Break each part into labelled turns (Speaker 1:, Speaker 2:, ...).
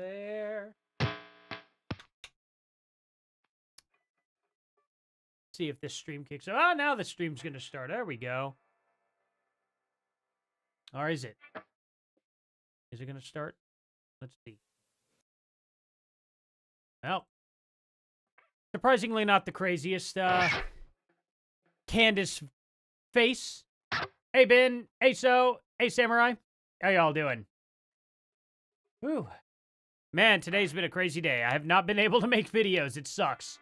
Speaker 1: there. See if this stream kicks up. Oh, now the stream's going to start. There we go. Or is it? Is it going to start? Let's see. Well, surprisingly not the craziest. Candace face. Hey, Ben. Hey, So. Hey, Samurai. How y'all doing? Whew. Man, today's been a crazy day. I have not been able to make videos. It sucks.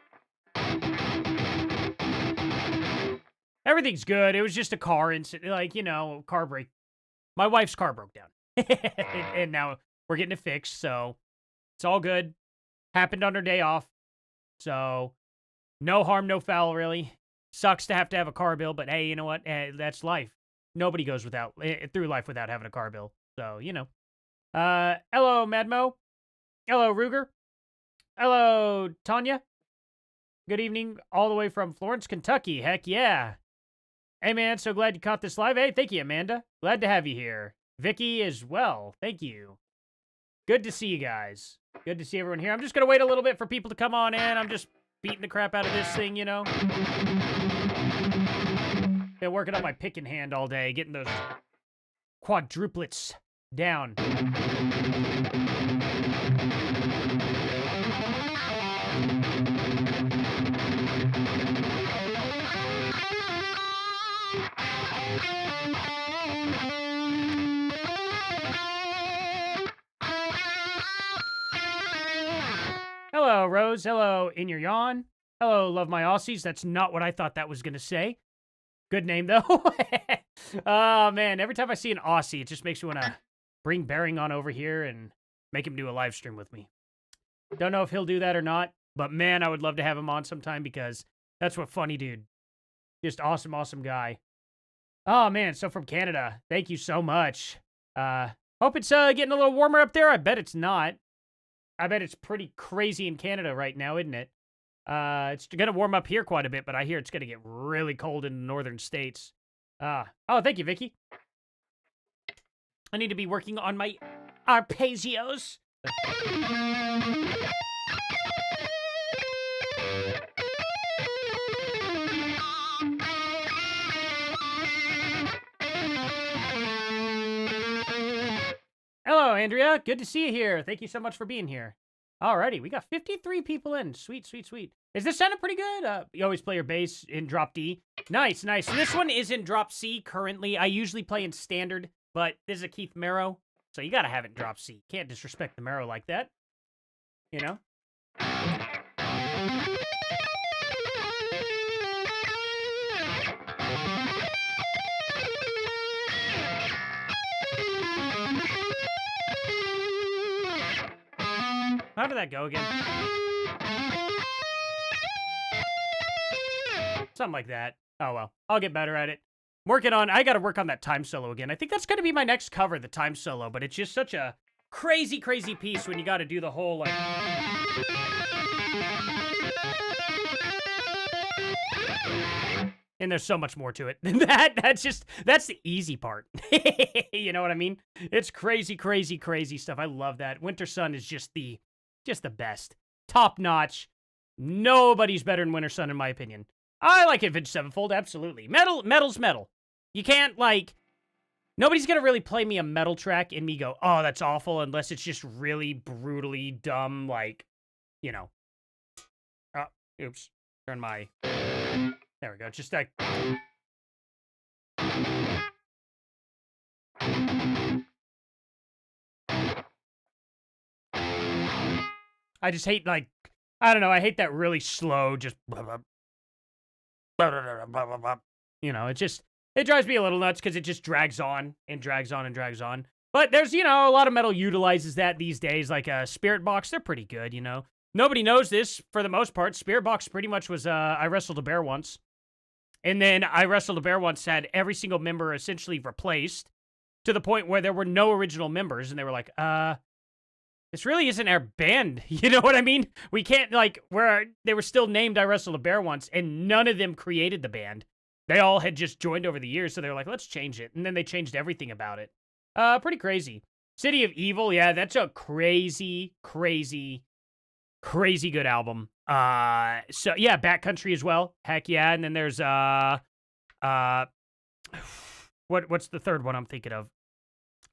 Speaker 1: Everything's good. It was just a car incident. Like, you know, car break. My wife's car broke down. and now we're getting it fixed, so it's all good. Happened on her day off. So, no harm, no foul, really. Sucks to have a car bill, but hey, you know what? That's life. Nobody goes through life without having a car bill. So, you know. Hello, Madmo. Hello, Ruger. Hello, Tanya. Good evening, all the way from Florence, Kentucky. Heck yeah. Hey, man, so glad you caught this live. Hey, thank you, Amanda. Glad to have you here. Vicky as well. Thank you. Good to see you guys. Good to see everyone here. I'm just going to wait a little bit for people to come on in. I'm just beating the crap out of this thing, you know. Been working on my picking hand all day, getting those quadruplets down. Hello, Rose. Hello, In Your Yawn. Hello, Love My Aussies. That's not what I thought that was going to say. Good name, though. Oh, man. Every time I see an Aussie, it just makes me want to bring Bearing on over here and make him do a live stream with me. Don't know if he'll do that or not, but, man, I would love to have him on sometime because that's what funny dude. Just awesome, awesome guy. Oh, man. So from Canada, thank you so much. Hope it's getting a little warmer up there. I bet it's not. I bet it's pretty crazy in Canada right now, isn't it? It's going to warm up here quite a bit, but I hear it's going to get really cold in the northern states. Oh, thank you, Vicky. I need to be working on my arpeggios. Hello, Andrea. Good to see you here. Thank you so much for being here. Alrighty, we got 53 people in. Sweet, sweet, sweet. Is this sounding pretty good? You always play your bass in drop D. Nice, nice. This one is in drop C currently. I usually play in standard, but this is a Keith Merrow, so you gotta have it in drop C. Can't disrespect the Merrow like that. You know? How did that go again? Something like that. Oh, well. I'll get better at it. I gotta work on that time solo again. I think that's gonna be my next cover, the time solo, but it's just such a crazy, crazy piece when you gotta do the whole, like... And there's so much more to it than that. That's the easy part. You know what I mean? It's crazy, crazy, crazy stuff. I love that. Winter Sun is just the best. Top notch. Nobody's better than Winter Sun, in my opinion. I like Avenged Sevenfold, absolutely. Metal's metal. You can't, like... Nobody's gonna really play me a metal track and me go, oh, that's awful, unless it's just really brutally dumb, like, you know. Oh, oops. Turn my... There we go. Just like... I just hate, like... I don't know, I hate that really slow, just... You know, it drives me a little nuts because it just drags on and drags on and drags on. But there's, you know, a lot of metal utilizes that these days, like a Spirit Box. They're pretty good, you know. Nobody knows this for the most part. Spirit Box pretty much was, I Wrestled a Bear Once. And then I Wrestled a Bear Once had every single member essentially replaced to the point where there were no original members. And they were like, this really isn't our band. You know what I mean? We can't, like, they were still named I Wrestled a Bear Once, and none of them created the band. They all had just joined over the years, so they were like, let's change it. And then they changed everything about it. Pretty crazy. City of Evil, yeah, that's a crazy, crazy, crazy good album. So yeah, Backcountry as well. Heck yeah. And then there's what's the third one I'm thinking of?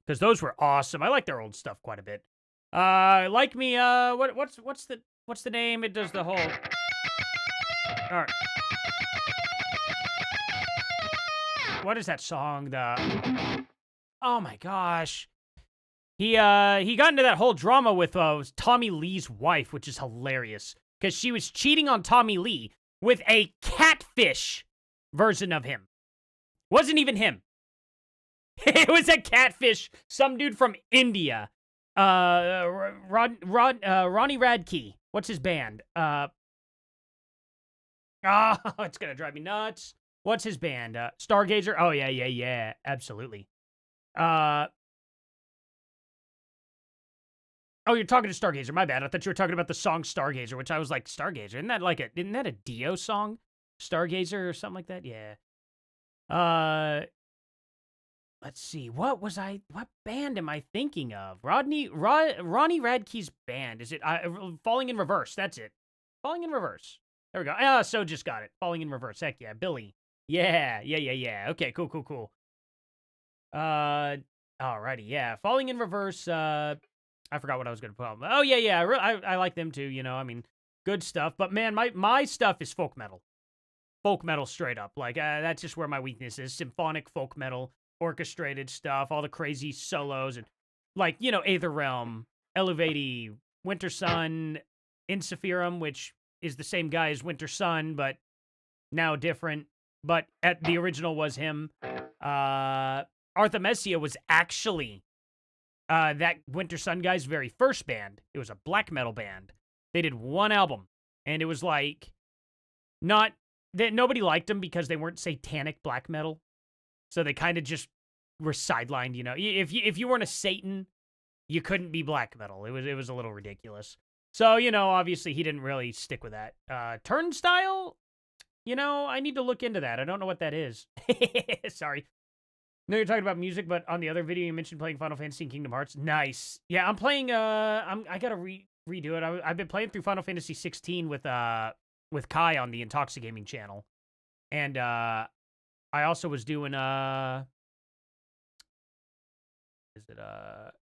Speaker 1: Because those were awesome. I like their old stuff quite a bit. Like Me, what's the name? It does the whole. All right. What is that song? Oh my gosh. He got into that whole drama with Tommy Lee's wife, which is hilarious because she was cheating on Tommy Lee with a catfish version of him. Wasn't even him. It was a catfish. Some dude from India. Ronnie Radke. What's his band? It's gonna drive me nuts. What's his band? Stargazer. Oh yeah, absolutely. Oh, you're talking to Stargazer. My bad. I thought you were talking about the song Stargazer, which I was like, Stargazer. Isn't that a Dio song? Stargazer or something like that? Yeah. Let's see. What band am I thinking of? Ronnie Radke's band. Is it Falling in Reverse? That's it. Falling in Reverse. There we go. So just got it. Falling in Reverse. Heck yeah. Billy. Yeah. Okay, cool. Alrighty, yeah. Falling in Reverse, I forgot what I was going to put on. Oh, yeah. I like them too, you know. I mean, good stuff. But man, my stuff is folk metal. Folk metal straight up. Like, that's just where my weakness is. Symphonic folk metal, orchestrated stuff, all the crazy solos. And, like, you know, Aether Realm, Elevati, Winter Sun, Insephirum, which is the same guy as Winter Sun, but now different. But the original was him. Arthemesia was actually that Winter Sun guy's very first band. It was a black metal band. They did one album, and it was like nobody liked them because they weren't satanic black metal. So they kind of just were sidelined, you know. If you weren't a Satan, you couldn't be black metal. It was a little ridiculous. So, you know, obviously he didn't really stick with that. Turnstile, you know, I need to look into that. I don't know what that is. Sorry. No, you're talking about music, but on the other video you mentioned playing Final Fantasy and Kingdom Hearts. Nice. Yeah, I'm playing. I gotta redo it. I've been playing through Final Fantasy 16 with Kai on the Intoxi Gaming channel, and I also was doing well,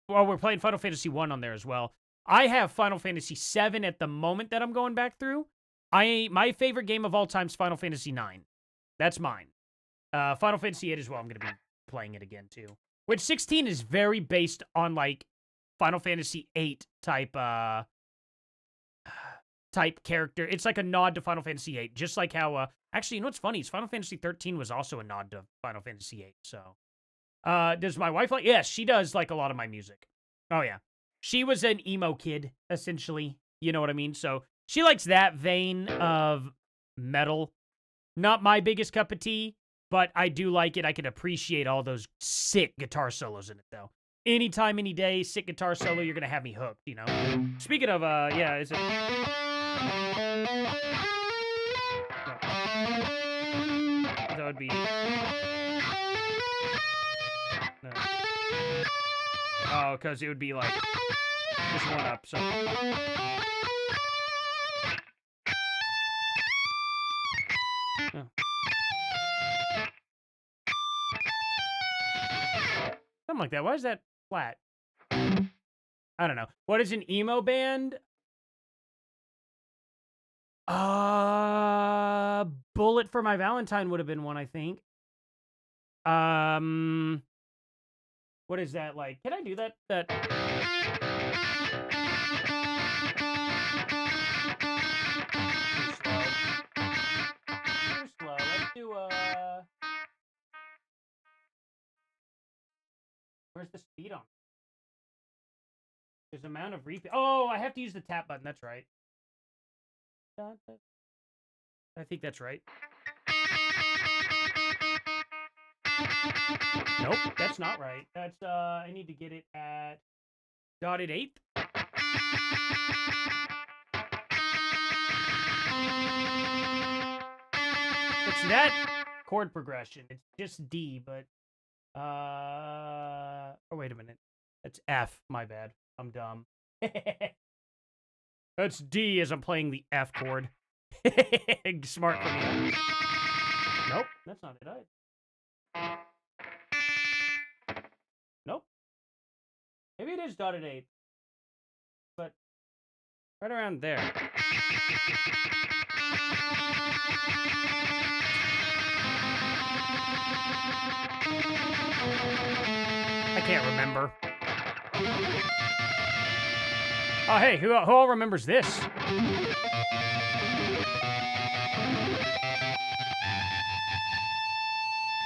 Speaker 1: we're playing Final Fantasy 1 on there as well. I have Final Fantasy 7 at the moment that I'm going back through. My favorite game of all time is Final Fantasy 9. That's mine. Final Fantasy 8 as well. I'm gonna be playing it again too. Which 16 is very based on like Final Fantasy 8 type character. It's like a nod to Final Fantasy 8, just like how actually, you know what's funny is Final Fantasy 13 was also a nod to Final Fantasy 8. So, does my wife like? Yes, she does like a lot of my music. Oh yeah, she was an emo kid essentially. You know what I mean? So she likes that vein of metal. Not my biggest cup of tea. But I do like it. I can appreciate all those sick guitar solos in it, though. Anytime, any day, sick guitar solo, you're going to have me hooked, you know? Speaking of, yeah, is it... That would be... No. Oh, because it would be, like, just one up, so... Oh. Something like that. Why is that flat? I don't know. What is an emo band? Bullet for My Valentine would have been one, I think. What is that like? Can I do that? Too slow. Let's do where's the speed on? There's amount of repeat. Oh, I have to use the tap button. That's right. I think that's right. Nope, that's not right. That's I need to get it at dotted eighth. It's that chord progression. It's just D, but oh wait a minute. That's F. My bad. I'm dumb. That's D as I'm playing the F chord. Smart for me. Nope, that's not it either. Nope. Maybe it is dotted 8. But right around there. I can't remember. Oh, hey, who all remembers this?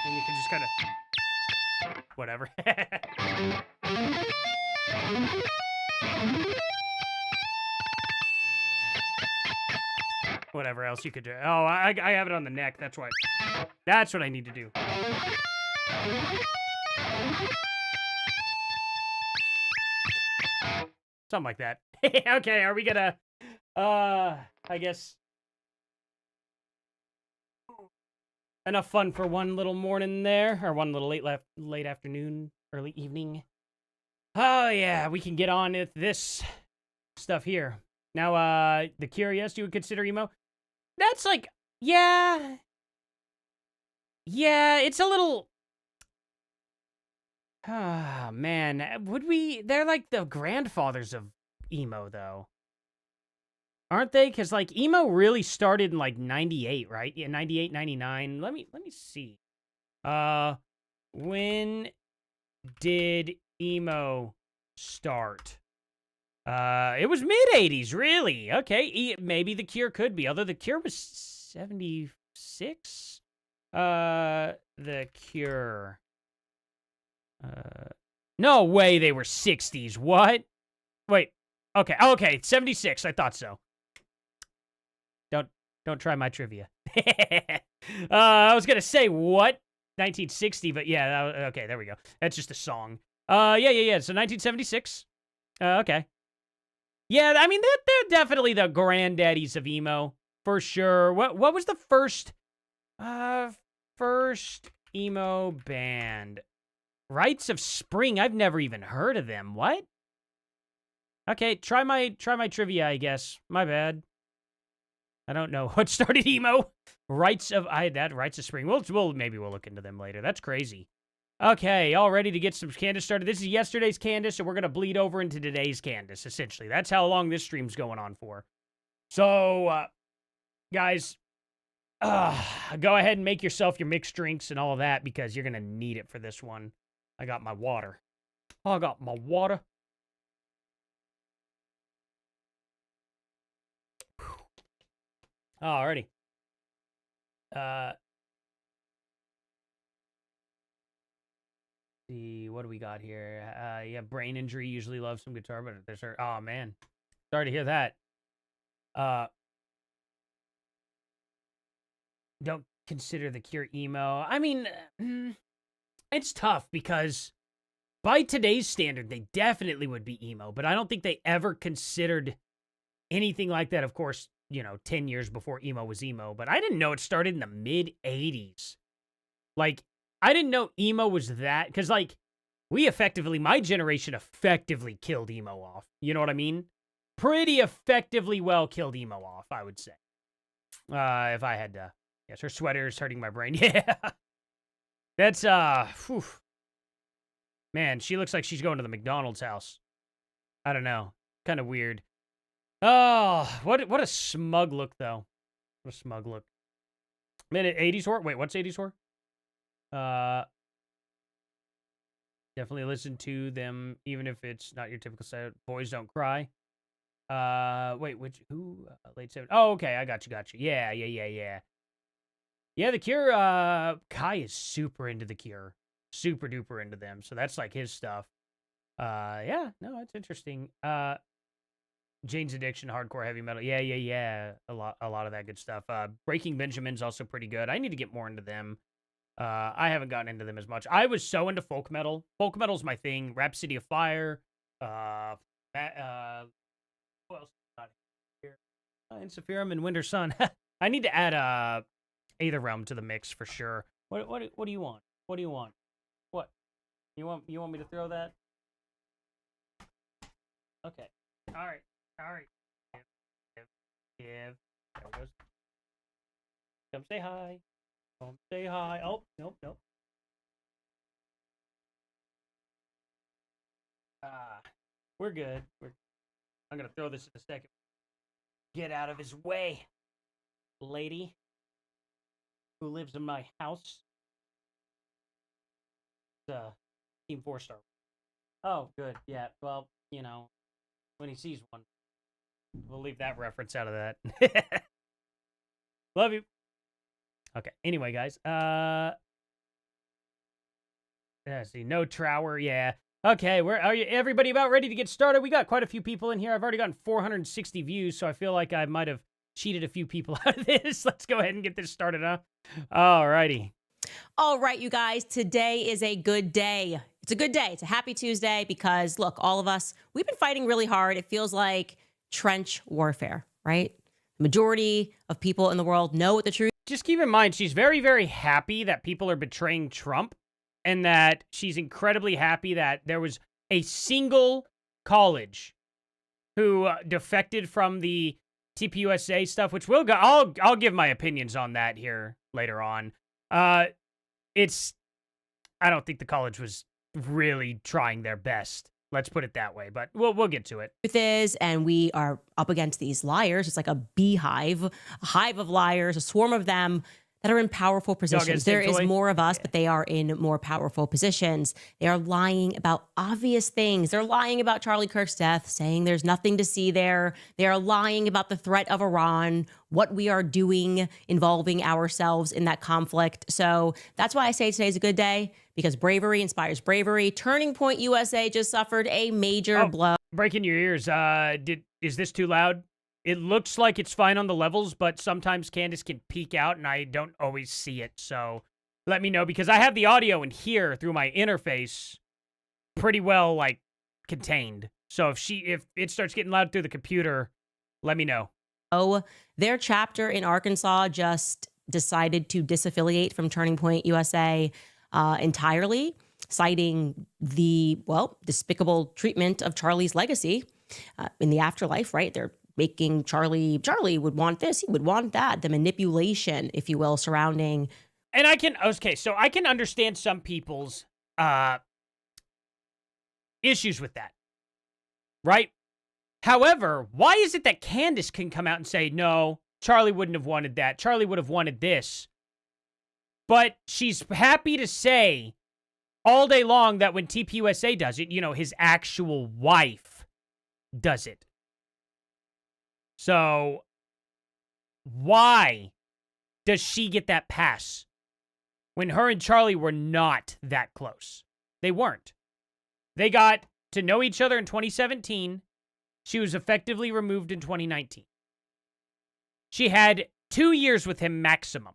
Speaker 1: And you can just kind of... Whatever. Whatever else you could do. Oh, I have it on the neck. That's why. That's what I need to do. Something like that. Okay, are we gonna... I guess... Enough fun for one little morning there, or one little late afternoon, early evening. Oh, yeah, we can get on with this stuff here. Now, The Curious, you would consider emo? That's like, yeah. Yeah, it's a little... Ah, man, would we... They're like the grandfathers of emo, though. Aren't they? Because, like, emo really started in, like, 98, right? Yeah, 98, 99. Let me see. When did emo start? It was mid-80s, really. Okay, maybe The Cure could be. Although The Cure was 76? The Cure. No way they were 60s. What? Wait. Okay, okay, 76. I thought so. Don't try my trivia. I was gonna say, what? 1960, but yeah, okay, there we go. That's just a song. Yeah. So 1976. Okay. Yeah, I mean, they're definitely the granddaddies of emo, for sure. What was the first emo band? Rites of Spring. I've never even heard of them. What? Okay, try my trivia, I guess. My bad. I don't know what started emo. Rites of Spring. Maybe we'll look into them later. That's crazy. Okay, all ready to get some Candace started. This is yesterday's Candace, and we're gonna bleed over into today's Candace. Essentially, that's how long this stream's going on for. So, guys, go ahead and make yourself your mixed drinks and all of that because you're gonna need it for this one. I got my water. I got my water. Alrighty. See, what do we got here? Yeah, brain injury, usually love some guitar, but there's her. Oh, man. Sorry to hear that. Don't consider The Cure emo. I mean, it's tough because by today's standard, they definitely would be emo, but I don't think they ever considered anything like that. Of course, 10 years before emo was emo, but I didn't know it started in the mid-80s. Like, I didn't know emo was that, because, like, my generation effectively killed emo off. You know what I mean? Pretty effectively well killed emo off, I would say. If I had to. Yes, her sweater is hurting my brain. Yeah. That's, whew. Man, she looks like she's going to the McDonald's house. I don't know. Kind of weird. Oh, what a smug look, though. What a smug look. Minute 80s horror? Wait, what's 80s horror? Definitely listen to them, even if it's not your typical set. Boys Don't Cry. Wait, who? Late 70s. Oh, okay, I got you. Yeah. Yeah, The Cure, Kai is super into The Cure. Super duper into them, so that's like his stuff. Yeah, no, it's interesting. Jane's Addiction, hardcore heavy metal. Yeah. A lot of that good stuff. Breaking Benjamin's also pretty good. I need to get more into them. I haven't gotten into them as much. I was so into folk metal. Folk metal's my thing. Rhapsody of Fire. Who else got here? Insufferum and Winter Sun. I need to add Aether Realm to the mix for sure. What do you want? What do you want? What? You want me to throw that? Okay. All right. All right. Give. There it goes. Come say hi. Come say hi. Oh, nope, nope. We're good. I'm going to throw this in a second. Get out of his way, lady who lives in my house. Team 4-star. Oh, good. Yeah, well, you know, when he sees one. We'll leave that reference out of that. Love you. Okay, anyway, guys. Let's see. No Trower, yeah. Okay, are you everybody about ready to get started? We got quite a few people in here. I've already gotten 460 views, so I feel like I might have cheated a few people out of this. Let's go ahead and get this started, huh? All righty.
Speaker 2: All right, you guys, today is a good day. It's a good day. It's a happy Tuesday because, look, all of us, we've been fighting really hard. It feels like trench warfare, right? The majority of people in the world know what the truth is.
Speaker 1: Just keep in mind, she's very, very happy that people are betraying Trump, and that she's incredibly happy that there was a single college who defected from the TPUSA stuff, which we'll go. I'll give my opinions on that here later on. I don't think the college was really trying their best. Let's put it that way, but we'll get to it.
Speaker 2: Truth is, and we are up against these liars. It's like a beehive, a hive of liars, a swarm of them that are in powerful positions. There is more of us, but they are in more powerful positions. They are lying about obvious things. They're lying about Charlie Kirk's death, saying there's nothing to see there. They are lying about the threat of Iran, what we are doing involving ourselves in that conflict. So that's why I say today's a good day, because bravery inspires bravery. Turning Point USA just suffered a major blow.
Speaker 1: Breaking your ears. Is this too loud? It looks like it's fine on the levels, but sometimes Candace can peek out, and I don't always see it. So let me know, because I have the audio in here through my interface pretty well, like, contained. So if it starts getting loud through the computer, let me know.
Speaker 2: Oh, their chapter in Arkansas just decided to disaffiliate from Turning Point USA entirely, citing the, despicable treatment of Charlie's legacy in the afterlife, right? They're making Charlie would want this, he would want that, the manipulation, if you will, surrounding.
Speaker 1: And I can understand some people's issues with that, right? However, why is it that Candace can come out and say, no, Charlie wouldn't have wanted that, Charlie would have wanted this, but she's happy to say all day long that when TPUSA does it, his actual wife does it. So, why does she get that pass when her and Charlie were not that close? They weren't. They got to know each other in 2017. She was effectively removed in 2019. She had 2 years with him maximum,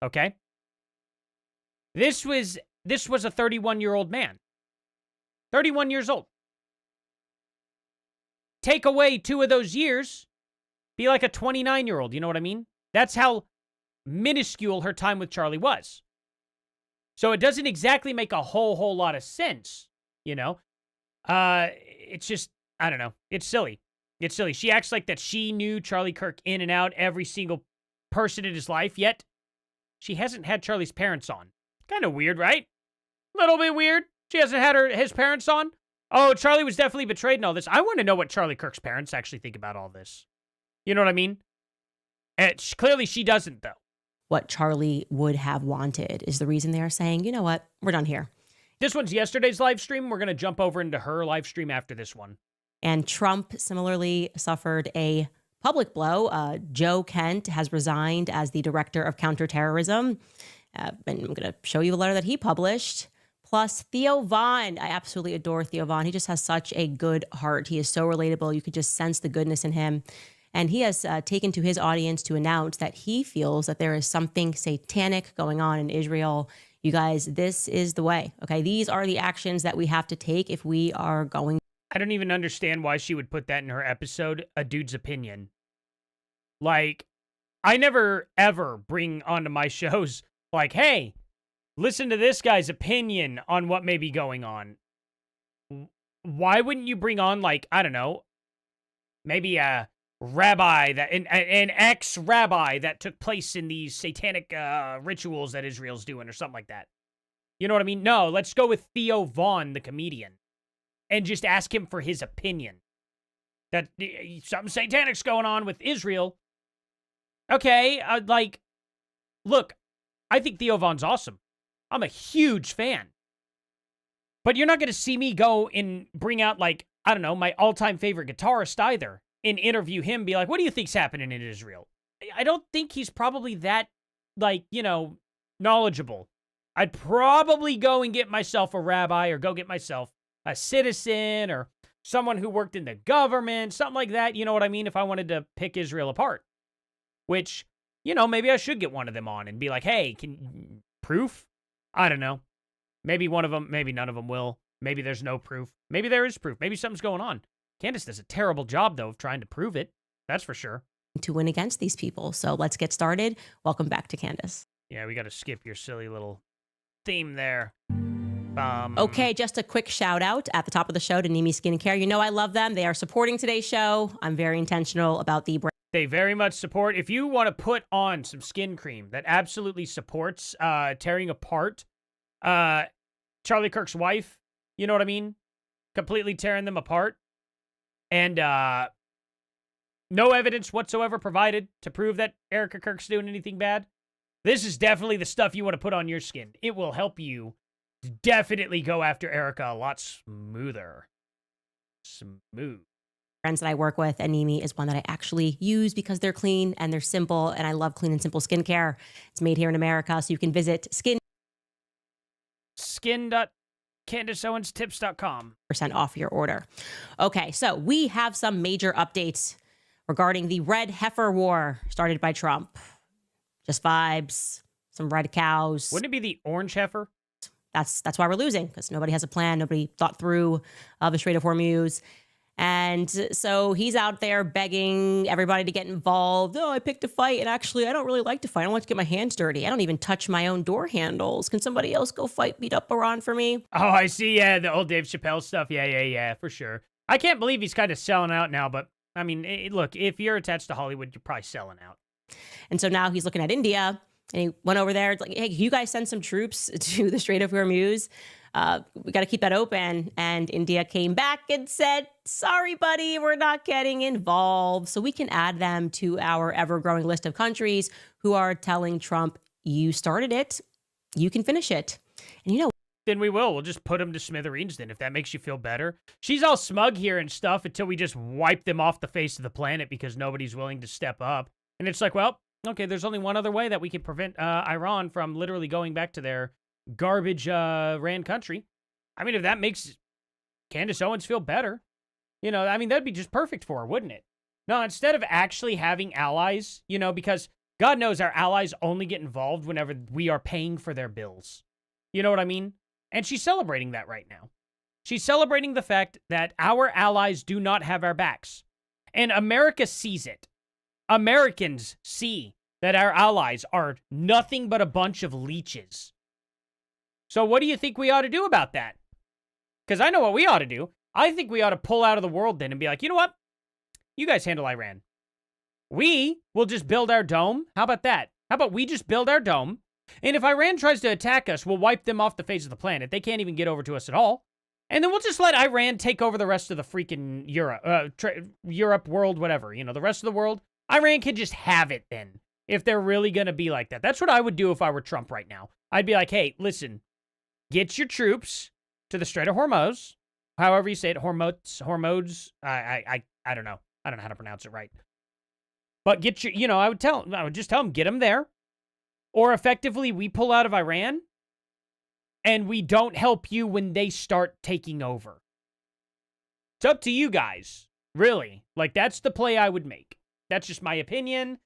Speaker 1: okay? This was a 31-year-old man. 31 years old. Take away 2 of those years, be like a 29-year-old, you know what I mean? That's how minuscule her time with Charlie was. So it doesn't exactly make a whole lot of sense, It's just, I don't know. It's silly. It's silly. She acts like that she knew Charlie Kirk in and out, every single person in his life, yet she hasn't had Charlie's parents on. Kind of weird, right? A little bit weird. She hasn't had his parents on. Oh, Charlie was definitely betrayed in all this. I want to know what Charlie Kirk's parents actually think about all this. You know what I mean? Clearly she doesn't, though.
Speaker 2: What Charlie would have wanted is the reason they are saying, you know what, we're done here.
Speaker 1: This one's yesterday's live stream. We're going to jump over into her live stream after this one.
Speaker 2: And Trump similarly suffered a public blow. Joe Kent has resigned as the director of counterterrorism. And I'm going to show you a letter that he published. Plus, Theo Von. I absolutely adore Theo Von. He just has such a good heart. He is so relatable. You could just sense the goodness in him. And he has taken to his audience to announce that he feels that there is something satanic going on in Israel. You guys, this is the way, okay? These are the actions that we have to take if we are going.
Speaker 1: I don't even understand why she would put that in her episode, a dude's opinion. Like, I never, ever bring onto my shows, like, hey, listen to this guy's opinion on what may be going on. Why wouldn't you bring on, like, I don't know, maybe a rabbi that an ex-rabbi that took place in these satanic rituals that Israel's doing or something like that. You know what I mean? No, let's go with Theo Vaughn, the comedian, and just ask him for his opinion. That something satanic's going on with Israel. Okay, look, I think Theo Vaughn's awesome. I'm a huge fan. But you're not going to see me go and bring out, like, I don't know, my all-time favorite guitarist either, and interview him, be like, what do you think's happening in Israel? I don't think he's probably that, like, you know, knowledgeable. I'd probably go and get myself a rabbi or go get myself a citizen or someone who worked in the government, something like that, you know what I mean, if I wanted to pick Israel apart. Which, you know, maybe I should get one of them on and be like, hey, proof? I don't know. Maybe one of them, maybe none of them will. Maybe there's no proof. Maybe there is proof. Maybe something's going on. Candace does a terrible job, though, of trying to prove it. That's for sure.
Speaker 2: To win against these people. So let's get started. Welcome back to Candace.
Speaker 1: Yeah, we got to skip your silly little theme there.
Speaker 2: Okay, just a quick shout out at the top of the show to Nimi Skincare. You know I love them. They are supporting today's show. I'm very intentional about the brand.
Speaker 1: They very much support. If you want to put on some skin cream that absolutely supports tearing apart Charlie Kirk's wife, you know what I mean? Completely tearing them apart. And no evidence whatsoever provided to prove that Erica Kirk's doing anything bad. This is definitely the stuff you want to put on your skin. It will help you definitely go after Erica a lot smoother. Smooth.
Speaker 2: Friends that I work with, and Nimi is one that I actually use because they're clean and they're simple, and I love clean and simple skincare. It's made here in America, so you can visit
Speaker 1: skin.CandaceOwensTips.com.
Speaker 2: % off your order. Okay, so we have some major updates regarding the Red Heifer War started by Trump. Just vibes, some red cows.
Speaker 1: Wouldn't it be the orange heifer?
Speaker 2: That's why we're losing, because nobody has a plan. Nobody thought through the Strait of Hormuz. And so he's out there begging everybody to get involved. Oh, I picked a fight, and actually, I don't really like to fight. I don't like to get my hands dirty. I don't even touch my own door handles. Can somebody else go fight, beat up Iran for me?
Speaker 1: Oh, I see. Yeah, the old Dave Chappelle stuff. Yeah, for sure. I can't believe he's kind of selling out now, but, I mean, look, if you're attached to Hollywood, you're probably selling out.
Speaker 2: And so now he's looking at India, and he went over there. It's like, hey, can you guys send some troops to the Strait of Hormuz? We got to keep that open. And India came back and said, sorry, buddy, we're not getting involved. So we can add them to our ever-growing list of countries who are telling Trump, you started it, you can finish it. And you know,
Speaker 1: then we will. We'll just put them to smithereens then, if that makes you feel better. She's all smug here and stuff until we just wipe them off the face of the planet because nobody's willing to step up. And it's like, well, okay, there's only one other way that we can prevent Iran from literally going back to their garbage ran country. I mean, if that makes Candace Owens feel better, you know, I mean, that'd be just perfect for her, wouldn't it? No, instead of actually having allies, you know, because God knows our allies only get involved whenever we are paying for their bills. You know what I mean? And she's celebrating that right now. She's celebrating the fact that our allies do not have our backs. And America sees it. Americans see that our allies are nothing but a bunch of leeches. So what do you think we ought to do about that? Because I know what we ought to do. I think we ought to pull out of the world then and be like, you know what? You guys handle Iran. We will just build our dome. How about that? How about we just build our dome? And if Iran tries to attack us, we'll wipe them off the face of the planet. They can't even get over to us at all. And then we'll just let Iran take over the rest of the freaking Europe, world, whatever. You know, the rest of the world. Iran can just have it then, if they're really going to be like that. That's what I would do if I were Trump right now. I'd be like, hey, listen, get your troops to the Strait of Hormuz, however you say it, Hormuz, I don't know. I don't know how to pronounce it right. But get your, you know, I would just tell them, get them there. Or effectively, we pull out of Iran, and we don't help you when they start taking over. It's up to you guys, really. Like, that's the play I would make. That's just my opinion.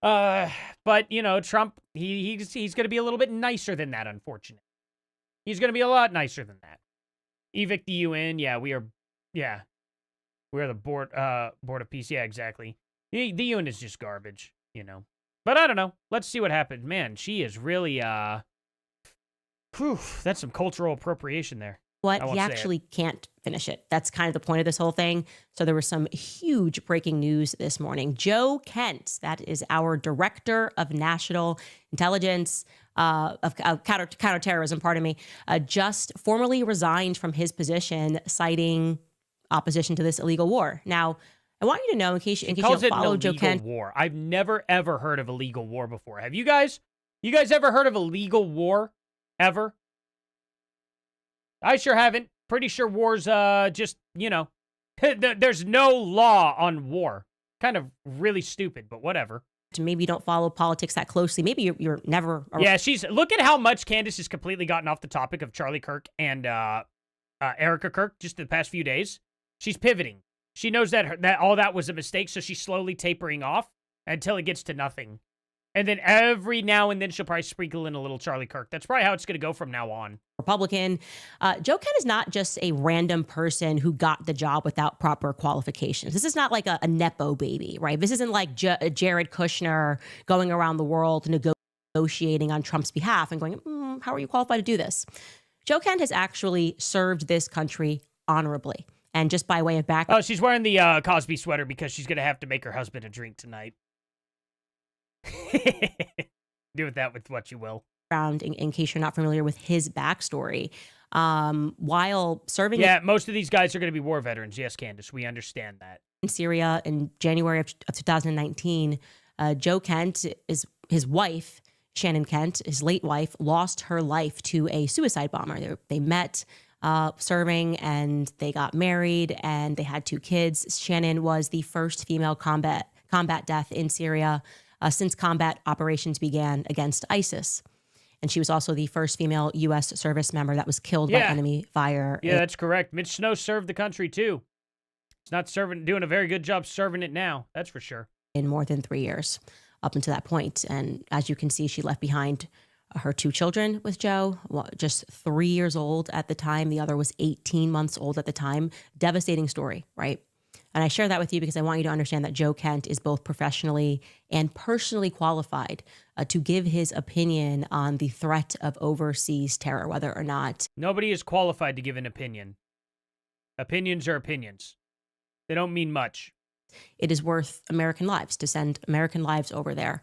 Speaker 1: But, you know, Trump, he's going to be a little bit nicer than that, unfortunately. He's going to be a lot nicer than that. Evict the UN. Yeah, we are the board of peace. Yeah, exactly. The UN is just garbage, you know. But I don't know. Let's see what happens. Man, she is really, that's some cultural appropriation there.
Speaker 2: what?
Speaker 1: I won't
Speaker 2: He
Speaker 1: say it.
Speaker 2: actually can't finish it. That's kind of the point of this whole thing. So there was some huge breaking news this morning. Joe Kent, that is our Director of National Intelligence, of Counterterrorism, pardon me, just formally resigned from his position, citing opposition to this illegal war. Now, I want you to know, in case you don't follow Joe Kent,
Speaker 1: war. I've never ever heard of a legal war before. Have you guys? You guys ever heard of a legal war? Ever? I sure haven't. Pretty sure war's just, there's no law on war. Kind of really stupid, but whatever.
Speaker 2: maybe you don't follow politics that closely. Maybe you're never.
Speaker 1: Yeah, look at how much Candace has completely gotten off the topic of Charlie Kirk and Erica Kirk just the past few days. She's pivoting. She knows that all that was a mistake, so she's slowly tapering off until it gets to nothing. And then every now and then she'll probably sprinkle in a little Charlie Kirk. That's probably how it's going to go from now on.
Speaker 2: Republican. Joe Kent is not just a random person who got the job without proper qualifications. This is not like a Nepo baby, right? This isn't like Jared Kushner going around the world negotiating on Trump's behalf and going, how are you qualified to do this? Joe Kent has actually served this country honorably. And just by way of background.
Speaker 1: Oh, she's wearing the Cosby sweater because she's going to have to make her husband a drink tonight. Do with that with what you will.
Speaker 2: In case you're not familiar with his backstory, while serving
Speaker 1: most of these guys are going to be war veterans. Yes, Candace, we understand that.
Speaker 2: In Syria in January of 2019, Joe Kent, his wife, Shannon Kent, his late wife, lost her life to a suicide bomber. They met serving, and they got married, and they had 2 kids. Shannon was the first female combat death in Syria since combat operations began against ISIS. And she was also the first female U.S. service member that was killed by enemy fire.
Speaker 1: Yeah, that's correct. Mitch Snow served the country, too. He's not doing a very good job serving it now. That's for sure.
Speaker 2: In more than 3 years up until that point. And as you can see, she left behind her 2 children with Joe, just 3 years old at the time. The other was 18 months old at the time. Devastating story, right? And I share that with you because I want you to understand that Joe Kent is both professionally and personally qualified to give his opinion on the threat of overseas terror, whether or not.
Speaker 1: Nobody is qualified to give an opinion. Opinions are opinions. They don't mean much.
Speaker 2: It is worth American lives to send American lives over there.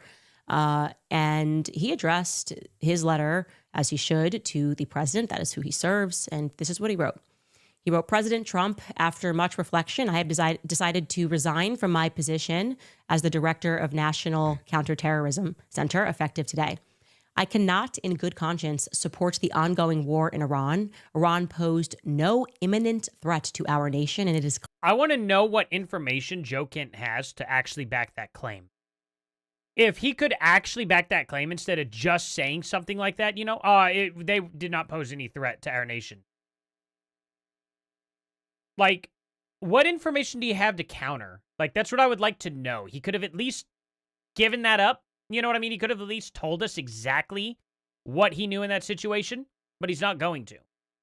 Speaker 2: And he addressed his letter, as he should, to the president. That is who he serves. And this is what he wrote. He wrote, President Trump, after much reflection, I have decided to resign from my position as the director of National Counterterrorism Center, effective today. I cannot, in good conscience, support the ongoing war in Iran. Iran posed no imminent threat to our nation, and it is...
Speaker 1: I want to know what information Joe Kent has to actually back that claim. If he could actually back that claim instead of just saying something like that, they did not pose any threat to our nation. Like, what information do you have to counter? Like, that's what I would like to know. He could have at least given that up. You know what I mean? He could have at least told us exactly what he knew in that situation, but he's not going to.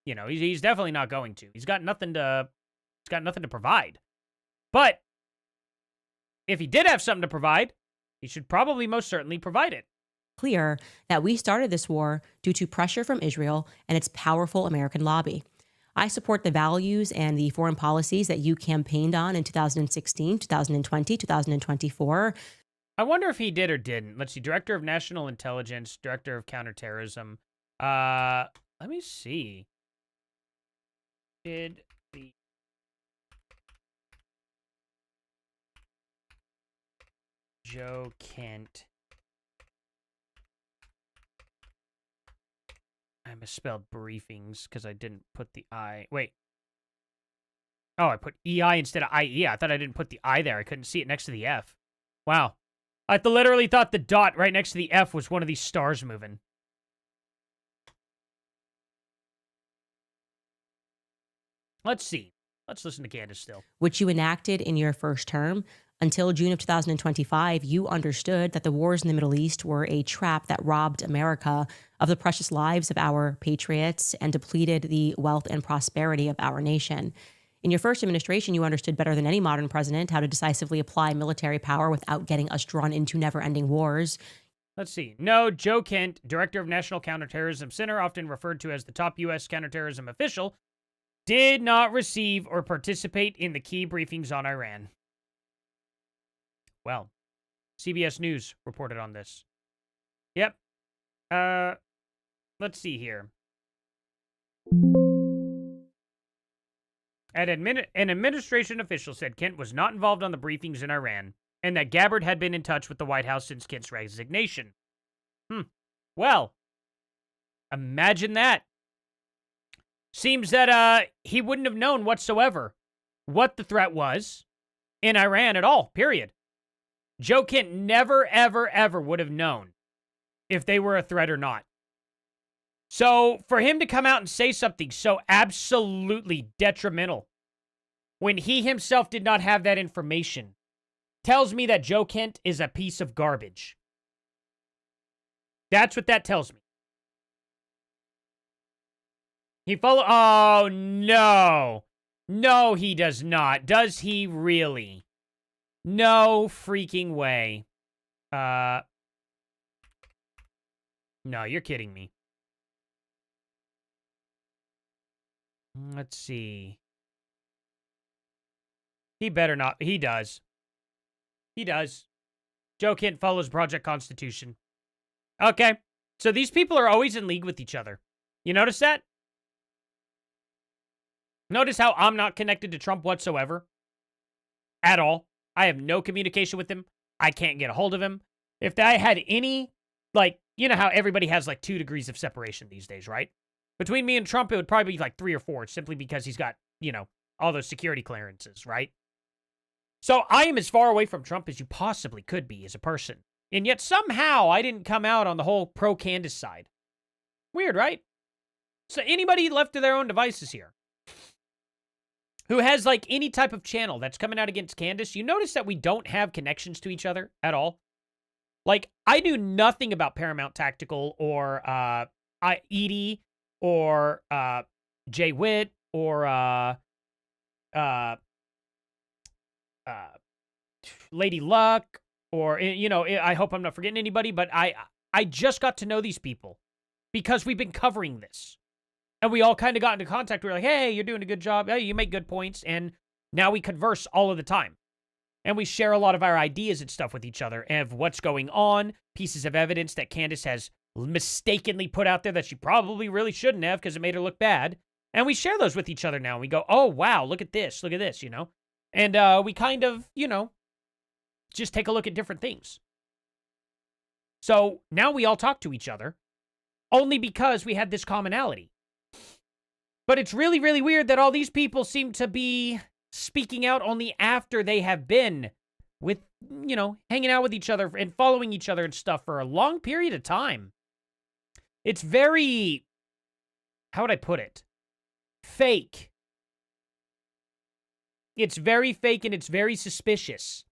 Speaker 1: He's definitely not going to. He's got nothing to provide. But if he did have something to provide, he should probably most certainly provide it.
Speaker 2: Clear that we started this war due to pressure from Israel and its powerful American lobby. I support the values and the foreign policies that you campaigned on in 2016, 2020, 2024.
Speaker 1: I wonder if he did or didn't. Let's see. Director of National Intelligence, Director of Counterterrorism. Let me see. Did the Joe Kent... I misspelled briefings because I didn't put the I. Wait. Oh, I put EI instead of IE. I thought I didn't put the I there. I couldn't see it next to the F. Wow. I literally thought the dot right next to the F was one of these stars moving. Let's see. Let's listen to Candace still.
Speaker 2: Which you enacted in your first term. Until June of 2025, you understood that the wars in the Middle East were a trap that robbed America of the precious lives of our patriots and depleted the wealth and prosperity of our nation. In your first administration, you understood better than any modern president how to decisively apply military power without getting us drawn into never-ending wars.
Speaker 1: Let's see. No, Joe Kent, Director of National Counterterrorism Center, often referred to as the top U.S. counterterrorism official, did not receive or participate in the key briefings on Iran. Well, CBS News reported on this. Yep. Let's see here. An administration official said Kent was not involved on the briefings in Iran, and that Gabbard had been in touch with the White House since Kent's resignation. Well, imagine that. Seems that he wouldn't have known whatsoever what the threat was in Iran at all, period. Joe Kent never, ever, ever would have known if they were a threat or not. So for him to come out and say something so absolutely detrimental when he himself did not have that information tells me that Joe Kent is a piece of garbage. That's what that tells me. Oh, no. No, he does not. Does he really? No freaking way. No, you're kidding me. Let's see. He better not. He does. He does. Joe Kent follows Project Constitution. Okay. So these people are always in league with each other. You notice that? Notice how I'm not connected to Trump whatsoever. At all. I have no communication with him. I can't get a hold of him. If I had any, like, you know how everybody has like 2 degrees of separation these days, right? Between me and Trump, it would probably be like 3 or 4, simply because he's got, you know, all those security clearances, right? So I am as far away from Trump as you possibly could be as a person. And yet somehow I didn't come out on the whole pro-Candace side. Weird, right? So anybody left to their own devices here who has like any type of channel that's coming out against Candace, you notice that we don't have connections to each other at all. Like, I knew nothing about Paramount Tactical or Edie or Jay Witt or Lady Luck or, you know, I hope I'm not forgetting anybody, but I just got to know these people because we've been covering this. And we all kind of got into contact. We were like, hey, you're doing a good job. Hey, you make good points. And now we converse all of the time. And we share a lot of our ideas and stuff with each other of what's going on, pieces of evidence that Candace has mistakenly put out there that she probably really shouldn't have because it made her look bad. And we share those with each other now. And we go, oh, wow, look at this, you know. And we kind of, you know, just take a look at different things. So now we all talk to each other only because we had this commonality. But it's really, really weird that all these people seem to be speaking out only after they have been with, you know, hanging out with each other and following each other and stuff for a long period of time. It's very, how would I put it? Fake. It's very fake and it's very suspicious.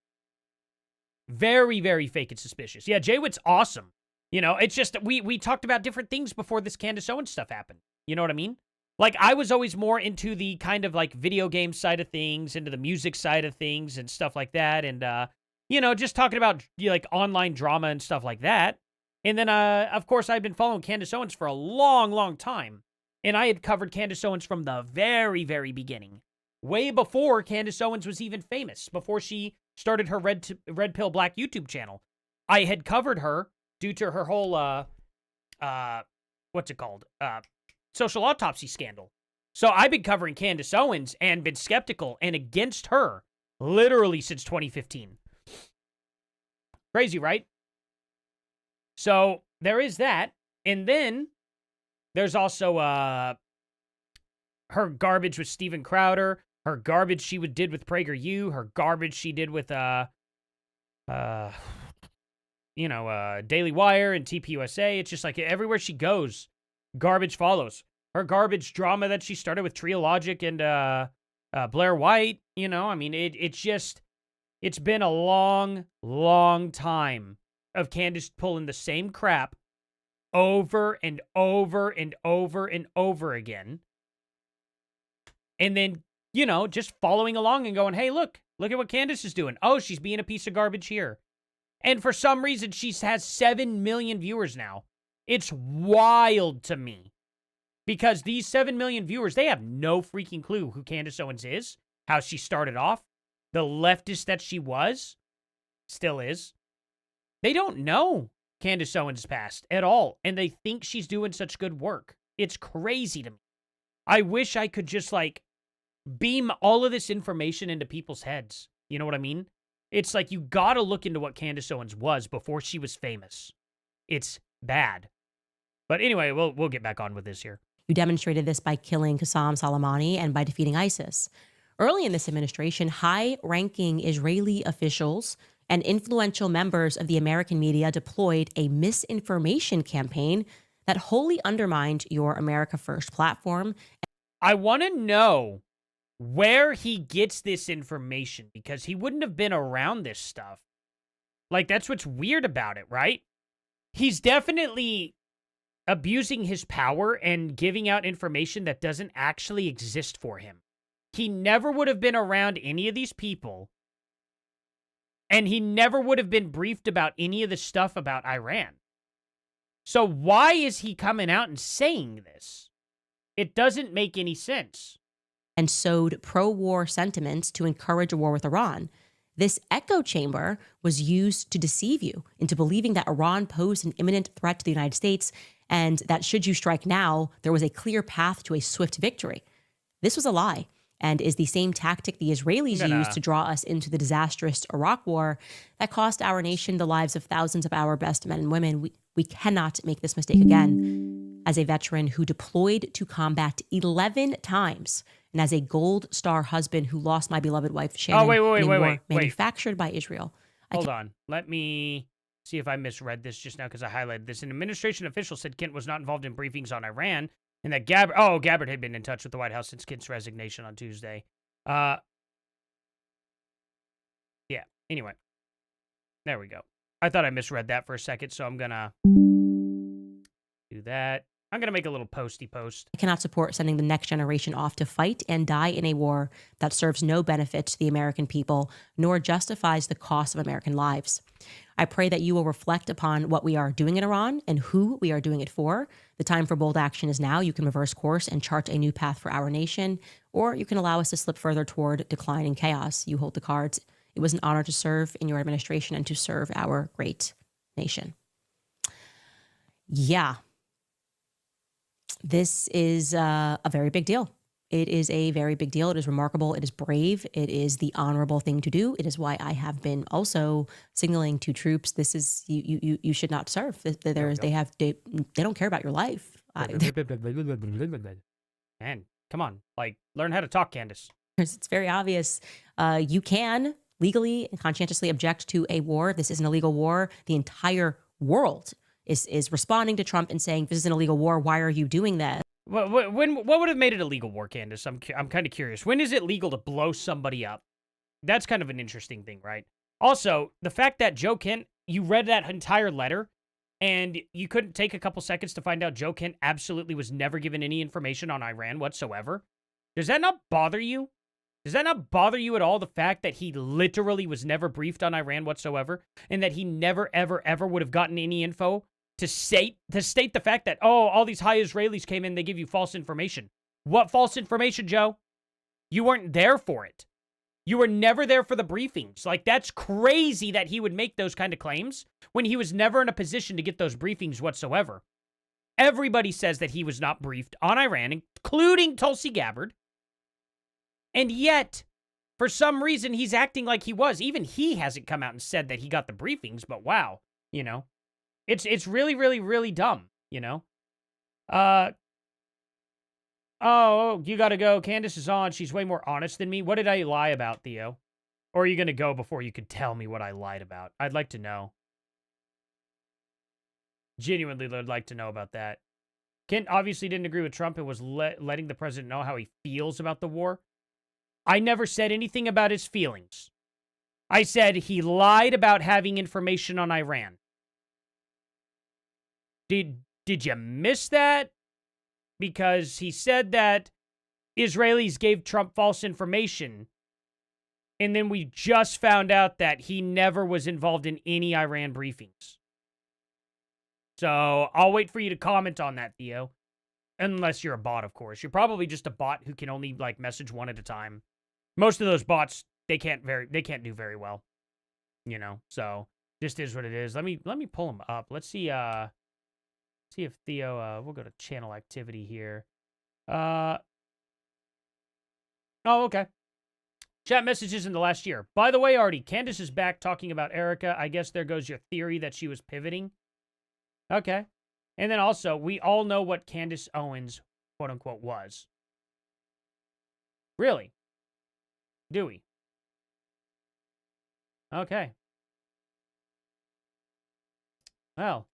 Speaker 1: Very, very fake and suspicious. Yeah, Jay Witt's awesome. You know, it's just that we talked about different things before this Candace Owens stuff happened. You know what I mean? Like, I was always more into the kind of, like, video game side of things, into the music side of things and stuff like that. And, you know, just talking about, like, online drama and stuff like that. And then, of course, I've been following Candace Owens for a long, long time. And I had covered Candace Owens from the very, very beginning. Way before Candace Owens was even famous. Before she started her Red Pill Black YouTube channel. I had covered her due to her whole, what's it called? Social autopsy scandal. So I've been covering Candace Owens and been skeptical and against her literally since 2015. Crazy, right? So there is that. And then there's also her garbage with Steven Crowder, her garbage she did with PragerU, her garbage she did with Daily Wire and TPUSA. It's just like everywhere she goes, garbage follows. Her garbage drama that she started with Trio Logic and Blair White, you know, I mean, it's been a long, long time of Candace pulling the same crap over and over and over and over again. And then, you know, just following along and going, hey, look at what Candace is doing. Oh, she's being a piece of garbage here. And for some reason, she has 7 million viewers now. It's wild to me Because these 7 million viewers, they have no freaking clue who Candace Owens is, how she started off, the leftist that she was, still is. They don't know Candace Owens' past at all, and they think she's doing such good work. It's crazy to me. I wish I could just, like, beam all of this information into people's heads. You know what I mean? It's like you gotta look into what Candace Owens was before she was famous. It's bad. But anyway, we'll get back on with this here.
Speaker 2: You demonstrated this by killing Qassam Soleimani and by defeating ISIS. Early in this administration, high-ranking Israeli officials and influential members of the American media deployed a misinformation campaign that wholly undermined your America First platform.
Speaker 1: I want to know where he gets this information, because he wouldn't have been around this stuff. Like, that's what's weird about it, right? He's definitely abusing his power and giving out information that doesn't actually exist for him. He never would have been around any of these people, and he never would have been briefed about any of the stuff about Iran. So why is he coming out and saying this? It doesn't make any sense.
Speaker 2: And sowed pro-war sentiments to encourage a war with Iran. This echo chamber was used to deceive you into believing that Iran posed an imminent threat to the United States and that should you strike now, there was a clear path to a swift victory. This was a lie and is the same tactic the Israelis used to draw us into the disastrous Iraq war that cost our nation the lives of thousands of our best men and women. We cannot make this mistake again. As a veteran who deployed to combat 11 times, and as a gold star husband who lost my beloved wife, Shannon, in a war manufactured by Israel.
Speaker 1: Hold on. Let me see if I misread this just now because I highlighted this. An administration official said Kent was not involved in briefings on Iran and that Gabbard had been in touch with the White House since Kent's resignation on Tuesday. Yeah. Anyway. There we go. I thought I misread that for a second, so I'm going to do that. I'm going to make a little posty post.
Speaker 2: I cannot support sending the next generation off to fight and die in a war that serves no benefit to the American people, nor justifies the cost of American lives. I pray that you will reflect upon what we are doing in Iran and who we are doing it for. The time for bold action is now. You can reverse course and chart a new path for our nation, or you can allow us to slip further toward decline and chaos. You hold the cards. It was an honor to serve in your administration and to serve our great nation. Yeah. This is a very big deal. It is a very big deal. It is remarkable. It is brave. It is the honorable thing to do. It is why I have been also signaling to troops, this is, you should not serve. They don't care about your life.
Speaker 1: Man, come on. Like, learn how to talk, Candace.
Speaker 2: It's very obvious. You can legally and conscientiously object to a war. This is an illegal war. The entire world is responding to Trump and saying, this is an illegal war. Why are you doing that?
Speaker 1: What would have made it a legal war, Candace? I'm kind of curious. When is it legal to blow somebody up? That's kind of an interesting thing, right? Also, the fact that Joe Kent, you read that entire letter, and you couldn't take a couple seconds to find out Joe Kent absolutely was never given any information on Iran whatsoever. Does that not bother you? Does that not bother you at all, the fact that he literally was never briefed on Iran whatsoever, and that he never, ever, ever would have gotten any info to state the fact that, oh, all these high Israelis came in, they give you false information. What false information, Joe? You weren't there for it. You were never there for the briefings. Like, that's crazy that he would make those kind of claims when he was never in a position to get those briefings whatsoever. Everybody says that he was not briefed on Iran, including Tulsi Gabbard. And yet, for some reason, he's acting like he was. Even he hasn't come out and said that he got the briefings, but wow, you know. It's really, really, really dumb, you know? Oh, you gotta go. Candace is on. She's way more honest than me. What did I lie about, Theo? Or are you gonna go before you could tell me what I lied about? I'd like to know. Genuinely would like to know about that. Kent obviously didn't agree with Trump and was letting the president know how he feels about the war. I never said anything about his feelings. I said he lied about having information on Iran. Did you miss that? Because he said that Israelis gave Trump false information, and then we just found out that he never was involved in any Iran briefings. So I'll wait for you to comment on that, Theo. unless you're a bot, of course. You're probably just a bot who can only like message one at a time. Most of those bots, they can't do very well. You know, so just is what it is. Let me pull them up. Let's see if Theo we'll go to channel activity here. Oh, okay. Chat messages in the last year. By the way, Artie, Candace is back talking about Erica. I guess there goes your theory that she was pivoting. Okay. And then also, we all know what Candace Owens, quote unquote, was. Really? Do we? Okay. Well.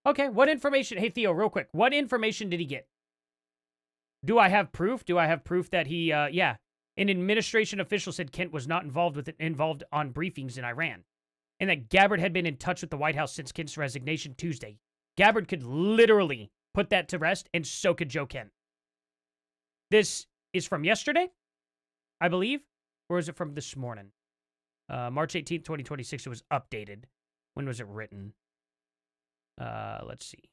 Speaker 1: Okay, what information? Hey, Theo, real quick. What information did he get? Do I have proof? Do I have proof that he, yeah. An administration official said Kent was not involved on briefings in Iran. And that Gabbard had been in touch with the White House since Kent's resignation Tuesday. Gabbard could literally put that to rest, and so could Joe Kent. This is from yesterday, I believe. Or is it from this morning? March 18th, 2026. It was updated. When was it written? Let's see.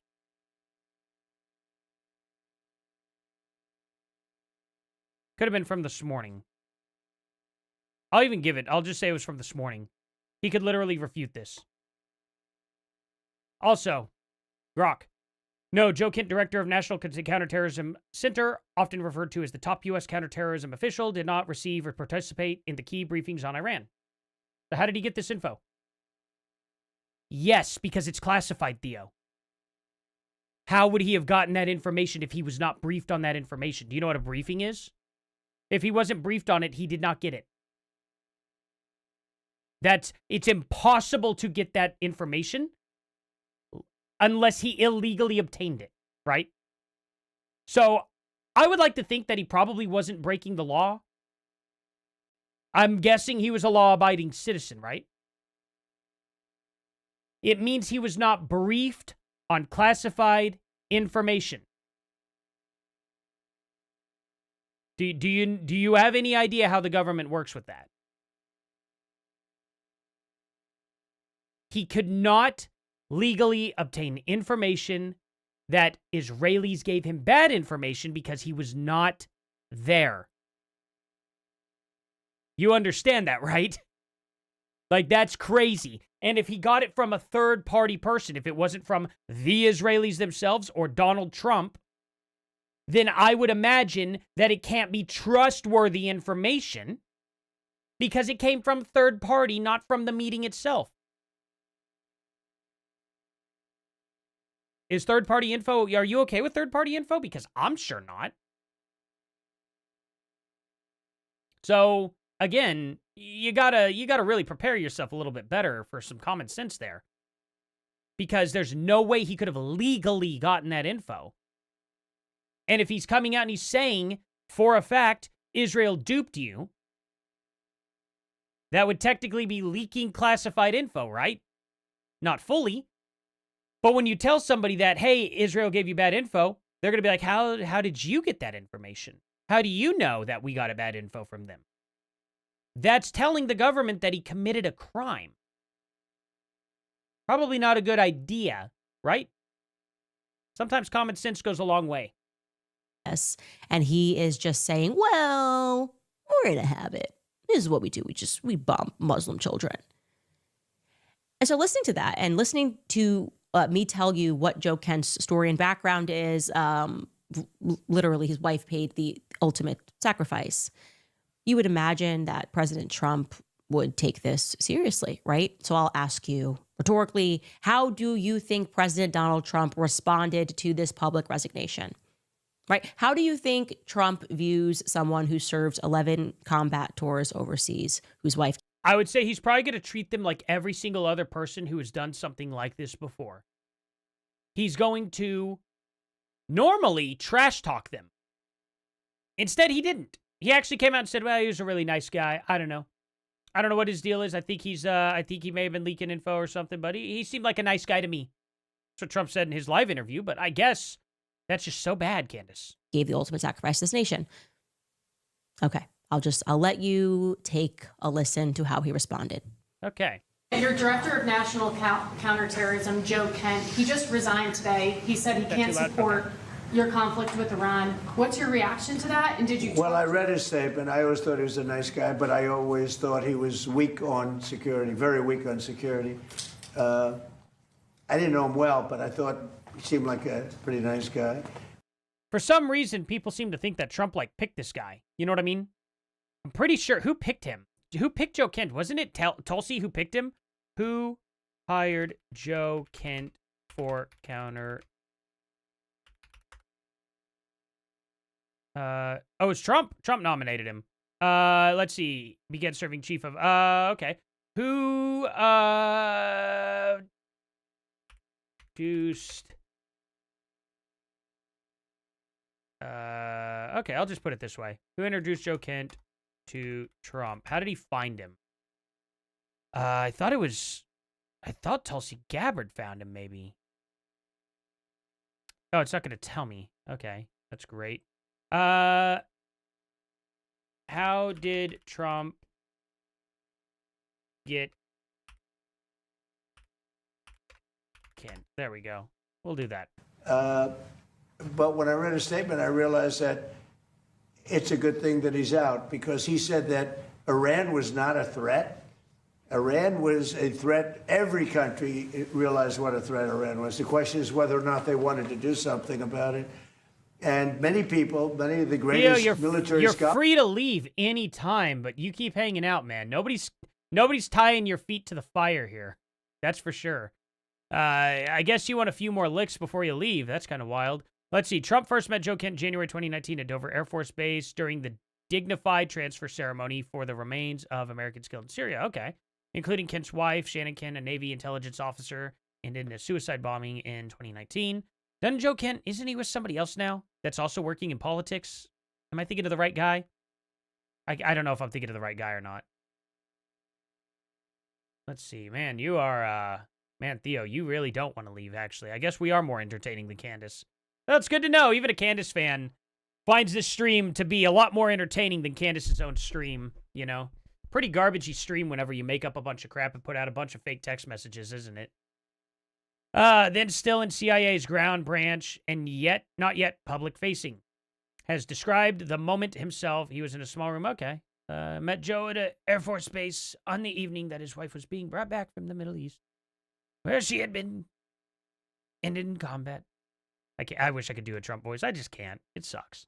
Speaker 1: Could have been from this morning. I'll even give it. I'll just say it was from this morning. He could literally refute this. Also, Grok. No, Joe Kent, director of National Counterterrorism Center, often referred to as the top U.S. counterterrorism official, did not receive or participate in the key briefings on Iran. So how did he get this info? Yes, because it's classified, Theo. How would he have gotten that information if he was not briefed on that information? Do you know what a briefing is? If he wasn't briefed on it, he did not get it. It's impossible to get that information unless he illegally obtained it, right? So I would like to think that he probably wasn't breaking the law. I'm guessing he was a law-abiding citizen, right? It means he was not briefed on classified information. Do you have any idea how the government works with that? He could not legally obtain information that Israelis gave him bad information because he was not there. You understand that, right? Like, that's crazy. And if he got it from a third-party person, if it wasn't from the Israelis themselves or Donald Trump, then I would imagine that it can't be trustworthy information because it came from third party, not from the meeting itself. Is third-party info, are you okay with third-party info? Because I'm sure not. So, again, you gotta really prepare yourself a little bit better for some common sense there. Because there's no way he could have legally gotten that info. And if he's coming out and he's saying, for a fact, Israel duped you, that would technically be leaking classified info, right? Not fully. But when you tell somebody that, hey, Israel gave you bad info, they're going to be like, how did you get that information? How do you know that we got a bad info from them? That's telling the government that he committed a crime. Probably not a good idea, right? Sometimes common sense goes a long way.
Speaker 2: Yes. And he is just saying, well, we're going to have it. This is what we do. We bomb Muslim children. And so listening to that and listening to me tell you what Joe Kent's story and background is, literally his wife paid the ultimate sacrifice. You would imagine that President Trump would take this seriously, right? So I'll ask you rhetorically, how do you think President Donald Trump responded to this public resignation? Right? How do you think Trump views someone who serves 11 combat tours overseas, whose wife...
Speaker 1: I would say he's probably going to treat them like every single other person who has done something like this before. He's going to normally trash talk them. Instead, he didn't. He actually came out and said, well, he was a really nice guy. I don't know what his deal is. I think he may have been leaking info or something, but he seemed like a nice guy to me. That's what Trump said in his live interview, but I guess that's just so bad, Candace.
Speaker 2: Gave the ultimate sacrifice to this nation. Okay. I'll let you take a listen to how he responded.
Speaker 1: Okay.
Speaker 3: Your director of national counterterrorism, Joe Kent, he just resigned today. He said he can't support your conflict with Iran. What's your reaction to that? And did you?
Speaker 4: Well, I read his statement. I always thought he was a nice guy, but I always thought he was weak on security, very weak on security. I didn't know him well, but I thought he seemed like a pretty nice guy.
Speaker 1: For some reason, people seem to think that Trump, like, picked this guy. You know what I mean? I'm pretty sure. Who picked him? Who picked Joe Kent? Wasn't it Tulsi who picked him? Who hired Joe Kent for counter? Oh, it's Trump. Trump nominated him. Let's see. Began serving chief of, okay. Who, introduced, okay, I'll just put it this way. Who introduced Joe Kent to Trump? How did he find him? I thought Tulsi Gabbard found him, maybe. Oh, it's not going to tell me. Okay, that's great. How did Trump get Kent? There we go. We'll do that.
Speaker 4: But when I read his statement, I realized that it's a good thing that he's out, because he said that Iran was not a threat. Iran was a threat. Every country realized what a threat Iran was. The question is whether or not they wanted to do something about it. And many people, many of the greatest military
Speaker 1: you're
Speaker 4: scholars...
Speaker 1: free to leave any time, but you keep hanging out, man. Nobody's tying your feet to the fire here. That's for sure. I guess you want a few more licks before you leave. That's kind of wild. Let's see. Trump first met Joe Kent in January 2019 at Dover Air Force Base during the dignified transfer ceremony for the remains of Americans killed in Syria. Okay. Including Kent's wife, Shannon Kent, a Navy intelligence officer, and in a suicide bombing in 2019. Doesn't Joe Kent, isn't he with somebody else now that's also working in politics? Am I thinking of the right guy? I don't know if I'm thinking of the right guy or not. Let's see. Man, you are, man, Theo, you really don't want to leave, actually. I guess we are more entertaining than Candace. That's good to know. Even a Candace fan finds this stream to be a lot more entertaining than Candace's own stream, you know? Pretty garbagey stream whenever you make up a bunch of crap and put out a bunch of fake text messages, isn't it? Then still in CIA's ground branch and yet, not yet public facing. Has described the moment himself. He was in a small room. Okay. Met Joe at an Air Force base on the evening that his wife was being brought back from the Middle East, where she had been ended in combat. I wish I could do a Trump voice. I just can't. It sucks.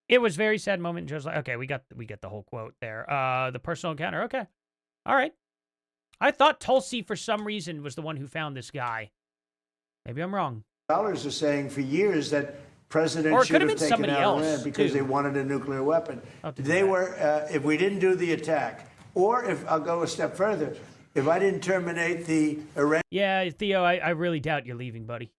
Speaker 1: It was a very sad moment. Joe's like, okay, we got the whole quote there. The personal encounter. Okay. All right. I thought Tulsi, for some reason, was the one who found this guy. Maybe I'm wrong.
Speaker 4: Scholars are saying for years that presidents should have taken out Iran because they wanted a nuclear weapon. They were, if we didn't do the attack, or if, I'll go a step further, if I didn't terminate the Iran...
Speaker 1: Yeah, Theo, I really doubt you're leaving, buddy.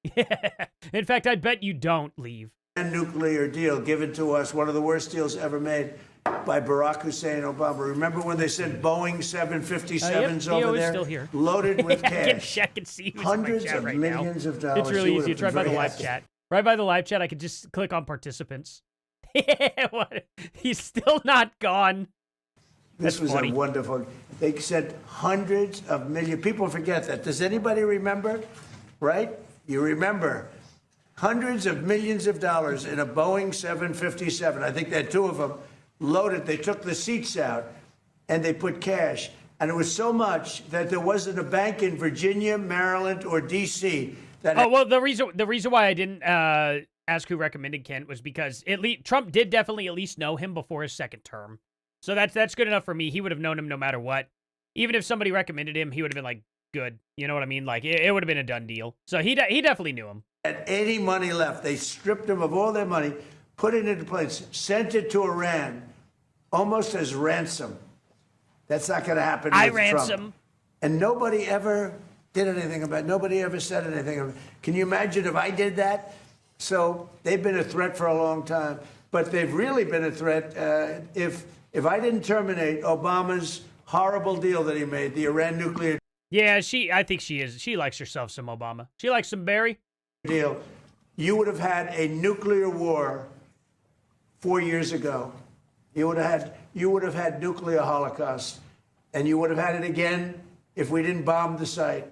Speaker 1: In fact, I bet you don't leave.
Speaker 4: Nuclear deal given to us, one of the worst deals ever made by Barack Hussein Obama. Remember when they sent Boeing 757s over there,
Speaker 1: still here.
Speaker 4: Loaded with cash?
Speaker 1: I can see who's
Speaker 4: hundreds
Speaker 1: in my chat
Speaker 4: of
Speaker 1: right
Speaker 4: millions
Speaker 1: now.
Speaker 4: of dollars.
Speaker 1: It's really easy. It's right by the live chat. Right by the live chat, I could just click on participants. What? He's still not gone.
Speaker 4: This was a wonderful. They sent hundreds of millions. People forget that. Does anybody remember? Right? You remember. Hundreds of millions of dollars in a Boeing 757. I think they had two of them loaded. They took the seats out and they put cash. And it was so much that there wasn't a bank in Virginia, Maryland, or D.C. that.
Speaker 1: Oh, well, the reason why I didn't ask who recommended Kent was because Trump did definitely at least know him before his second term. So that's good enough for me. He would have known him no matter what. Even if somebody recommended him, he would have been like, good. You know what I mean? Like, it would have been a done deal. So he definitely knew him.
Speaker 4: Had any money left. They stripped them of all their money, put it into place, sent it to Iran almost as ransom. That's not going to happen with
Speaker 1: ransom.
Speaker 4: Trump. And nobody ever did anything about it. Nobody ever said anything about it. Can you imagine if I did that? So they've been a threat for a long time. But they've really been a threat if I didn't terminate Obama's horrible deal that he made, the Iran nuclear
Speaker 1: Yeah, I think she is. She likes herself some Obama. She likes some Barry.
Speaker 4: Deal. You would have had a nuclear war 4 years ago. You would have had nuclear holocaust, and you would have had it again if we didn't bomb the site.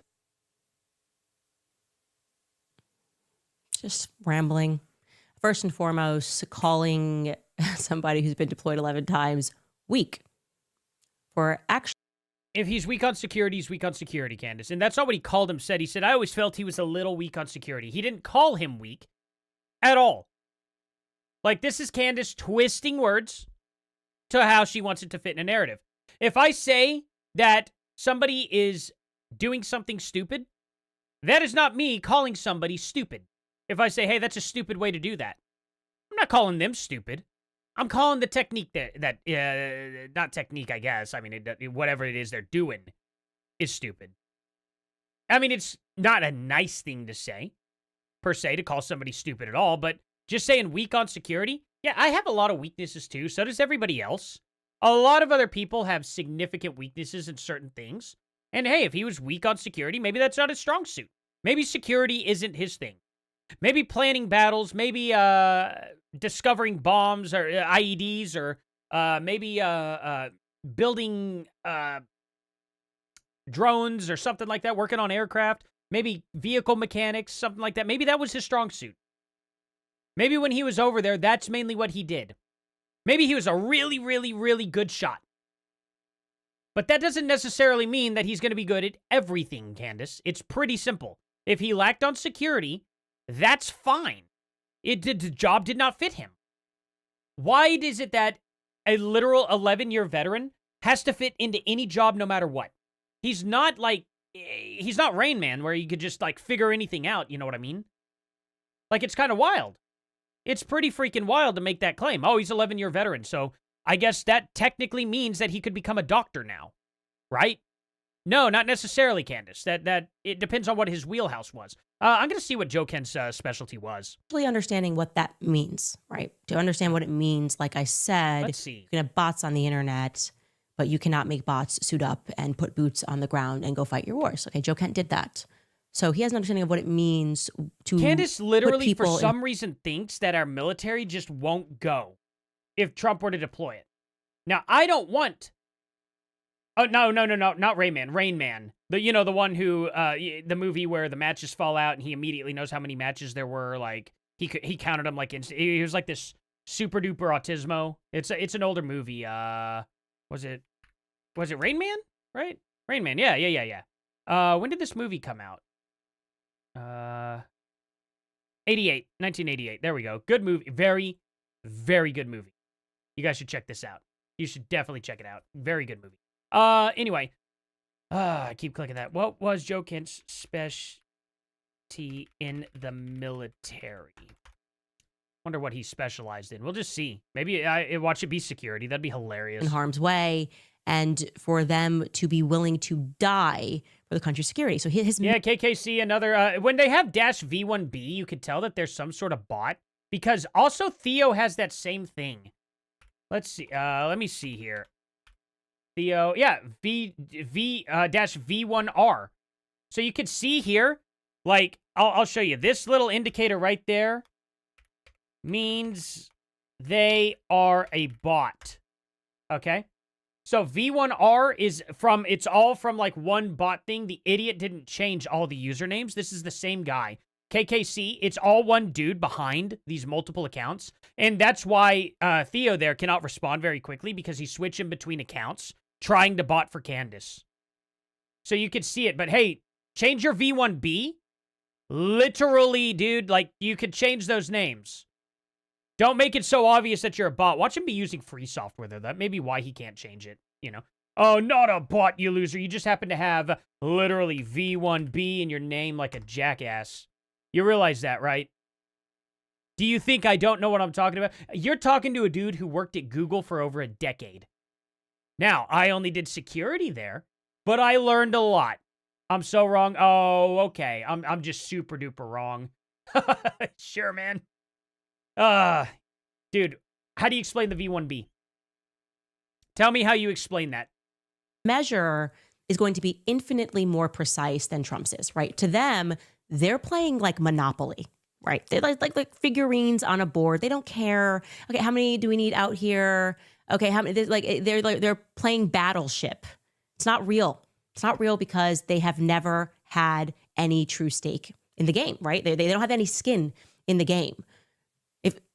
Speaker 2: Just rambling. First and foremost, calling somebody who's been deployed 11 times weak for actually.
Speaker 1: If he's weak on security, he's weak on security, Candace. And that's not what he called him said. He said, I always felt he was a little weak on security. He didn't call him weak at all. Like, this is Candace twisting words to how she wants it to fit in a narrative. If I say that somebody is doing something stupid, that is not me calling somebody stupid. If I say, hey, that's a stupid way to do that, I'm not calling them stupid. I'm calling the technique that not technique, I guess. I mean, whatever it is they're doing is stupid. I mean, it's not a nice thing to say, per se, to call somebody stupid at all, but just saying weak on security, yeah, I have a lot of weaknesses too. So does everybody else. A lot of other people have significant weaknesses in certain things. And hey, if he was weak on security, maybe that's not his strong suit. Maybe security isn't his thing. Maybe planning battles, maybe discovering bombs or IEDs, or maybe building drones or something like that, working on aircraft, maybe vehicle mechanics, something like that. Maybe that was his strong suit. Maybe when he was over there, that's mainly what he did. Maybe he was a really, really, really good shot. But that doesn't necessarily mean that he's going to be good at everything, Candace. It's pretty simple. If he lacked on security, that's fine. The job did not fit him. Why is it that a literal 11-year veteran has to fit into any job no matter what? He's not Rain Man where you could just like figure anything out, you know what I mean? Like, it's kind of wild. It's pretty freaking wild to make that claim. Oh, he's 11-year veteran, so I guess that technically means that he could become a doctor now, right? No, not necessarily, Candace. That it depends on what his wheelhouse was. I'm going to see what Joe Kent's specialty was.
Speaker 2: Actually understanding what that means, right? To understand what it means, like I said,
Speaker 1: Let's see.
Speaker 2: you can have bots on the internet, but you cannot make bots suit up and put boots on the ground and go fight your wars. Okay, Joe Kent did that. So he has an understanding of what it means to
Speaker 1: Candace literally, for
Speaker 2: some
Speaker 1: some reason, thinks that our military just won't go if Trump were to deploy it. Now, I don't want... Oh, no, not Rain Man. Rain Man. The one who, the movie where the matches fall out and he immediately knows how many matches there were. Like, he counted them like, he was like this super duper autismo. It's an older movie. Was it Rain Man? Right? Rain Man. Yeah. When did this movie come out? 1988. There we go. Good movie. Very, very good movie. You guys should check this out. You should definitely check it out. Very good movie. Anyway, I keep clicking that. What was Joe Kent's specialty in the military? Wonder what he specialized in. We'll just see. Maybe watch it be security. That'd be hilarious.
Speaker 2: in harm's way, and for them to be willing to die for the country's security. So his
Speaker 1: yeah, KKC, another. When they have -V1B, you could tell that there's some sort of bot, because also Theo has that same thing. Let's see. Let me see here. Theo, yeah, -V1R. So you can see here, like, I'll show you. This little indicator right there means they are a bot. Okay? So V1R is it's all from like one bot thing. The idiot didn't change all the usernames. This is the same guy. KKC, it's all one dude behind these multiple accounts. And that's why Theo there cannot respond very quickly, because he's switching between accounts, trying to bot for Candace. So you could see it. But hey, change your V1B. Literally, dude, like, you could change those names. Don't make it so obvious that you're a bot. Watch him be using free software, though. That may be why he can't change it, you know? Oh, not a bot, you loser. You just happen to have literally V1B in your name like a jackass. You realize that, right? Do you think I don't know what I'm talking about? You're talking to a dude who worked at Google for over a decade. Now, I only did security there, but I learned a lot. I'm so wrong. Oh, okay. I'm just super duper wrong. Sure, man. Dude, how do you explain the V1B? Tell me how you explain that.
Speaker 2: measure is going to be infinitely more precise than Trump's is, right? To them, they're playing like Monopoly, right? They're like figurines on a board. They don't care. Okay, how many do we need out here? Okay, how many? They're playing Battleship. It's not real. It's not real because they have never had any true stake in the game, right? They don't have any skin in the game.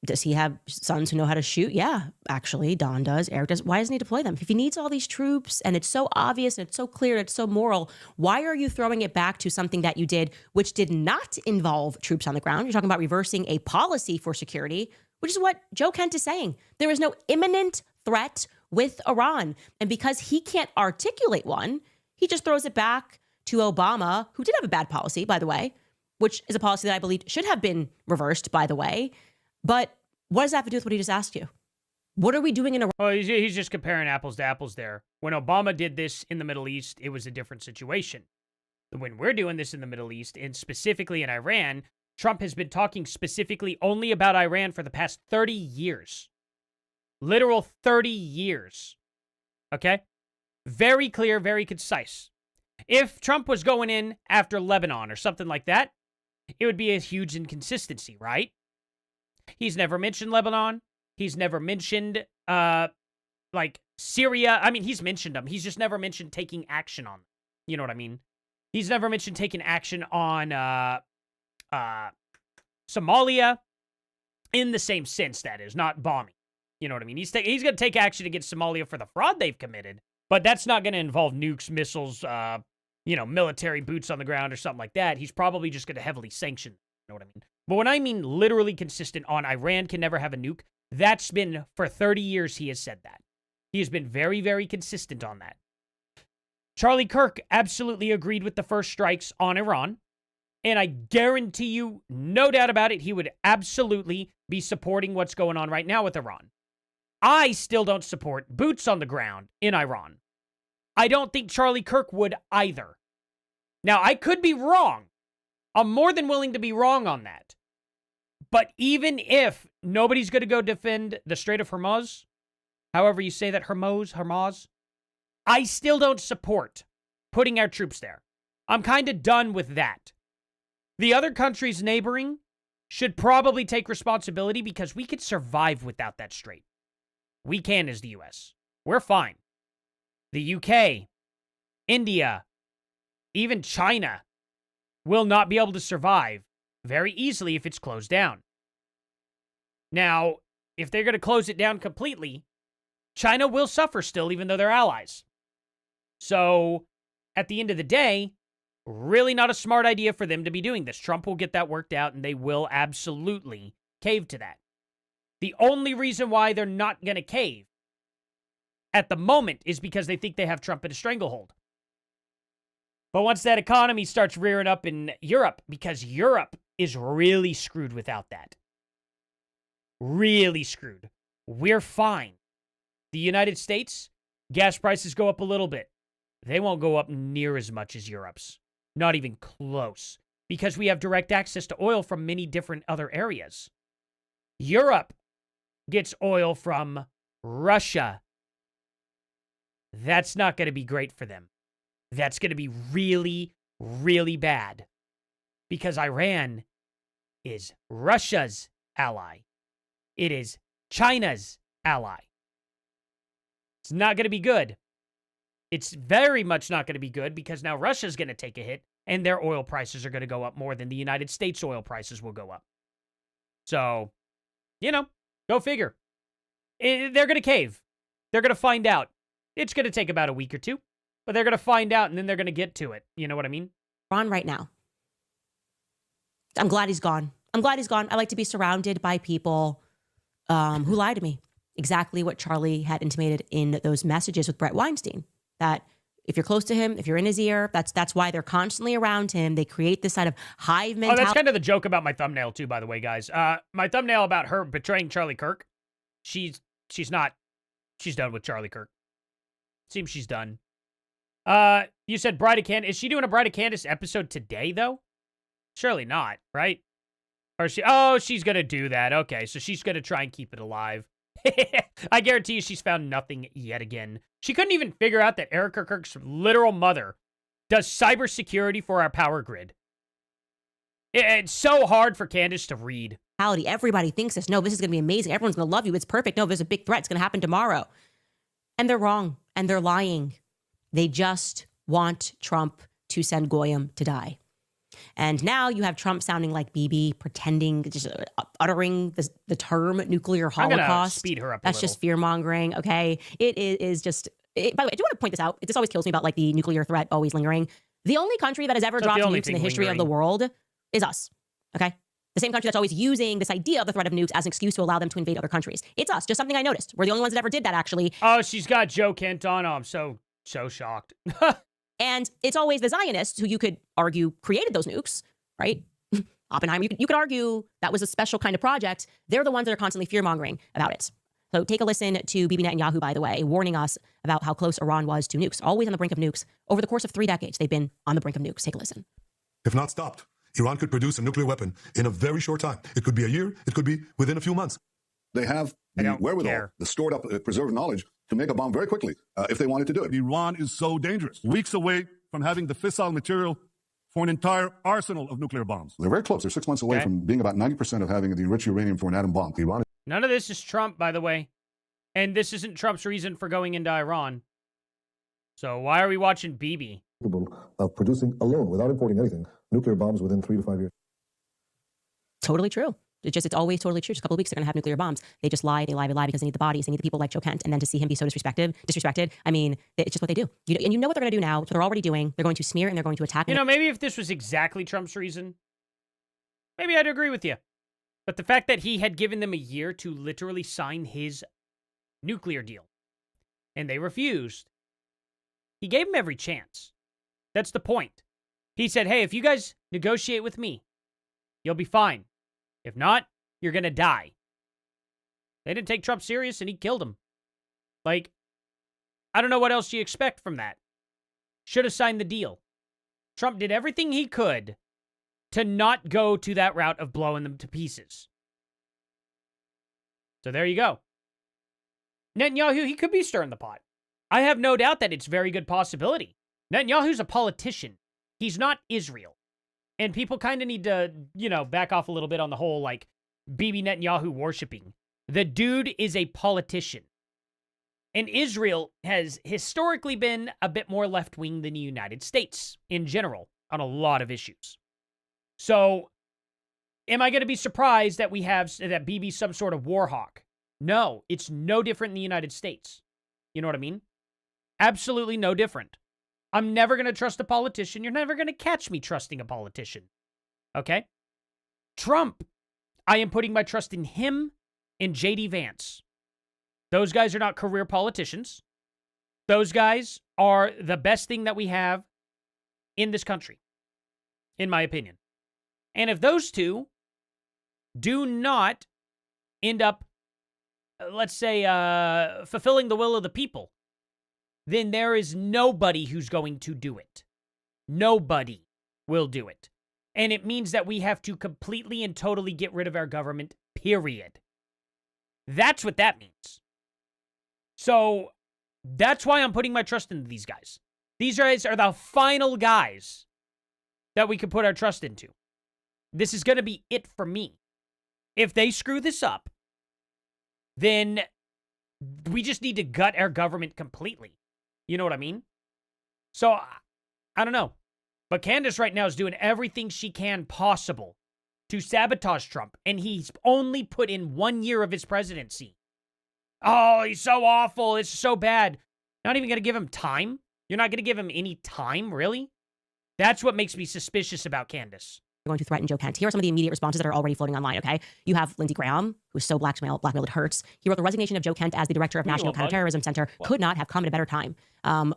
Speaker 2: Does he have sons who know how to shoot? Yeah, actually, Don does. Eric does. Why doesn't he deploy them? If he needs all these troops and it's so obvious and it's so clear and it's so moral, why are you throwing it back to something that you did, which did not involve troops on the ground? You're talking about reversing a policy for security, which is what Joe Kent is saying. There is no imminent threat with Iran. And because he can't articulate one, he just throws it back to Obama, who did have a bad policy, by the way, which is a policy that I believe should have been reversed, by the way. But what does that have to do with what he just asked you? What are we doing in Iran?
Speaker 1: Well, he's just comparing apples to apples there. When Obama did this in the Middle East, it was a different situation. When we're doing this in the Middle East, and specifically in Iran, Trump has been talking specifically only about Iran for the past 30 years. Literal 30 years. Okay? Very clear, very concise. If Trump was going in after Lebanon or something like that, it would be a huge inconsistency, right? He's never mentioned Lebanon. He's never mentioned, like, Syria. I mean, he's mentioned them. He's just never mentioned taking action on them. You know what I mean? He's never mentioned taking action on Somalia in the same sense, that is, not bombing. You know what I mean? He's going to take action against Somalia for the fraud they've committed, but that's not going to involve nukes, missiles, military boots on the ground or something like that. He's probably just going to heavily sanction. You know what I mean? But when I mean literally consistent on Iran can never have a nuke, that's been for 30 years he has said that. He has been very, very consistent on that. Charlie Kirk absolutely agreed with the first strikes on Iran. And I guarantee you, no doubt about it, he would absolutely be supporting what's going on right now with Iran. I still don't support boots on the ground in Iran. I don't think Charlie Kirk would either. Now, I could be wrong. I'm more than willing to be wrong on that. But even if nobody's going to go defend the Strait of Hormuz, however you say that, Hormuz, I still don't support putting our troops there. I'm kind of done with that. The other countries neighboring should probably take responsibility because we could survive without that strait. We can as the U.S. We're fine. The U.K., India, even China will not be able to survive very easily if it's closed down. Now, if they're going to close it down completely, China will suffer still, even though they're allies. So, at the end of the day, really not a smart idea for them to be doing this. Trump will get that worked out, and they will absolutely cave to that. The only reason why they're not going to cave at the moment is because they think they have Trump in a stranglehold. But once that economy starts rearing up in Europe, because Europe is really screwed without that. Really screwed. We're fine. The United States, gas prices go up a little bit. They won't go up near as much as Europe's. Not even close. Because we have direct access to oil from many different other areas. Europe gets oil from Russia. That's not going to be great for them. That's going to be really, really bad. Because Iran is Russia's ally. It is China's ally. It's not going to be good. It's very much not going to be good because now Russia's going to take a hit and their oil prices are going to go up more than the United States oil prices will go up. So, go figure. They're going to cave. They're going to find out. It's going to take about a week or two, but they're going to find out and then they're going to get to it. You know what I mean?
Speaker 2: On right now. I'm glad he's gone. I like to be surrounded by people who lie to me. Exactly what Charlie had intimated in those messages with Brett Weinstein. That if you're close to him, if you're in his ear, that's why they're constantly around him. They create this side of hive mentality.
Speaker 1: Oh, that's kind of the joke about my thumbnail too, by the way, guys. My thumbnail about her betraying Charlie Kirk. She's done with Charlie Kirk. Seems she's done. You said Bride of Candace. Is she doing a Bride of Candace episode today, though? Surely not, right? Or she's going to do that. Okay, so she's going to try and keep it alive. I guarantee you she's found nothing yet again. She couldn't even figure out that Erica Kirk's literal mother does cybersecurity for our power grid. It's so hard for Candace to read.
Speaker 2: Everybody thinks this. No, this is going to be amazing. Everyone's going to love you. It's perfect. No, there's a big threat. It's going to happen tomorrow. And they're wrong. And they're lying. They just want Trump to send Goyim to die. And now you have Trump sounding like Bibi, pretending, just uttering the term nuclear holocaust.
Speaker 1: I'm gonna speed her up
Speaker 2: That's just fear-mongering, okay? It is just... by the way, I do want to point this out. This always kills me about like the nuclear threat always lingering. The only country that has ever dropped nukes in the history of the world is us, okay? The same country that's always using this idea of the threat of nukes as an excuse to allow them to invade other countries. It's us, just something I noticed. We're the only ones that ever did that, actually.
Speaker 1: Oh, she's got Joe Kent on. Oh, I'm so shocked.
Speaker 2: And it's always the Zionists who you could argue created those nukes, right? Oppenheimer, you could argue that was a special kind of project. They're the ones that are constantly fear-mongering about it. So take a listen to Bibi Netanyahu, by the way, warning us about how close Iran was to nukes, always on the brink of nukes. Over the course of 3 decades, they've been on the brink of nukes. Take a listen.
Speaker 5: If not stopped, Iran could produce a nuclear weapon in a very short time. It could be a year. It could be within a few months.
Speaker 6: They have the wherewithal, the stored up, preserved knowledge to make a bomb very quickly if they wanted to do it.
Speaker 7: Iran is so dangerous. Weeks away from having the fissile material for an entire arsenal of nuclear bombs.
Speaker 6: They're very close. They're 6 months away from being about 90% of having the enriched uranium for an atom bomb. Iran.
Speaker 1: None of this is Trump, by the way. And this isn't Trump's reason for going into Iran. So why are we watching Bibi?
Speaker 8: Capable of producing alone, without importing anything, nuclear bombs within 3 to 5 years.
Speaker 2: Totally true. It's always totally true. Just a couple of weeks, they're going to have nuclear bombs. They just lie because they need the bodies. They need the people like Joe Kent. And then to see him be so disrespected, I mean, it's just what they do. And you know what they're going to do now. It's what they're already doing. They're going to smear and they're going to attack.
Speaker 1: You know, maybe if this was exactly Trump's reason, maybe I'd agree with you. But the fact that he had given them a year to literally sign his nuclear deal, and they refused, he gave them every chance. That's the point. He said, hey, if you guys negotiate with me, you'll be fine. If not, you're going to die. They didn't take Trump serious, and he killed him. Like, I don't know what else you expect from that. Should have signed the deal. Trump did everything he could to not go to that route of blowing them to pieces. So there you go. Netanyahu, he could be stirring the pot. I have no doubt that it's a very good possibility. Netanyahu's a politician. He's not Israel. And people kind of need to, back off a little bit on the whole, like, Bibi Netanyahu worshiping. The dude is a politician. And Israel has historically been a bit more left-wing than the United States in general on a lot of issues. So, am I going to be surprised that that Bibi's some sort of war hawk? No, it's no different in the United States. You know what I mean? Absolutely no different. I'm never going to trust a politician. You're never going to catch me trusting a politician. Okay? Trump, I am putting my trust in him and J.D. Vance. Those guys are not career politicians. Those guys are the best thing that we have in this country, in my opinion. And if those two do not end up, let's say, fulfilling the will of the people, then there is nobody who's going to do it. Nobody will do it. And it means that we have to completely and totally get rid of our government, period. That's what that means. So that's why I'm putting my trust into these guys. These guys are the final guys that we can put our trust into. This is going to be it for me. If they screw this up, then we just need to gut our government completely. You know what I mean? So, I don't know. But Candace right now is doing everything she can possible to sabotage Trump. And he's only put in 1 year of his presidency. Oh, he's so awful. It's so bad. Not even going to give him time? You're not going to give him any time, really? That's what makes me suspicious about Candace.
Speaker 2: Going to threaten Joe Kent. Here are some of the immediate responses that are already floating online, okay? You have Lindsey Graham, who's so blackmailed it hurts. He wrote the resignation of Joe Kent as the director of National Counterterrorism Center could not have come at a better time.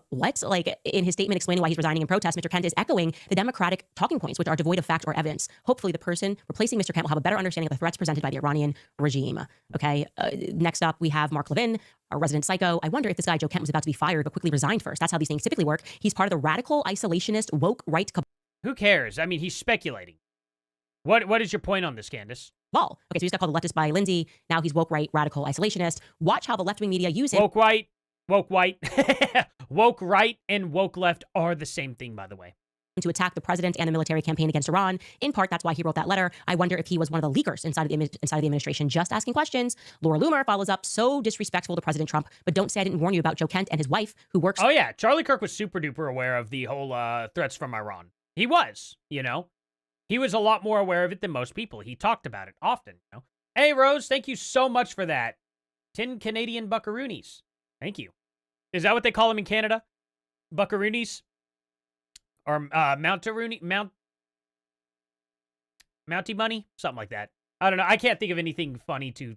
Speaker 2: What? Like, in his statement explaining why he's resigning in protest, Mr. Kent is echoing the Democratic talking points, which are devoid of fact or evidence. Hopefully, the person replacing Mr. Kent will have a better understanding of the threats presented by the Iranian regime, okay? Next up, we have Mark Levin, our resident psycho. I wonder if this guy, Joe Kent, was about to be fired, but quickly resigned first. That's how these things typically work. He's part of the radical, isolationist, woke right.
Speaker 1: Who cares? I mean, he's speculating. What is your point on this, Candace?
Speaker 2: Well, okay, so he used to call the leftist by Lindsey. Now he's woke right, radical, isolationist. Watch how the left-wing media use him.
Speaker 1: Woke white, woke right, and woke left are the same thing, by the way.
Speaker 2: to attack the president and the military campaign against Iran. In part, that's why he wrote that letter. I wonder if he was one of the leakers inside of the administration, just asking questions. Laura Loomer follows up, so disrespectful to President Trump, but don't say I didn't warn you about Joe Kent and his wife, who works.
Speaker 1: Oh, yeah. Charlie Kirk was super duper aware of the whole threats from Iran. He was, you know. He was a lot more aware of it than most people. He talked about it often, you know. Hey, Rose, thank you so much for that. 10 Canadian buckaroonies. Thank you. Is that what they call them in Canada? Buckaroonies? Or Mounty money? Something like that. I don't know. I can't think of anything funny to...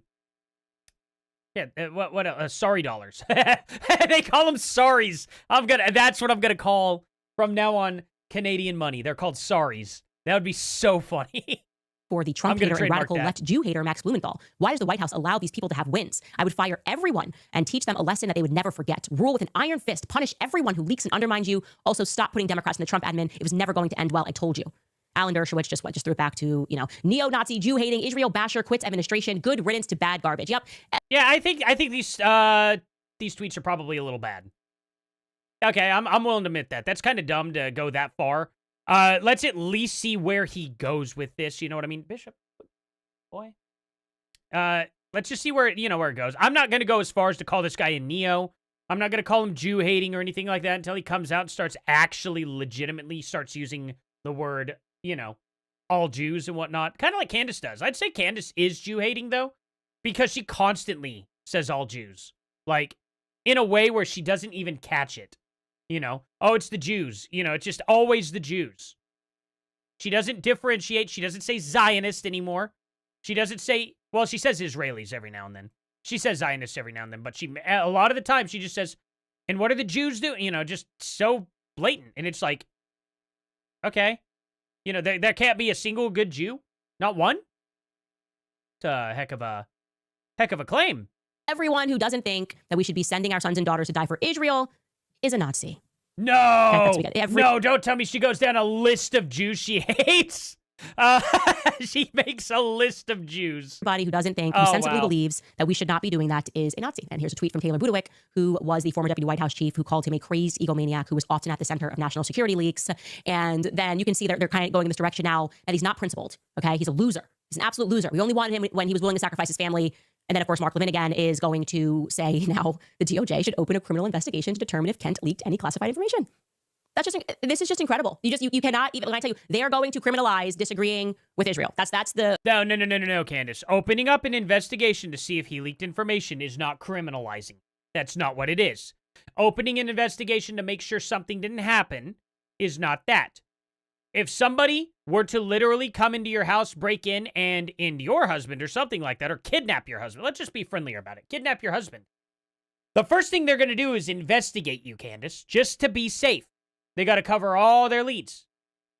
Speaker 1: Yeah, what sorry dollars. They call them sorries. That's what I'm gonna call from now on Canadian money. They're called sorries. That would be so funny.
Speaker 2: For the Trump hater and radical left Jew hater Max Blumenthal. Why does the White House allow these people to have wins? I would fire everyone and teach them a lesson that they would never forget. Rule with an iron fist. Punish everyone who leaks and undermines you. Also, stop putting Democrats in the Trump admin. It was never going to end well. I told you. Alan Dershowitz just threw it back to, you know, neo-Nazi, Jew-hating, Israel basher, quits administration, good riddance to bad garbage. Yep.
Speaker 1: Yeah, I think these tweets are probably a little bad. Okay, I'm willing to admit that. That's kind of dumb to go that far. Let's at least see where he goes with this. You know what I mean? Bishop, boy. Let's just see where it goes. I'm not going to go as far as to call this guy a neo. I'm not going to call him Jew-hating or anything like that until he comes out and starts actually legitimately starts using the word, you know, all Jews and whatnot. Kind of like Candace does. I'd say Candace is Jew-hating, though, because she constantly says all Jews. Like, in a way where she doesn't even catch it. You know, oh, it's the Jews. You know, it's just always the Jews. She doesn't differentiate. She doesn't say Zionist anymore. She doesn't say, well, she says Israelis every now and then. She says Zionists every now and then, but a lot of the time she just says, and what are the Jews doing? You know, just so blatant. And it's like, okay, you know, there can't be a single good Jew. Not one. It's a heck of a claim.
Speaker 2: Everyone who doesn't think that we should be sending our sons and daughters to die for Israel is a Nazi.
Speaker 1: No, no, don't tell me she goes down a list of Jews she hates. She makes a list of Jews.
Speaker 2: Everybody who doesn't think, who sensibly believes that we should not be doing that is a Nazi. And here's a tweet from Taylor Budewick, who was the former deputy White House chief, who called him a crazed egomaniac who was often at the center of national security leaks. And then you can see that they're kind of going in this direction now that he's not principled. Okay, he's a loser. He's an absolute loser. We only wanted him when he was willing to sacrifice his family. And then, of course, Mark Levin again is going to say now the DOJ should open a criminal investigation to determine if Kent leaked any classified information. This is just incredible. You cannot even, when I tell you, they are going to criminalize disagreeing with Israel. That's the...
Speaker 1: No, Candace. Opening up an investigation to see if he leaked information is not criminalizing. That's not what it is. Opening an investigation to make sure something didn't happen is not that. If somebody were to literally come into your house, break in, and end your husband or something like that, or kidnap your husband, let's just be friendlier about it. Kidnap your husband. The first thing they're going to do is investigate you, Candace, just to be safe. They got to cover all their leads.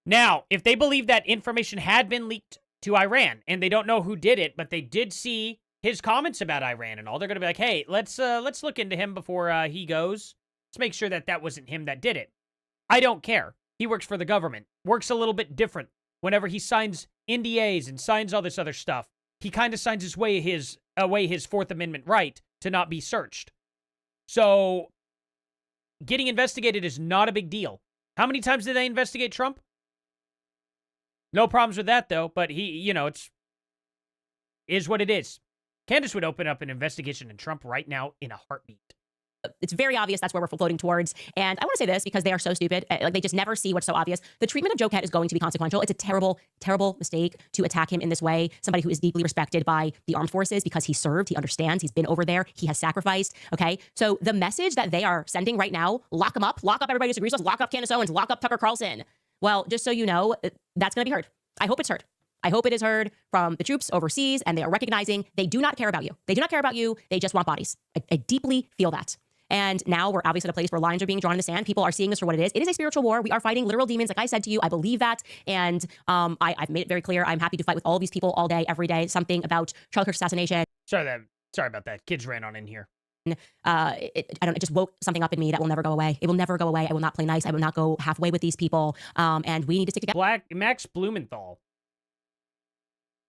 Speaker 1: Now, if they believe that information had been leaked to Iran, and they don't know who did it, but they did see his comments about Iran and all, they're going to be like, hey, let's look into him before he goes. Let's make sure that that wasn't him that did it. I don't care. He works for the government. Works a little bit different. Whenever he signs NDAs and signs all this other stuff, he kind of signs away his Fourth Amendment right to not be searched. So, getting investigated is not a big deal. How many times did they investigate Trump? No problems with that, though, but is what it is. Candace would open up an investigation in Trump right now in a heartbeat.
Speaker 2: It's very obvious that's where we're floating towards. And I want to say this because they are so stupid. Like, they just never see what's so obvious. The treatment of Joe Kent is going to be consequential. It's a terrible, terrible mistake to attack him in this way. Somebody who is deeply respected by the armed forces because he served, he understands, he's been over there, he has sacrificed. Okay. So the message that they are sending right now, lock him up, lock up everybody who disagrees with us, lock up Candace Owens, lock up Tucker Carlson. Well, just so you know, that's going to be heard. I hope it's heard. I hope it is heard from the troops overseas, and they are recognizing they do not care about you. They do not care about you. They just want bodies. I deeply feel that. And now we're obviously at a place where lines are being drawn in the sand. People are seeing this for what it is. It is a spiritual war. We are fighting literal demons. Like I said to you, I believe that. And I've made it very clear. I'm happy to fight with all of these people all day, every day. Something about Charlie Kirk's assassination.
Speaker 1: Sorry about that. Kids ran on in here.
Speaker 2: It just woke something up in me that will never go away. It will never go away. I will not play nice. I will not go halfway with these people. And we need to stick together.
Speaker 1: Max Blumenthal.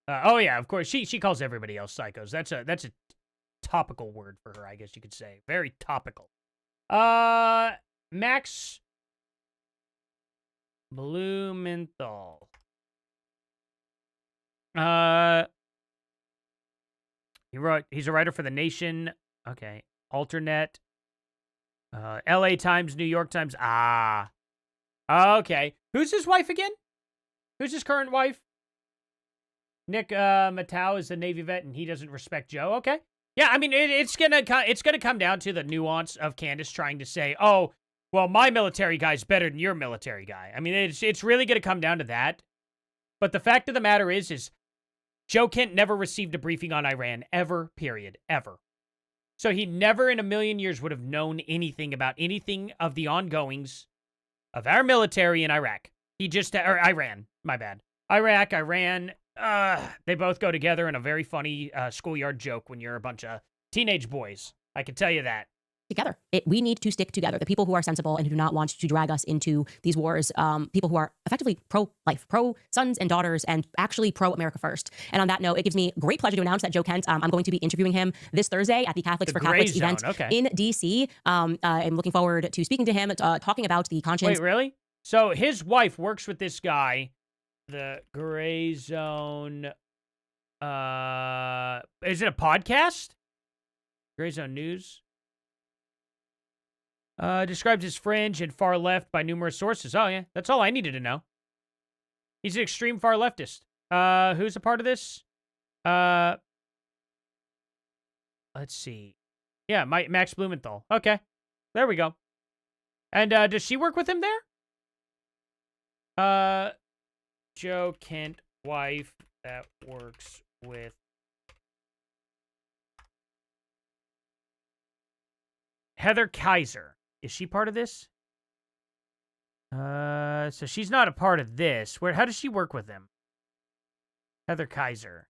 Speaker 1: Oh yeah, of course. She calls everybody else psychos. That's a topical word for her, I guess you could say. Very topical. Max Blumenthal. He's a writer for The Nation. Okay. Alternate. LA Times, New York Times. Ah. Okay. Who's his wife again? Who's his current wife? Nick Matau is a Navy vet, and he doesn't respect Joe. Okay. Yeah, I mean, it's gonna come down to the nuance of Candace trying to say, oh, well, my military guy's better than your military guy. I mean, it's really gonna come down to that. But the fact of the matter is Joe Kent never received a briefing on Iran, ever, period, ever. So he never in a million years would have known anything about anything of the ongoings of our military in Iraq. Or Iran, my bad. Iraq, Iran, they both go together in a very funny schoolyard joke when you're a bunch of teenage boys. I can tell you that.
Speaker 2: Together. We need to stick together. The people who are sensible and who do not want to drag us into these wars, people who are effectively pro-life, pro-sons and daughters, and actually pro-America first. And on that note, it gives me great pleasure to announce that Joe Kent, I'm going to be interviewing him this Thursday at the Catholics for Catholics event in D.C. I'm looking forward to speaking to him, talking about the conscience.
Speaker 1: Wait, really? So his wife works with this guy, the Gray Zone. Is it a podcast? Gray Zone News. Described as fringe and far left by numerous sources. Oh, yeah. That's all I needed to know. He's an extreme far leftist. Who's a part of this? Let's see. Yeah, Max Blumenthal. Okay. There we go. And does she work with him there? Joe Kent, wife that works with Heather Kaiser. Is she part of this? So she's not a part of this. How does she work with him? Heather Kaiser.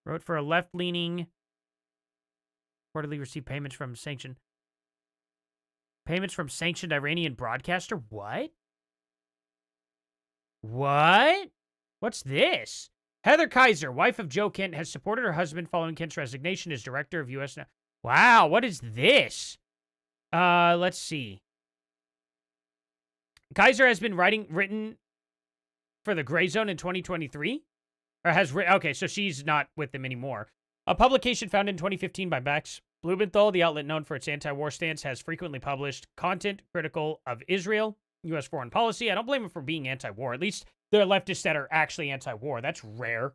Speaker 1: Wrote for a left-leaning, reportedly received payments from sanctioned Iranian broadcaster? What? What? What's this? Heather Kaiser, wife of Joe Kent, has supported her husband following Kent's resignation as director of U.S. Wow, what is this? Let's see. Kaiser has been written for the Gray Zone in 2023? Or okay, so she's not with them anymore. A publication founded in 2015 by Max Blumenthal, the outlet known for its anti-war stance, has frequently published content critical of Israel, U.S. foreign policy. I don't blame them for being anti-war. At least there are leftists that are actually anti-war. That's rare,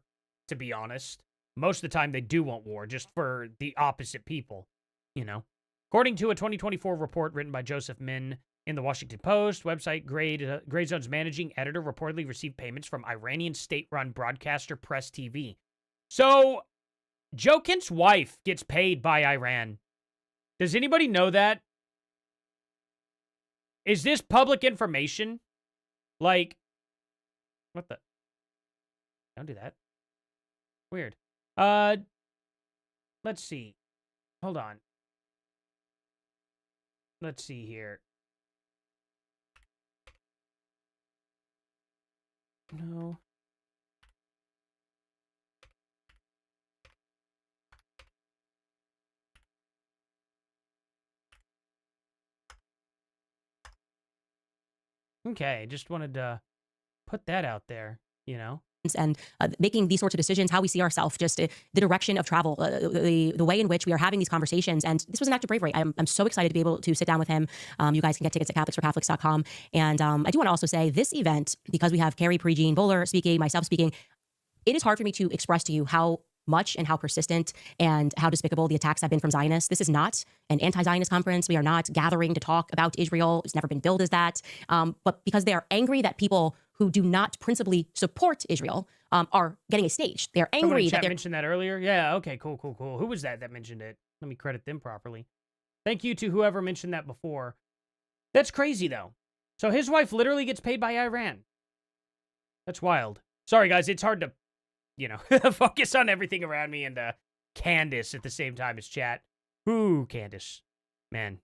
Speaker 1: to be honest. Most of the time, they do want war, just for the opposite people, you know. According to a 2024 report written by Joseph Min in the Washington Post website, Gray Zone's managing editor reportedly received payments from Iranian state-run broadcaster Press TV. So, Joe Kent's wife gets paid by Iran. Does anybody know that? Is this public information? Like, what the? Don't do that. Weird. Let's see. Hold on. Let's see here. No. Okay, just wanted to put that out there, you know.
Speaker 2: And making these sorts of decisions, how we see ourselves, just the direction of travel, the way in which we are having these conversations. And this was an act of bravery. I'm so excited to be able to sit down with him. You guys can get tickets at CatholicsForCatholics.com. And I do want to also say this event, because we have Carrie Prejean Bowler speaking, myself speaking, it is hard for me to express to you how much and how persistent and how despicable the attacks have been from Zionists. This is not an anti-Zionist conference. We are not gathering to talk about Israel. It's never been billed as that. But because they are angry that people who do not principally support Israel are getting a stage. They're angry that they
Speaker 1: mentioned that earlier. Yeah, okay, cool. Who was that mentioned it? Let me credit them properly. Thank you to whoever mentioned that before. That's crazy, though. So his wife literally gets paid by Iran. That's wild. Sorry, guys, it's hard to, you know, focus on everything around me and Candace at the same time as chat. Ooh, Candace. Man,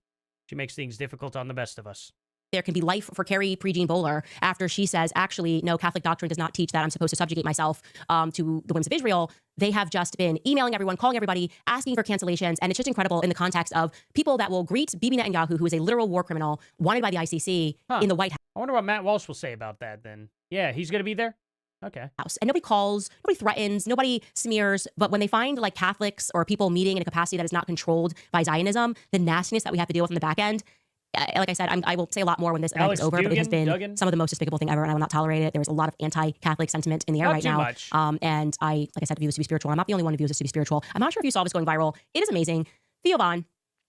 Speaker 1: she makes things difficult on the best of us.
Speaker 2: there can be life for Carrie Prejean Bowler after she says, actually, no, Catholic doctrine does not teach that I'm supposed to subjugate myself to the whims of Israel. They have just been emailing everyone, calling everybody, asking for cancellations. And it's just incredible in the context of people that will greet Bibi Netanyahu, who is a literal war criminal wanted by the ICC in the White House.
Speaker 1: I wonder what Matt Walsh will say about that then. Yeah, he's going to be there? Okay.
Speaker 2: And nobody calls, nobody threatens, nobody smears. But when they find like Catholics or people meeting in a capacity that is not controlled by Zionism, the nastiness that we have to deal with on the back end, like I said, I will say a lot more when this event is over, but it has been some of the most despicable thing ever, and I will not tolerate it. There is a lot of anti-Catholic sentiment in the air right now.
Speaker 1: Much.
Speaker 2: And like I said, view this to be spiritual. I'm not the only one who views this to be spiritual. I'm not sure if you saw this going viral. It is amazing. Theo Von,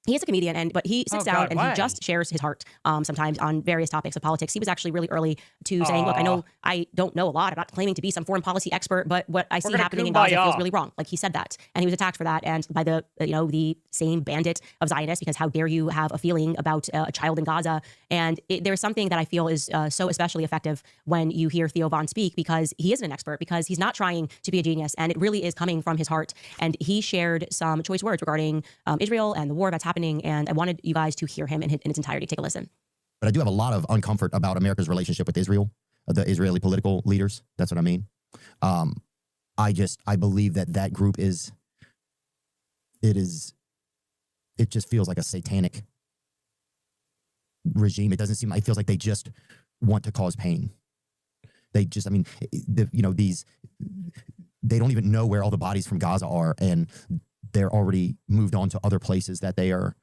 Speaker 2: he is a comedian, but he sits down and he just shares his heart sometimes on various topics of politics. He was actually really early to saying, look, I know I don't know a lot. I'm not claiming to be some foreign policy expert, but what I see happening in Gaza feels really wrong. Like he said that. And he was attacked for that. And by the, the same bandit of Zionists, because how dare you have a feeling about a child in Gaza. And there's something that I feel is so especially effective when you hear Theo Von speak, because he isn't an expert, because he's not trying to be a genius. And it really is coming from his heart. And he shared some choice words regarding Israel and the war that's happening. And I wanted you guys to hear him in its entirety. Take a listen.
Speaker 9: But I do have a lot of uncomfort about America's relationship with Israel, the Israeli political leaders. That's what I mean. I believe that group it just feels like a satanic regime. It feels like they just want to cause pain. They just, they don't even know where all the bodies from Gaza are, and they're already moved on to other places that they are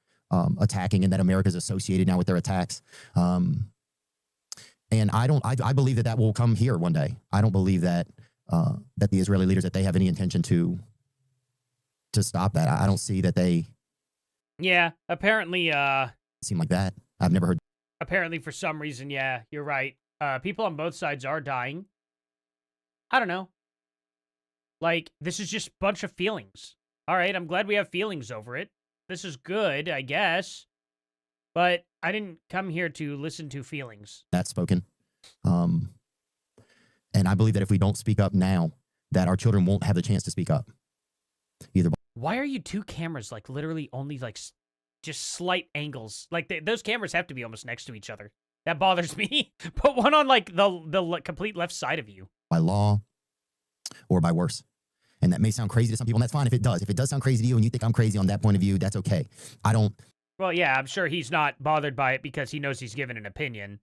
Speaker 9: attacking, and that America's associated now with their attacks. And I believe that will come here one day. I don't believe that the Israeli leaders, that they have any intention to stop that. I don't see that they.
Speaker 1: Yeah, apparently.
Speaker 9: Seem like that. I've never heard.
Speaker 1: Apparently, for some reason, yeah, you're right. People on both sides are dying. I don't know. Like, this is just a bunch of feelings. All right, I'm glad we have feelings over it. This is good, I guess. But I didn't come here to listen to feelings.
Speaker 9: That's spoken. And I believe that if we don't speak up now, that our children won't have the chance to speak up. Either.
Speaker 1: Why are you two cameras, like, literally only, like, just slight angles? Like, those cameras have to be almost next to each other. That bothers me. Put one on, like, the complete left side of you.
Speaker 9: By law or by worse. And that may sound crazy to some people, and that's fine if it does. If it does sound crazy to you and you think I'm crazy on that point of view, that's okay. I don't.
Speaker 1: Well, yeah, I'm sure he's not bothered by it because he knows he's given an opinion.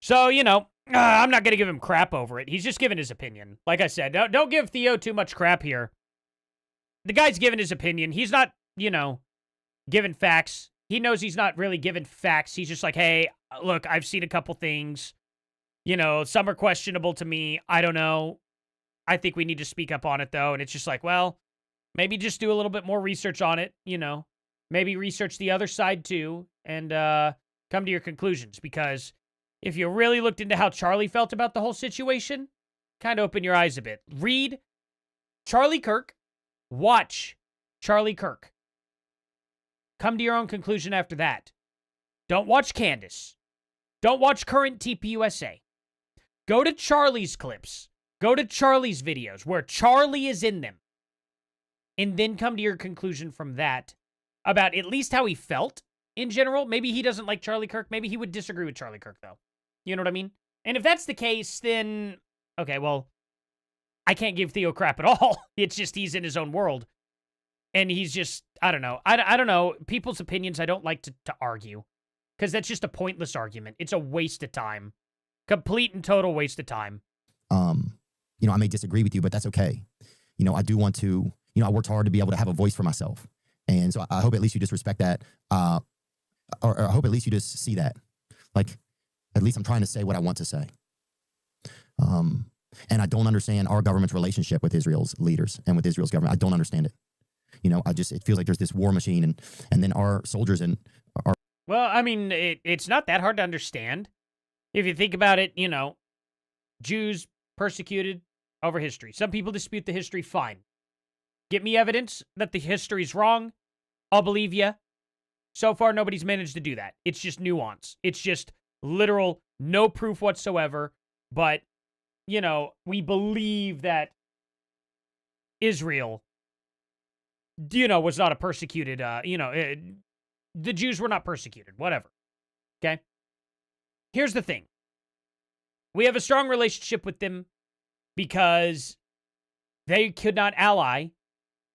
Speaker 1: So, I'm not going to give him crap over it. He's just giving his opinion. Like I said, don't give Theo too much crap here. The guy's giving his opinion. He's not, giving facts. He knows he's not really giving facts. He's just like, hey, look, I've seen a couple things. Some are questionable to me. I don't know. I think we need to speak up on it, though. And it's just like, well, maybe just do a little bit more research on it, Maybe research the other side, too, and come to your conclusions. Because if you really looked into how Charlie felt about the whole situation, kind of open your eyes a bit. Read Charlie Kirk. Watch Charlie Kirk. Come to your own conclusion after that. Don't watch Candace. Don't watch current TPUSA. Go to Charlie's clips. Go to Charlie's videos where Charlie is in them. And then come to your conclusion from that about at least how he felt in general. Maybe he doesn't like Charlie Kirk. Maybe he would disagree with Charlie Kirk, though. You know what I mean? And if that's the case, then, okay, well, I can't give Theo crap at all. It's just he's in his own world. And he's just, I don't know. I don't know. People's opinions, I don't like to argue. Because that's just a pointless argument. It's a waste of time. Complete and total waste of time.
Speaker 9: I may disagree with you, but that's okay. I do want to, I worked hard to be able to have a voice for myself. And so I hope at least you just respect that. Or I hope at least you just see that. Like, at least I'm trying to say what I want to say. And I don't understand our government's relationship with Israel's leaders and with Israel's government. I don't understand it. It feels like there's this war machine and then our soldiers and our.
Speaker 1: Well, it's not that hard to understand. If you think about it, Jews persecuted over history. Some people dispute the history, fine. Get me evidence that the history's wrong, I'll believe you. So far, nobody's managed to do that. It's just nuance. It's just literal, no proof whatsoever. But, we believe that Israel, was not a persecuted, the Jews were not persecuted, whatever. Okay? here's the thing. We have a strong relationship with them because they could not ally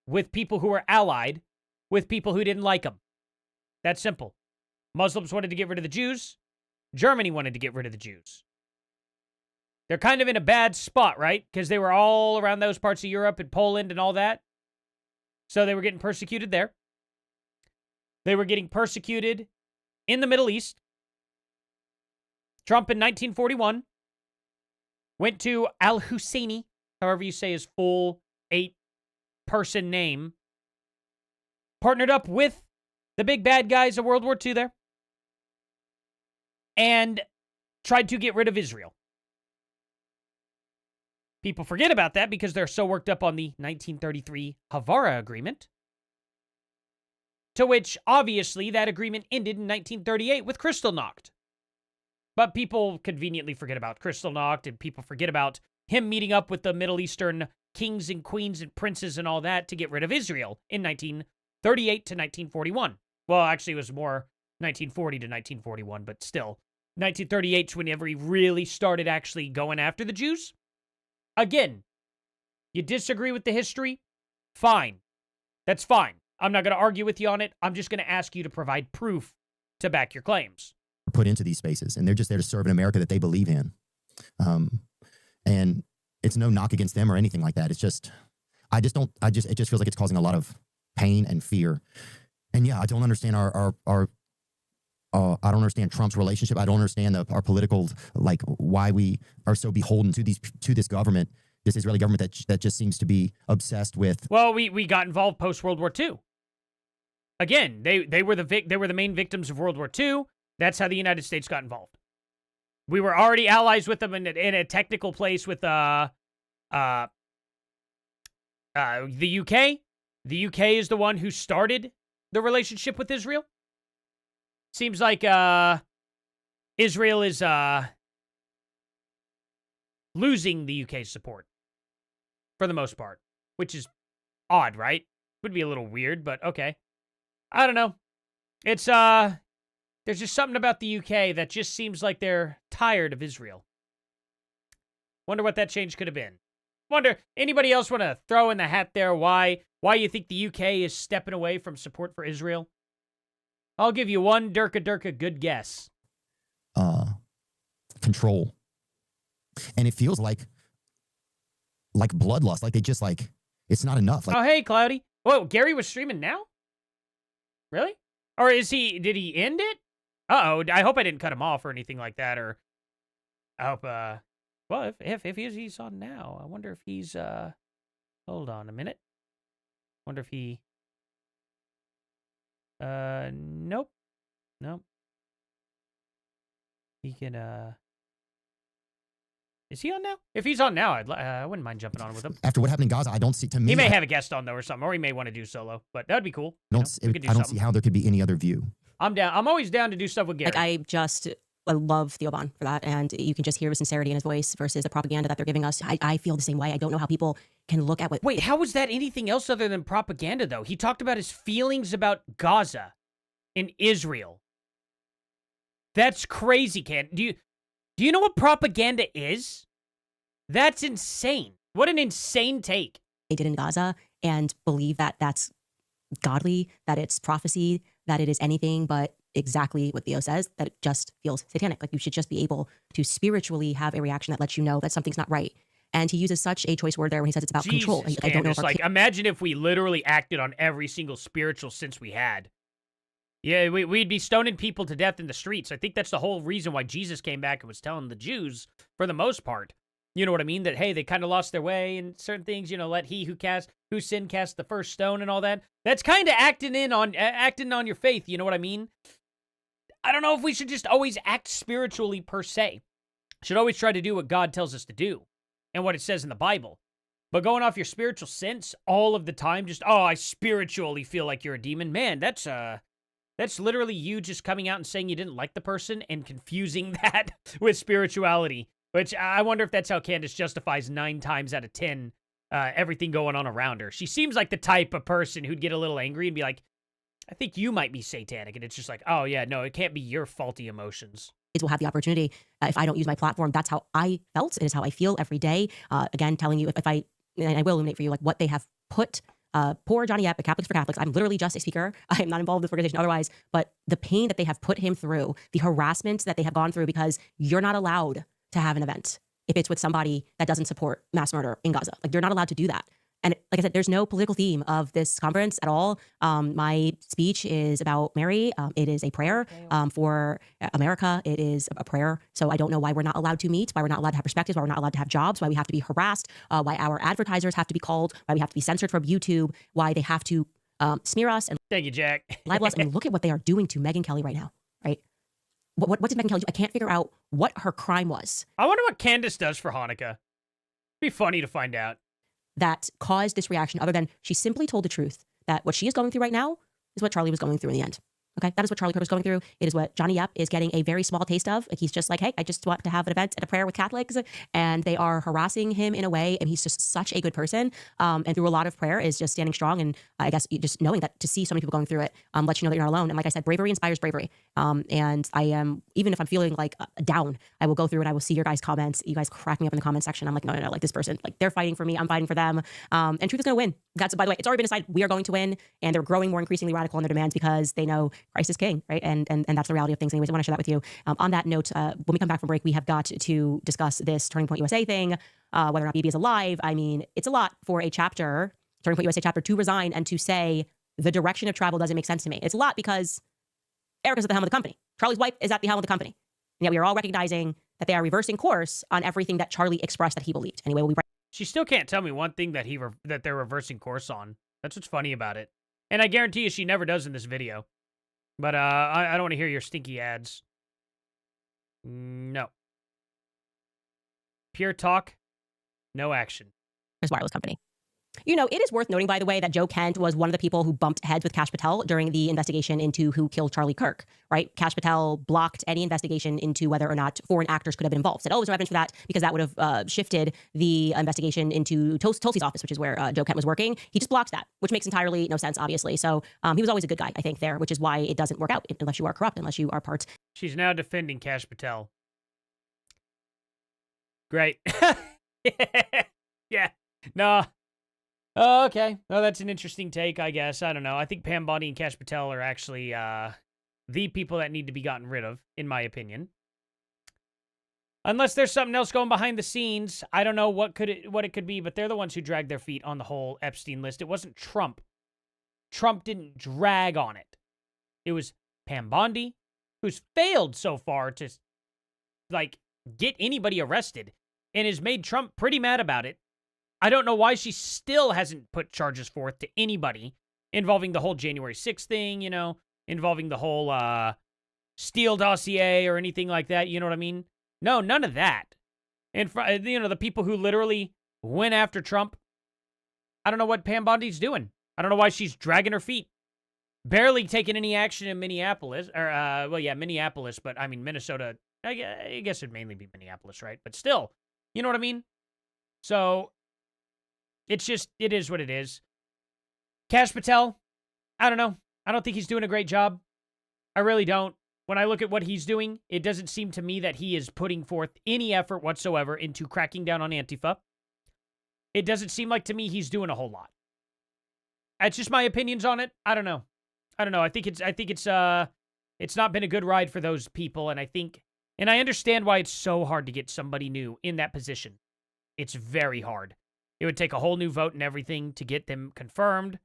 Speaker 1: with people who were allied with people who didn't like them. That's simple. Muslims wanted to get rid of the Jews. Germany wanted to get rid of the Jews. They're kind of in a bad spot, right? Because they were all around those parts of Europe and Poland and all that. So they were getting persecuted there. They were getting persecuted in the Middle East. Trump in 1941 went to al-Husseini, however you say his full 8-person name, partnered up with the big bad guys of World War II there, and tried to get rid of Israel. People forget about that because they're so worked up on the 1933 Havara Agreement, to which, obviously, that agreement ended in 1938 with Kristallnacht. But people conveniently forget about Kristallnacht, and people forget about him meeting up with the Middle Eastern kings and queens and princes and all that to get rid of Israel in 1938 to 1941. Well, actually, it was more 1940 to 1941, but still. 1938 is whenever he really started actually going after the Jews. Again, you disagree with the history? Fine. That's fine. I'm not going to argue with you on it. I'm just going to ask you to provide proof to back your claims.
Speaker 9: Put into these spaces, and they're just there to serve an America that they believe in. And it's no knock against them or anything like that. It's just, it just feels like it's causing a lot of pain and fear. And yeah, I don't understand I don't understand Trump's relationship. I don't understand our political, like, why we are so beholden to this government, this Israeli government that just seems to be obsessed with.
Speaker 1: Well, we got involved post World War II. Again, they were the main victims of World War II. That's how the United States got involved. We were already allies with them in a technical place with the UK. The UK is the one who started the relationship with Israel. Seems like Israel is losing the UK's support for the most part, which is odd, right? Would be a little weird, but okay. I don't know. It's there's just something about the UK that just seems like they're tired of Israel. Wonder what that change could have been. Wonder, anybody else want to throw in the hat there why you think the UK is stepping away from support for Israel? I'll give you one Durka good guess.
Speaker 9: Control. And it feels like bloodlust. Like they just like, it's not enough. Like,
Speaker 1: oh, hey, Cloudy. Whoa, Gary was streaming now? Really? Or did he end it? Uh-oh, I hope I didn't cut him off or anything like that, or I hope, well, if he's on now, I wonder if he's, hold on a minute. Wonder if he, nope. He can, is he on now? If he's on now, I wouldn't mind jumping on with him.
Speaker 9: After what happened in Gaza, I don't see, to me...
Speaker 1: He may have a guest on, though, or something, or he may want to do solo, but that would be cool.
Speaker 9: I don't see how there could be any other view.
Speaker 1: I'm down. I'm always down to do stuff with Gary.
Speaker 2: I love Theo Von for that, and you can just hear the sincerity in his voice versus the propaganda that they're giving us. I feel the same way. I don't know how people can look at what...
Speaker 1: Wait, how was that anything else other than propaganda, though? He talked about his feelings about Gaza and Israel. That's crazy, Ken. Do you know what propaganda is? That's insane. What an insane take.
Speaker 2: They did in Gaza and believe that that's godly, that it's prophecy, that it is anything but exactly what Theo says, that it just feels satanic. Like you should just be able to spiritually have a reaction that lets you know that something's not right. And he uses such a choice word there when he says it's about control.
Speaker 1: I don't know if like, imagine if we literally acted on every single spiritual sense we had. Yeah, we'd be stoning people to death in the streets. I think that's the whole reason why Jesus came back and was telling the Jews, for the most part, you know what I mean? That, hey, they kind of lost their way and certain things, let he who sinned cast the first stone and all that. That's kind of acting on your faith, you know what I mean? I don't know if we should just always act spiritually per se. Should always try to do what God tells us to do and what it says in the Bible. But going off your spiritual sense all of the time, just, oh, I spiritually feel like you're a demon. Man, that's literally you just coming out and saying you didn't like the person and confusing that with spirituality. Which I wonder if that's how Candace justifies 9 times out of 10 everything going on around her. She seems like the type of person who'd get a little angry and be like, I think you might be satanic, and it's just like, oh yeah, no, it can't be your faulty emotions.
Speaker 2: Will have the opportunity. If I don't use my platform, that's how I felt. It is how I feel every day. Again, telling you if I, and I will illuminate for you, like what they have put poor Johnny Yep at Catholics for Catholics. I'm literally just a speaker. I am not involved in this organization otherwise, but the pain that they have put him through, the harassment that they have gone through because you're not allowed to have an event if it's with somebody that doesn't support mass murder in Gaza. Like, you're not allowed to do that. And like I said, there's no political theme of this conference at all. My speech is about Mary. It is a prayer for America. It is a prayer. So I don't know why we're not allowed to meet, why we're not allowed to have perspectives, why we're not allowed to have jobs, why we have to be harassed, why our advertisers have to be called, why we have to be censored from YouTube, why they have to smear us and
Speaker 1: thank you, Jack.
Speaker 2: libel us. I mean, look at what they are doing to Megyn Kelly right now, right? What did Megyn Kelly do? I can't figure out what her crime was.
Speaker 1: I wonder what Candace does for Hanukkah. Be funny to find out.
Speaker 2: That caused this reaction, other than she simply told the truth that what she is going through right now is what Charlie was going through in the end. Okay, that is what Charlie Kirk was going through. It is what Johnny Yep is getting a very small taste of. Like, he's just like, hey, I just want to have an event and a prayer with Catholics, and they are harassing him in a way, and he's just such a good person. And through a lot of prayer is just standing strong, and I guess just knowing that to see so many people going through it lets you know that you're not alone. And like I said, bravery inspires bravery. And I am, even if I'm feeling like down, I will go through and I will see your guys' comments. You guys crack me up in the comment section. I'm like, no, like this person, like they're fighting for me, I'm fighting for them. And truth is going to win. That's, by the way, it's already been decided. We are going to win, and they're growing more increasingly radical in their demands because they know Christ is king, right? And that's the reality of things. Anyways, I want to share that with you. On that note, when we come back from break, we have got to discuss this Turning Point USA thing, whether or not BB is alive. I mean, it's a lot for a chapter, Turning Point USA chapter, to resign and to say the direction of travel doesn't make sense to me. It's a lot because Erica's at the helm of the company. Charlie's wife is at the helm of the company. And yet we are all recognizing that they are reversing course on everything that Charlie expressed that he believed. Anyway, we'll be right.
Speaker 1: She still can't tell me one thing that that they're reversing course on. That's what's funny about it. And I guarantee you she never does in this video. But I don't want to hear your stinky ads. No. Pure talk, no action.
Speaker 2: Wireless company. You know, it is worth noting, by the way, that Joe Kent was one of the people who bumped heads with Kash Patel during the investigation into who killed Charlie Kirk, right? Kash Patel blocked any investigation into whether or not foreign actors could have been involved. Said, oh, there's no evidence for that because that would have shifted the investigation into Tulsi's office, which is where Joe Kent was working. He just blocked that, which makes entirely no sense, obviously. So he was always a good guy, I think, there, which is why it doesn't work out unless you are corrupt, unless you are part.
Speaker 1: She's now defending Kash Patel. Great. Yeah. No. Oh, okay. Well, that's an interesting take, I guess. I don't know. I think Pam Bondi and Kash Patel are actually the people that need to be gotten rid of, in my opinion. Unless there's something else going behind the scenes. I don't know what it could be, but they're the ones who dragged their feet on the whole Epstein list. It wasn't Trump. Trump didn't drag on it. It was Pam Bondi, who's failed so far to, like, get anybody arrested and has made Trump pretty mad about it. I don't know why she still hasn't put charges forth to anybody involving the whole January 6th thing, you know, involving the whole Steele dossier or anything like that. You know what I mean? No, none of that. And, you know, the people who literally went after Trump, I don't know what Pam Bondi's doing. I don't know why she's dragging her feet. Barely taking any action in Minneapolis. Or, well, yeah, Minneapolis, but I mean, Minnesota, I guess it'd mainly be Minneapolis, right? But still, you know what I mean? So it's just, it is what it is. Kash Patel, I don't know. I don't think he's doing a great job. I really don't. When I look at what he's doing, it doesn't seem to me that he is putting forth any effort whatsoever into cracking down on Antifa. It doesn't seem like to me he's doing a whole lot. That's just my opinions on it. I don't know. I think it's not been a good ride for those people, and I understand why it's so hard to get somebody new in that position. It's very hard. It would take a whole new vote and everything to get them confirmed.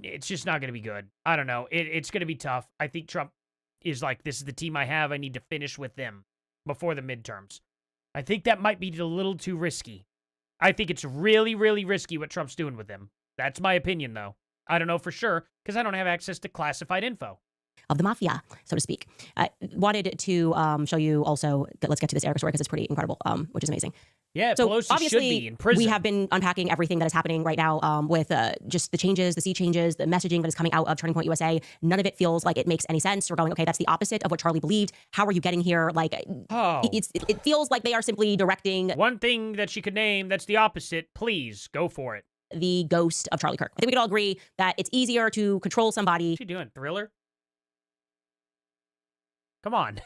Speaker 1: It's just not going to be good. I don't know. It's going to be tough. I think Trump is like, this is the team I have. I need to finish with them before the midterms. I think that might be a little too risky. I think it's really, really risky what Trump's doing with them. That's my opinion, though. I don't know for sure because I don't have access to classified info.
Speaker 2: Of the mafia, so to speak. Wanted to show you also, let's get to this Erica story because it's pretty incredible, which is amazing.
Speaker 1: Yeah,
Speaker 2: so
Speaker 1: Pelosi
Speaker 2: obviously,
Speaker 1: should be in prison.
Speaker 2: We have been unpacking everything that is happening right now with just the changes, the sea changes, the messaging that is coming out of Turning Point USA. None of it feels like it makes any sense. We're going, okay, that's the opposite of what Charlie believed. How are you getting here? Like, it feels like they are simply directing.
Speaker 1: One thing that she could name that's the opposite, please, go for it.
Speaker 2: the ghost of Charlie Kirk. I think we could all agree that it's easier to control somebody.
Speaker 1: What's she doing? Thriller? Come on.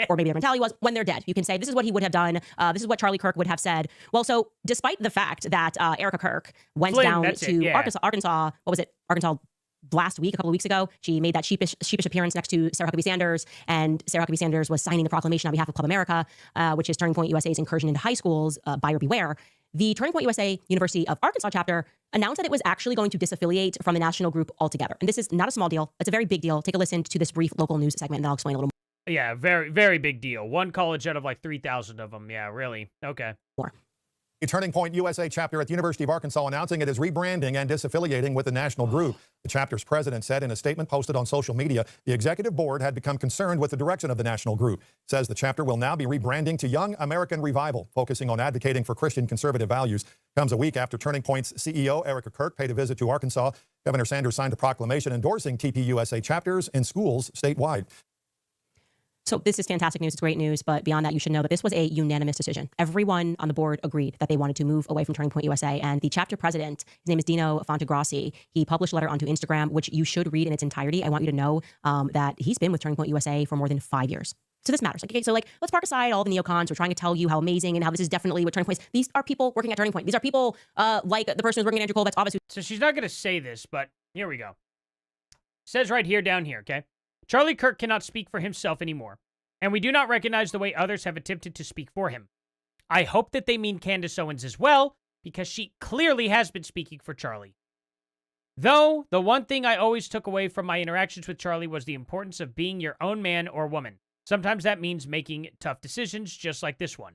Speaker 2: Or maybe their mentality was when they're dead. You can say, this is what he would have done. This is what Charlie Kirk would have said. Well, so despite the fact that Erica Kirk went down to Arkansas, what was it? Arkansas last week, a couple of weeks ago, she made that sheepish appearance next to Sarah Huckabee Sanders, and Sarah Huckabee Sanders was signing the proclamation on behalf of Club America, which is Turning Point USA's incursion into high schools, buyer beware. The Turning Point USA University of Arkansas chapter announced that it was actually going to disaffiliate from the national group altogether. And this is not a small deal. It's a very big deal. Take a listen to this brief local news segment, and then I'll explain a little more.
Speaker 1: Yeah, very, very big deal. One college out of like 3,000 of them. Yeah, really. Okay.
Speaker 2: More.
Speaker 10: The Turning Point USA chapter at the University of Arkansas announcing it is rebranding and disaffiliating with the national group. The chapter's president said in a statement posted on social media, the executive board had become concerned with the direction of the national group. Says the chapter will now be rebranding to Young American Revival, focusing on advocating for Christian conservative values. Comes a week after Turning Point's CEO, Erica Kirk, paid a visit to Arkansas. Governor Sanders signed a proclamation endorsing TPUSA chapters in schools statewide.
Speaker 2: So this is fantastic news. It's great news. But beyond that, you should know that this was a unanimous decision. Everyone on the board agreed that they wanted to move away from Turning Point USA. And the chapter president, his name is Dino Fontegrassi, he published a letter onto Instagram, which you should read in its entirety. I want you to know that he's been with Turning Point USA for more than 5 years. So this matters. Okay, so let's park aside all the neocons who are trying to tell you how amazing and how this is definitely what Turning Point is. These are people working at Turning Point. These are people like the person who's working at Andrew Colbeck's office.
Speaker 1: So she's not going to say this, but here we go. It says right here, down here, okay? Charlie Kirk cannot speak for himself anymore, and we do not recognize the way others have attempted to speak for him. I hope that they mean Candace Owens as well, because she clearly has been speaking for Charlie. Though, the one thing I always took away from my interactions with Charlie was the importance of being your own man or woman. Sometimes that means making tough decisions, just like this one.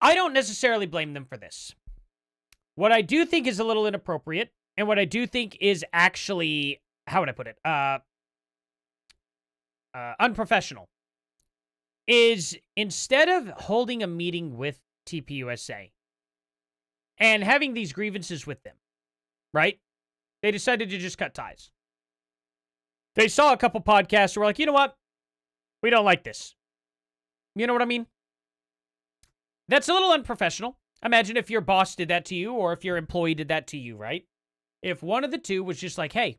Speaker 1: I don't necessarily blame them for this. What I do think is a little inappropriate, and what I do think is actually, how would I put it, unprofessional, is instead of holding a meeting with TPUSA and having these grievances with them, right? They decided to just cut ties. They saw a couple podcasts and were like, you know what? We don't like this. You know what I mean? That's a little unprofessional. Imagine if your boss did that to you, or if your employee did that to you, right? If one of the two was just like, hey,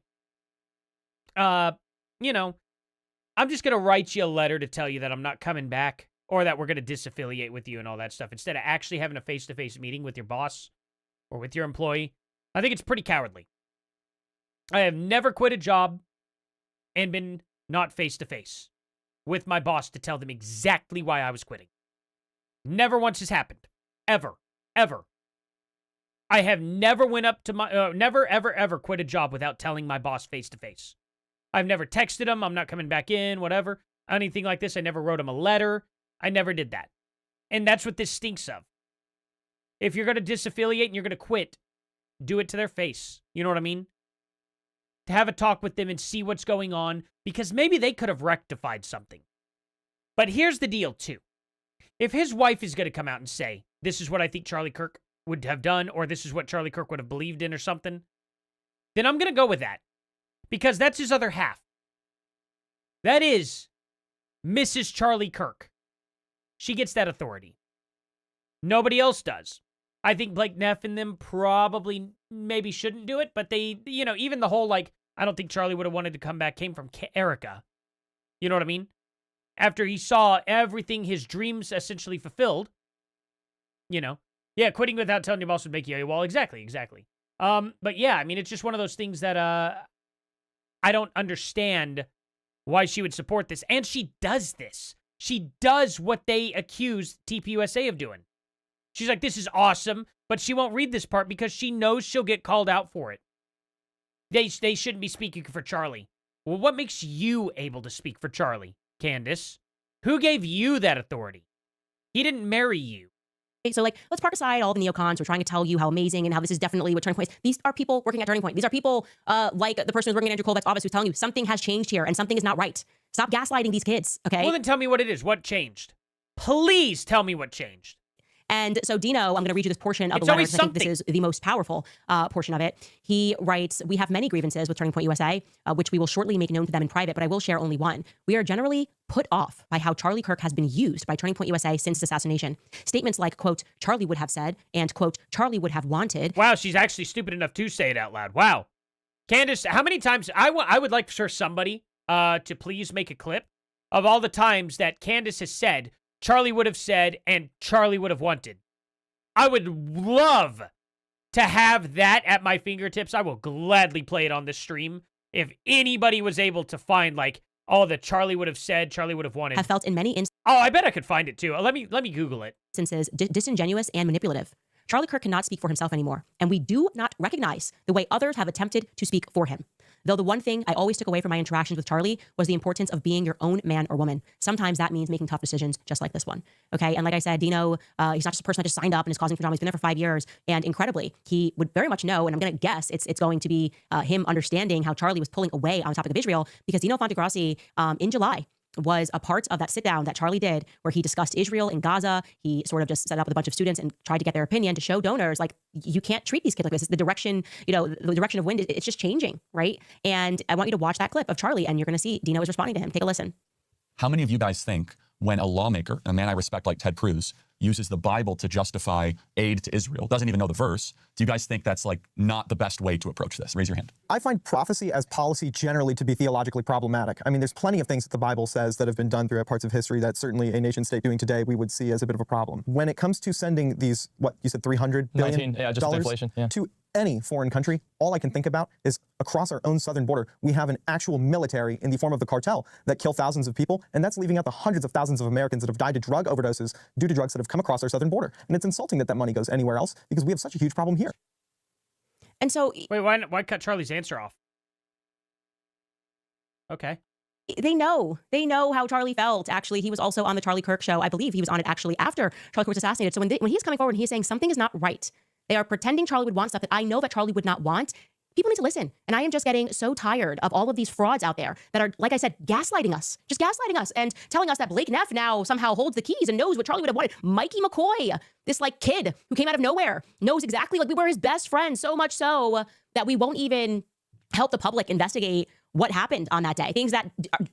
Speaker 1: you know, I'm just going to write you a letter to tell you that I'm not coming back, or that we're going to disaffiliate with you and all that stuff, instead of actually having a face-to-face meeting with your boss or with your employee. I think it's pretty cowardly. I have never quit a job and been not face-to-face with my boss to tell them exactly why I was quitting. Never once has happened. Ever. Ever. I have never went up to my, never, ever quit a job without telling my boss face-to-face. I've never texted him, I'm not coming back in, whatever. Anything like this. I never wrote him a letter. I never did that. And that's what this stinks of. If you're going to disaffiliate and you're going to quit, do it to their face. You know what I mean? To have a talk with them and see what's going on, because maybe they could have rectified something. But here's the deal, too. If his wife is going to come out and say, this is what I think Charlie Kirk would have done, or this is what Charlie Kirk would have believed in or something, then I'm going to go with that. Because that's his other half. That is Mrs. Charlie Kirk. She gets that authority. Nobody else does. I think Blake Neff and them probably maybe shouldn't do it, but they, you know, even the whole, like, I don't think Charlie would have wanted to come back came from Erica. You know what I mean? After he saw everything, his dreams essentially fulfilled, you know. Yeah, quitting without telling your boss would make you AWOL. Exactly. But yeah, I mean, it's just one of those things that I don't understand why she would support this. And she does this. She does what they accuse TPUSA of doing. She's like, this is awesome, but she won't read this part because she knows she'll get called out for it. They shouldn't be speaking for Charlie. Well, what makes you able to speak for Charlie, Candace? Who gave you that authority? He didn't marry you.
Speaker 2: So, let's park aside all the neocons who are trying to tell you how amazing and how this is definitely what Turning Point is. These are people working at Turning Point. These are people like the person who's working at Andrew Colbeck's office who's telling you something has changed here and something is not right. Stop gaslighting these kids, okay?
Speaker 1: Well, then tell me what it is. What changed? Please tell me what changed.
Speaker 2: And so Dino, I'm going to read you this portion of the letter because I think this is the most powerful portion of it. He writes, "We have many grievances with Turning Point USA, which we will shortly make known to them in private, but I will share only one. We are generally put off by how Charlie Kirk has been used by Turning Point USA since his assassination. Statements like, quote, Charlie would have said, and quote, Charlie would have wanted."
Speaker 1: Wow, she's actually stupid enough to say it out loud. Wow. Candace, how many times, I would like for somebody to please make a clip of all the times that Candace has said, Charlie would have said, and Charlie would have wanted. I would love to have that at my fingertips. I will gladly play it on this stream. If anybody was able to find, like, all the Charlie would have said, Charlie would have wanted.
Speaker 2: Have felt in many instances.
Speaker 1: Oh, I bet I could find it too. Let me Google it.
Speaker 2: Instances disingenuous and manipulative. Charlie Kirk cannot speak for himself anymore, and we do not recognize the way others have attempted to speak for him. Though the one thing I always took away from my interactions with Charlie was the importance of being your own man or woman. Sometimes that means making tough decisions, just like this one. Okay, and like I said, Dino, he's not just a person that just signed up and is causing drama. He's been there for 5 years, and incredibly, he would very much know, and I'm going to guess it's going to be him understanding how Charlie was pulling away on the topic of Israel, because Dino Fontegrassi, in July, was a part of that sit down that Charlie did where he discussed Israel and Gaza. He sort of just set up with a bunch of students and tried to get their opinion to show donors, like, you can't treat these kids like this. It's the direction, the direction of wind, it's just changing, right? And I want you to watch that clip of Charlie, and you're going to see Dino is responding to him. Take a listen.
Speaker 11: How many of you guys think when a lawmaker, a man I respect like Ted Cruz, uses the Bible to justify aid to Israel, doesn't even know the verse, do you guys think that's like not the best way to approach this? Raise your hand.
Speaker 12: I find prophecy as policy generally to be theologically problematic. I mean, there's plenty of things that the Bible says that have been done throughout parts of history that certainly a nation state doing today we would see as a bit of a problem. When it comes to sending these, what you said, $300 billion to any foreign country, all I can think about is across our own southern border, we have an actual military in the form of the cartel that kill thousands of people, and that's leaving out the hundreds of thousands of Americans that have died to drug overdoses due to drugs that have come across our southern border. And it's insulting that that money goes anywhere else because we have such a huge problem here.
Speaker 2: And so...
Speaker 1: Wait, why cut Charlie's answer off? Okay.
Speaker 2: They know how Charlie felt. Actually, he was also on the Charlie Kirk show. I believe he was on it actually after Charlie Kirk was assassinated. So when he's coming forward and he's saying something is not right, they are pretending Charlie would want stuff that I know that Charlie would not want. People need to listen. And I am just getting so tired of all of these frauds out there that are, like I said, gaslighting us. Just gaslighting us and telling us that Blake Neff now somehow holds the keys and knows what Charlie would have wanted. Mikey McCoy, this like kid who came out of nowhere, knows exactly, like, we were his best friends, so much so that we won't even help the public investigate what happened on that day. Things that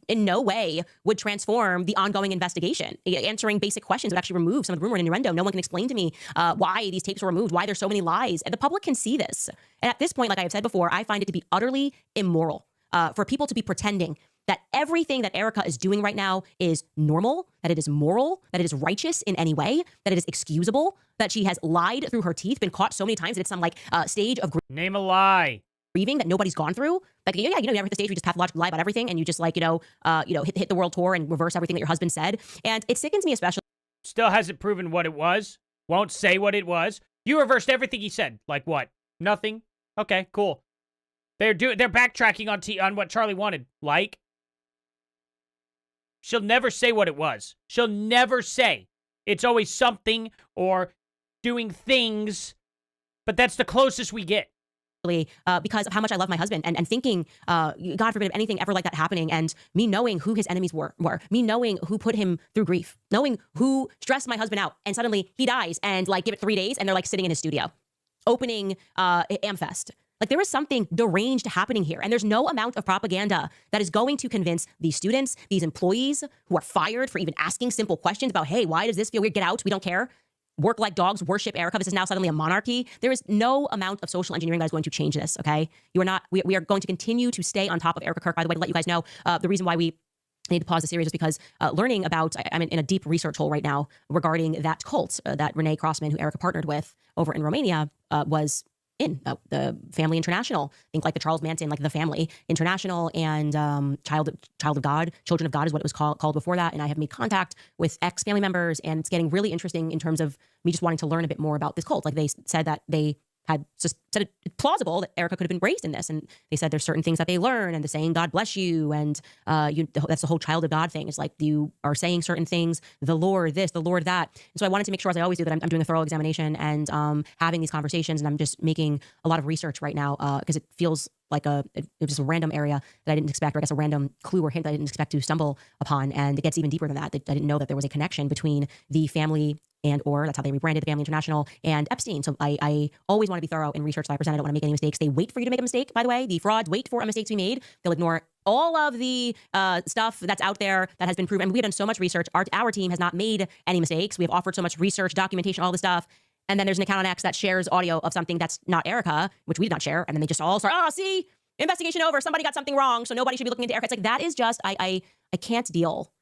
Speaker 2: in no way would transform the ongoing investigation. Answering basic questions would actually remove some of the rumor and innuendo. No one can explain to me why these tapes were removed, why there's so many lies. And the public can see this. And at this point, like I've said before, I find it to be utterly immoral for people to be pretending that everything that Erica is doing right now is normal, that it is moral, that it is righteous in any way, that it is excusable, that she has lied through her teeth, been caught so many times that it's some like stage of
Speaker 1: name a lie.
Speaker 2: Grieving that nobody's gone through. Like, you ever hit the stage where you just pathologically lie about everything and you just like, hit the world tour and reverse everything that your husband said. And it sickens me especially.
Speaker 1: Still hasn't proven what it was. Won't say what it was. You reversed everything he said. Like what? Nothing? Okay, cool. They're backtracking on what Charlie wanted. Like, she'll never say what it was. She'll never say. It's always something or doing things, but that's the closest we get.
Speaker 2: Because of how much I love my husband and thinking, God forbid, anything ever like that happening, and me knowing who his enemies were, me knowing who put him through grief, knowing who stressed my husband out, and suddenly he dies, and like give it 3 days, and they're like sitting in his studio, opening Amfest. Like, there is something deranged happening here, and there's no amount of propaganda that is going to convince these students, these employees who are fired for even asking simple questions about, hey, why does this feel weird? Get out, we don't care. Work like dogs, worship Erica. This is now suddenly a monarchy. There is no amount of social engineering that is going to change this, okay? We are going to continue to stay on top of Erica Kirk. By the way, to let you guys know, the reason why we need to pause the series is because learning about, I'm in a deep research hole right now regarding that cult that Renee Crossman, who Erica partnered with over in Romania, was in the Family International. Think like the Charles Manson, like the Family International, and Child of God, Children of God is what it was called before that. And I have made contact with ex-family members, and it's getting really interesting in terms of me just wanting to learn a bit more about this cult. Like, they said that they had said it's plausible that Erica could have been raised in this. And they said there's certain things that they learn, and the saying "God bless you," and that's the whole child of God thing. It's like you are saying certain things, the Lord this, the Lord that. And so I wanted to make sure, as I always do, that I'm doing a thorough examination and having these conversations. And I'm just making a lot of research right now because it feels like it was just a random area that I didn't expect, or I guess a random clue or hint that I didn't expect to stumble upon. And it gets even deeper than that. I didn't know that there was a connection between the family or that's how they rebranded the Family International and Epstein. So I always want to be thorough in research that I present. I don't want to make any mistakes. They wait for you to make a mistake, by the way. The frauds wait for a mistake to be made. They'll ignore all of the stuff that's out there that has been proven. I mean, we've done so much research. Our team has not made any mistakes. We have offered so much research, documentation, all this stuff. And then there's an account on X that shares audio of something that's not Erica, which we did not share. And then they just all start, see, investigation over. Somebody got something wrong. So nobody should be looking into Erica. It's like, that is just, I can't deal.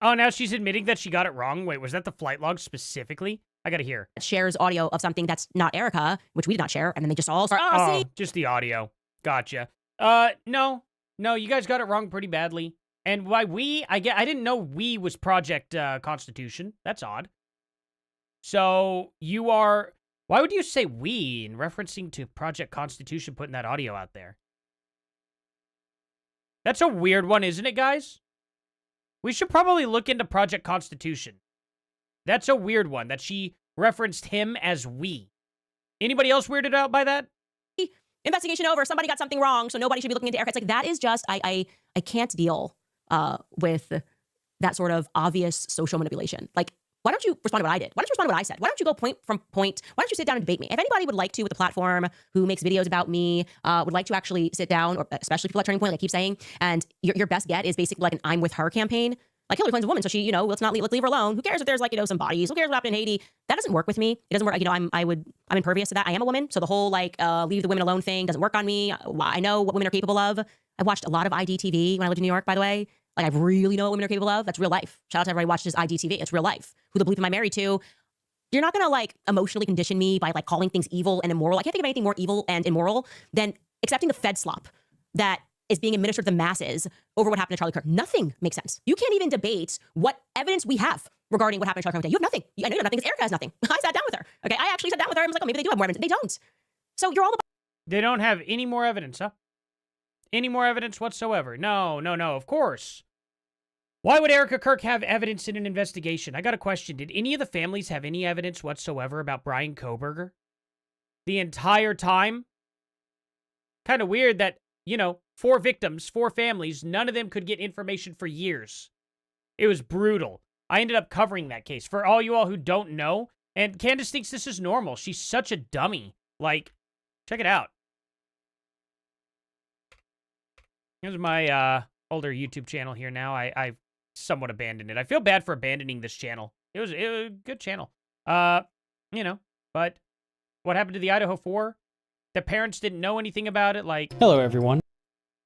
Speaker 1: Oh, now she's admitting that she got it wrong. Wait, was that the flight log specifically? I gotta hear.
Speaker 2: Shares audio of something that's not Erica, which we did not share, and then they just all start, see?
Speaker 1: Just the audio. Gotcha. No, you guys got it wrong pretty badly. And by we, I didn't know we was Project Constitution. That's odd. So you are, why would you say we in referencing to Project Constitution putting that audio out there? That's a weird one, isn't it, guys? We should probably look into Project Constitution. That's a weird one, that she referenced him as we. Anybody else weirded out by that?
Speaker 2: Investigation over. Somebody got something wrong, so nobody should be looking into Erica. It's like, that is just, I can't deal with that sort of obvious social manipulation. Like, why don't you respond to what I did? Why don't you respond to what I said? Why don't you go point from point? Why don't you sit down and debate me? If anybody would like to, with the platform, who makes videos about me, would like to actually sit down, or especially people at Turning Point, like I keep saying, and your best get is basically like an I'm with her campaign. Like, Hillary Clinton's a woman, so she, let's leave her alone. Who cares if there's some bodies? Who cares what happened in Haiti? That doesn't work with me. It doesn't work. I'm impervious to that. I am a woman, so the whole leave the women alone thing doesn't work on me. I know what women are capable of. I watched a lot of IDTV when I lived in New York, by the way. Like, I really know what women are capable of. That's real life. Shout out to everybody who watches IDTV. It's real life. Who the bleep am I married to? You're not gonna emotionally condition me by calling things evil and immoral. I can't think of anything more evil and immoral than accepting the Fed slop that is being administered to the masses over what happened to Charlie Kirk. Nothing makes sense. You can't even debate what evidence we have regarding what happened to Charlie Kirk. You have nothing. I know you have nothing because Erica has nothing. I sat down with her. Okay, I actually sat down with her. I was like, oh, maybe they do have more evidence. They don't. So you're all about.
Speaker 1: They don't have any more evidence, huh? Any more evidence whatsoever? No, of course. Why would Erica Kirk have evidence in an investigation? I got a question. Did any of the families have any evidence whatsoever about Brian Kohberger? The entire time? Kind of weird that, 4 victims, 4 families, none of them could get information for years. It was brutal. I ended up covering that case. For all you all who don't know, and Candace thinks this is normal. She's such a dummy. Check it out. Here's my older YouTube channel here now. I somewhat abandoned it. I feel bad for abandoning this channel. It was a good channel. But what happened to the Idaho 4? The parents didn't know anything about it.
Speaker 13: Hello, everyone.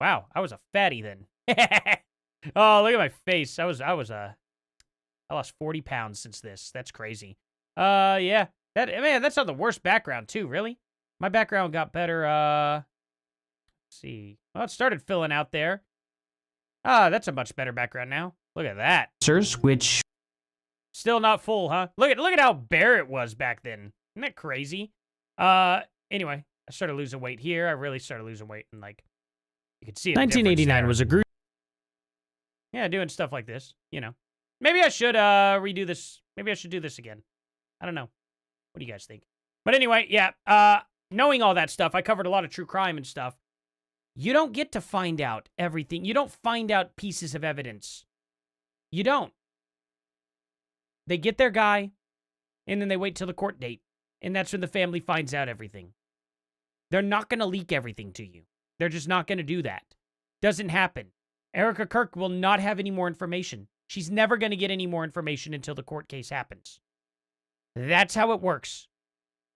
Speaker 1: Wow, I was a fatty then. Oh, look at my face. I lost 40 pounds since this. That's crazy. Yeah. That's not the worst background too, really. My background got better, let's see. Well, it started filling out there. That's a much better background now. Look at that.
Speaker 13: Which
Speaker 1: still not full, huh? Look at how bare it was back then. Isn't that crazy? Anyway, I started losing weight here. I really started losing weight, and you could see it.
Speaker 13: 1989 was a group.
Speaker 1: Yeah, doing stuff like this, Maybe I should redo this. Maybe I should do this again. I don't know. What do you guys think? But anyway, yeah, knowing all that stuff, I covered a lot of true crime and stuff. You don't get to find out everything. You don't find out pieces of evidence. You don't. They get their guy, and then they wait till the court date. And that's when the family finds out everything. They're not going to leak everything to you. They're just not going to do that. Doesn't happen. Erica Kirk will not have any more information. She's never going to get any more information until the court case happens. That's how it works.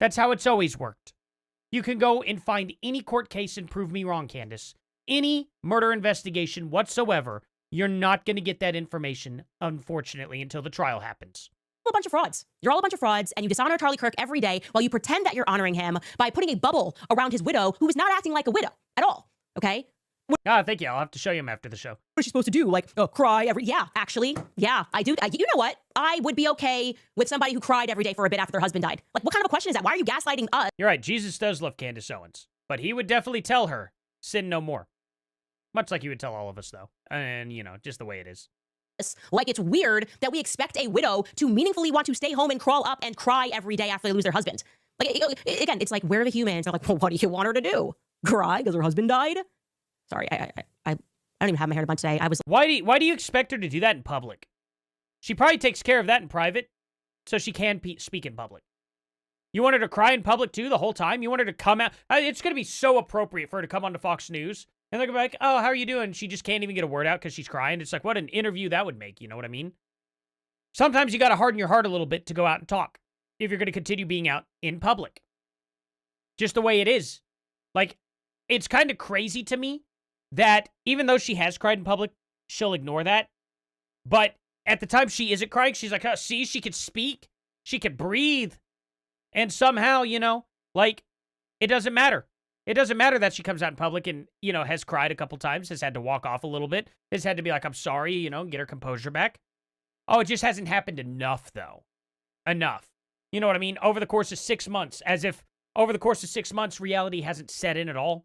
Speaker 1: That's how it's always worked. You can go and find any court case and prove me wrong, Candace. Any murder investigation whatsoever, you're not going to get that information, unfortunately, until the trial happens.
Speaker 2: A bunch of frauds. You're all a bunch of frauds, and you dishonor Charlie Kirk every day while you pretend that you're honoring him by putting a bubble around his widow, who is not acting like a widow at all, okay?
Speaker 1: Thank you. I'll have to show you him after the show.
Speaker 2: What is she supposed to do? Like, cry every... Yeah, actually. Yeah, I do. You know what? I would be okay with somebody who cried every day for a bit after their husband died. Like, what kind of a question is that? Why are you gaslighting us?
Speaker 1: You're right. Jesus does love Candace Owens. But he would definitely tell her, sin no more. Much like he would tell all of us, though. And, you know, just the way it is.
Speaker 2: Like, it's weird that we expect a widow to meaningfully want to stay home and crawl up and cry every day after they lose their husband. Like, again, it's like, where are the humans? They're like, well, what do you want her to do? Cry because her husband died? Sorry, I don't even have my hair in a bun today.
Speaker 1: Why do you expect her to do that in public? She probably takes care of that in private, so she can speak in public. You want her to cry in public, too, the whole time? You want her to come out? It's going to be so appropriate for her to come onto Fox News, and they're going to be like, oh, how are you doing? She just can't even get a word out because she's crying. It's like, what an interview that would make, you know what I mean? Sometimes you got to harden your heart a little bit to go out and talk if you're going to continue being out in public. Just the way it is. Like, it's kind of crazy to me that even though she has cried in public, she'll ignore that. But at the time she isn't crying, she's like, oh, see, she could speak. She could breathe. And somehow, you know, like, it doesn't matter. It doesn't matter that she comes out in public and, you know, has cried a couple times, has had to walk off a little bit, has had to be like, I'm sorry, you know, get her composure back. Oh, it just hasn't happened enough, though. Enough. You know what I mean? Over the course of 6 months, as if over the course of 6 months, reality hasn't set in at all.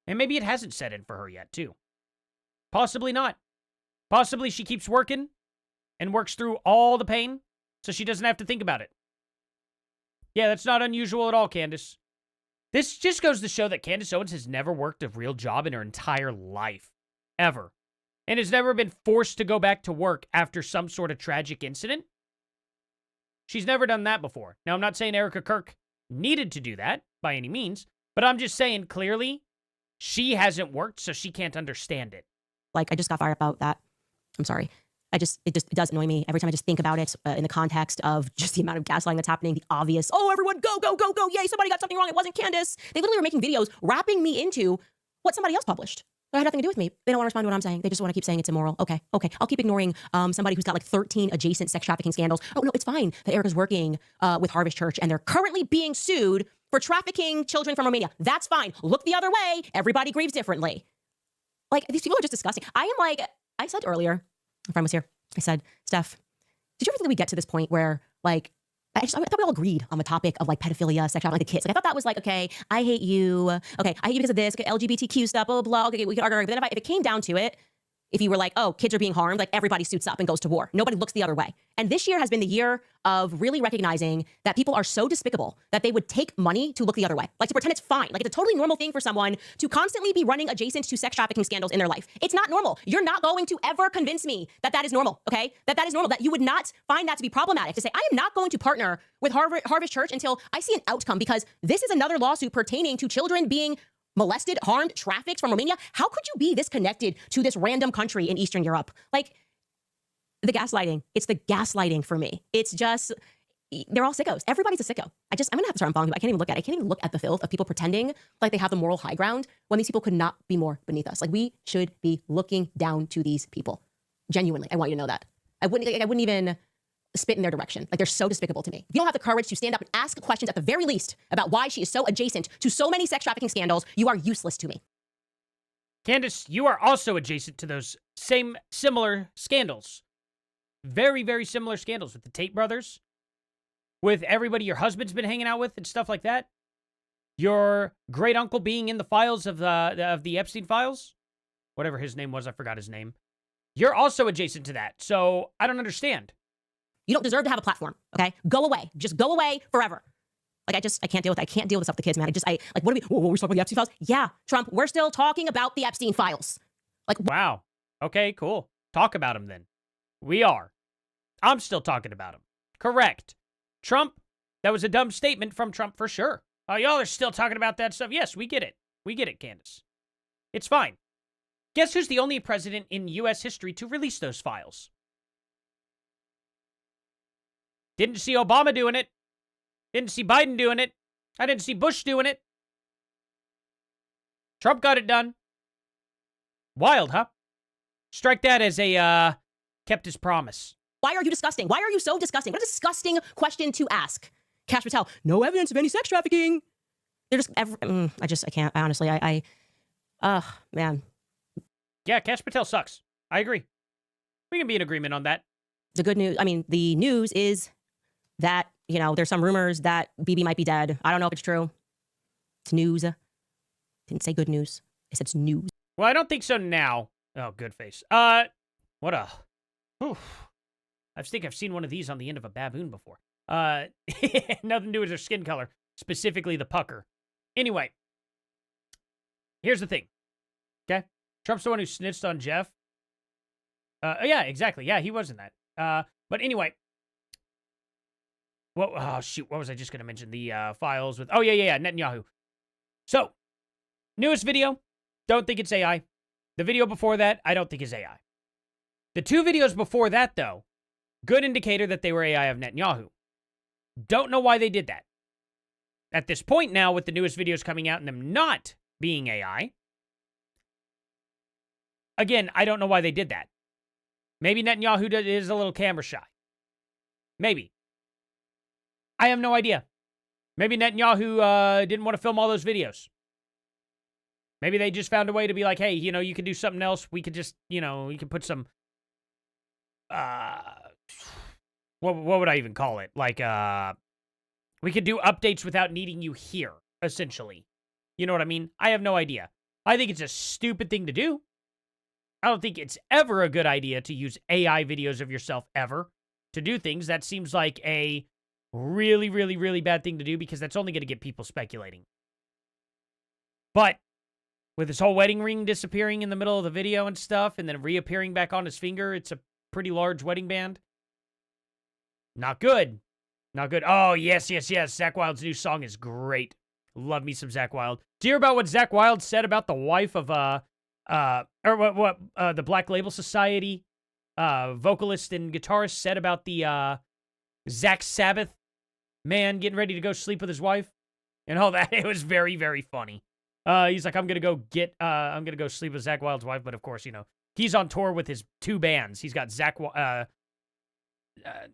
Speaker 1: And maybe it hasn't set in for her yet, too. Possibly not. Possibly she keeps working and works through all the pain so she doesn't have to think about it. Yeah, that's not unusual at all, Candace. This just goes to show that Candace Owens has never worked a real job in her entire life. Ever. And has never been forced to go back to work after some sort of tragic incident. She's never done that before. Now, I'm not saying Erica Kirk needed to do that by any means, but I'm just saying clearly she hasn't worked, so she can't understand it.
Speaker 2: Like, I just got fired about that. I'm sorry. It does annoy me every time I just think about it in the context of just the amount of gaslighting that's happening, the obvious, oh, everyone go, go, go, go, yay, somebody got something wrong, it wasn't Candace. They literally were making videos wrapping me into what somebody else published. That had nothing to do with me. They don't want to respond to what I'm saying. They just want to keep saying it's immoral. Okay. I'll keep ignoring somebody who's got like 13 adjacent sex trafficking scandals. Oh, no, it's fine that Erica's working with Harvest Church and they're currently being sued for trafficking children from Romania. That's fine. Look the other way. Everybody grieves differently. Like, these people are just disgusting. I said earlier, a friend was here. I said, Steph, did you ever think that we get to this point where, like, I thought we all agreed on the topic of, like, pedophilia, sex trafficking, like, the kids. Like, I thought that was like, okay, I hate you. Okay, I hate you because of this. Okay, LGBTQ stuff, blah, blah, blah. Okay, we can argue. But then if it came down to it, if you were like, oh, kids are being harmed, like, everybody suits up and goes to war. Nobody looks the other way. And this year has been the year of really recognizing that people are so despicable that they would take money to look the other way. Like, to pretend it's fine. Like, it's a totally normal thing for someone to constantly be running adjacent to sex trafficking scandals in their life. It's not normal. You're not going to ever convince me that that is normal, okay? That is normal, that you would not find that to be problematic. To say, I am not going to partner with Harvest Church until I see an outcome, because this is another lawsuit pertaining to children being molested, harmed, trafficked from Romania. How could you be this connected to this random country in Eastern Europe? Like, the gaslighting. It's the gaslighting for me. It's just, they're all sickos. Everybody's a sicko. I'm going to have to start unfollowing people. I can't even look at the filth of people pretending like they have the moral high ground when these people could not be more beneath us. Like, we should be looking down to these people. Genuinely. I want you to know that. I wouldn't even spit in their direction. Like, they're so despicable to me. If you don't have the courage to stand up and ask questions at the very least about why she is so adjacent to so many sex trafficking scandals, you are useless to me.
Speaker 1: Candace, you are also adjacent to those similar scandals. Very, very similar scandals with the Tate brothers, with everybody your husband's been hanging out with and stuff like that. Your great uncle being in the files of the Epstein files, whatever his name was, I forgot his name. You're also adjacent to that, so I don't understand.
Speaker 2: You don't deserve to have a platform, okay? Go away. Just go away forever. Like, I can't deal with that. I can't deal with stuff with the kids, man. What are we talking about the Epstein files? Yeah, Trump, we're still talking about the Epstein files. Like,
Speaker 1: wow. Okay, cool. Talk about them then. We are. I'm still talking about them. Correct. Trump, that was a dumb statement from Trump for sure. Oh, y'all are still talking about that stuff. Yes, we get it. We get it, Candace. It's fine. Guess who's the only president in U.S. history to release those files? Didn't see Obama doing it. Didn't see Biden doing it. I didn't see Bush doing it. Trump got it done. Wild, huh? Strike that as a, kept his promise.
Speaker 2: Why are you disgusting? Why are you so disgusting? What a disgusting question to ask. Cash Patel, no evidence of any sex trafficking. They're just, I can't, honestly, man.
Speaker 1: Yeah, Kash Patel sucks. I agree. We can be in agreement on that.
Speaker 2: The good news, I mean, the news is that, you know, there's some rumors that Bibi might be dead. I don't know if it's true. It's news. Didn't say good news. I said it's news.
Speaker 1: Well, I don't think so now. Oh, good face. What a... Oof. I think I've seen one of these on the end of a baboon before. Nothing to do with their skin color. Specifically the pucker. Anyway. Here's the thing. Okay? Trump's the one who snitched on Jeff. Yeah, exactly. Yeah, he was in that. But anyway. Well, oh, shoot. What was I just going to mention? The files with... Oh, yeah. Netanyahu. So, newest video. Don't think it's AI. The video before that, I don't think is AI. The 2 videos before that, though, good indicator that they were AI of Netanyahu. Don't know why they did that. At this point now, with the newest videos coming out and them not being AI, again, I don't know why they did that. Maybe Netanyahu is a little camera shy. Maybe. I have no idea. Maybe Netanyahu didn't want to film all those videos. Maybe they just found a way to be like, hey, you know, you can do something else. We could just, you know, we could put some, what would I even call it? Like, we could do updates without needing you here, essentially. You know what I mean? I have no idea. I think it's a stupid thing to do. I don't think it's ever a good idea to use AI videos of yourself ever to do things. That seems like a really, really, really bad thing to do because that's only going to get people speculating. But with his whole wedding ring disappearing in the middle of the video and stuff and then reappearing back on his finger, it's a pretty large wedding band. Not good. Not good. Oh, yes. Zakk Wylde's new song is great. Love me some Zakk Wylde. Do you hear about what Zakk Wylde said about the wife of, the Black Label Society vocalist and guitarist said about the Zach Sabbath man getting ready to go sleep with his wife and all that? It was very, very funny. He's like, I'm gonna go sleep with Zakk Wylde's wife, but of course, you know, he's on tour with his 2 bands. He's got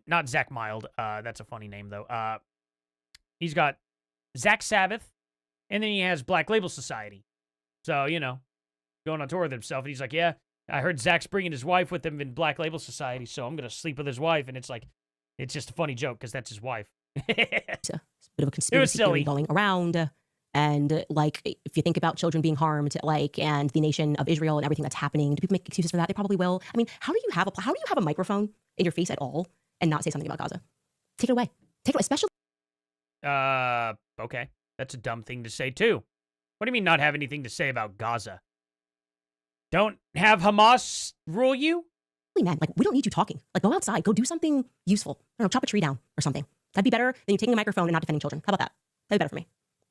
Speaker 1: not Zach Mild. That's a funny name though. He's got Zach Sabbath, and then he has Black Label Society. So, you know, going on tour with himself, and he's like, yeah, I heard Zach's bringing his wife with him in Black Label Society, so I'm gonna sleep with his wife, and it's like, it's just a funny joke because that's his wife.
Speaker 2: It's a bit of a conspiracy theory going around. And, like, if you think about children being harmed, like, and the nation of Israel and everything that's happening, do people make excuses for that? They probably will. I mean, how do you have a microphone in your face at all and not say something about Gaza? Take it away. Take it away, especially.
Speaker 1: Okay. That's a dumb thing to say, too. What do you mean not have anything to say about Gaza? Don't have Hamas rule you?
Speaker 2: Man, like, we don't need you talking. Like, go outside. Go do something useful. I don't know, chop a tree down or something. That'd be better than you taking a microphone and not defending children. How about that? That'd be better for me.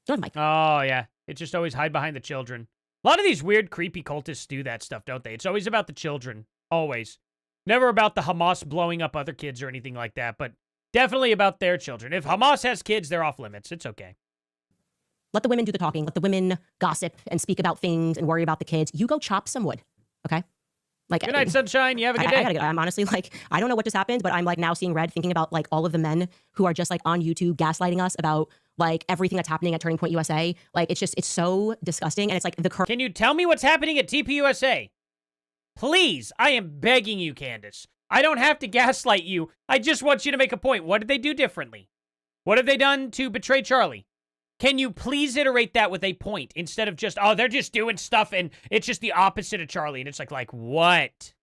Speaker 2: Don't have a mic.
Speaker 1: Oh, yeah. It's just always hide behind the children. A lot of these weird, creepy cultists do that stuff, don't they? It's always about the children. Always. Never about the Hamas blowing up other kids or anything like that, but definitely about their children. If Hamas has kids, they're off limits. It's okay.
Speaker 2: Let the women do the talking. Let the women gossip and speak about things and worry about the kids. You go chop some wood, okay? Like,
Speaker 1: good night, sunshine. You have a good day.
Speaker 2: I gotta go. I'm honestly like, I don't know what just happened, but I'm like now seeing red, thinking about like all of the men who are just like on YouTube gaslighting us about like everything that's happening at Turning Point USA. Like, it's so disgusting. And it's like
Speaker 1: Can you tell me what's happening at TPUSA? Please, I am begging you, Candace. I don't have to gaslight you. I just want you to make a point. What did they do differently? What have they done to betray Charlie? Can you please iterate that with a point instead of just, oh, they're just doing stuff and it's just the opposite of Charlie. And it's like what?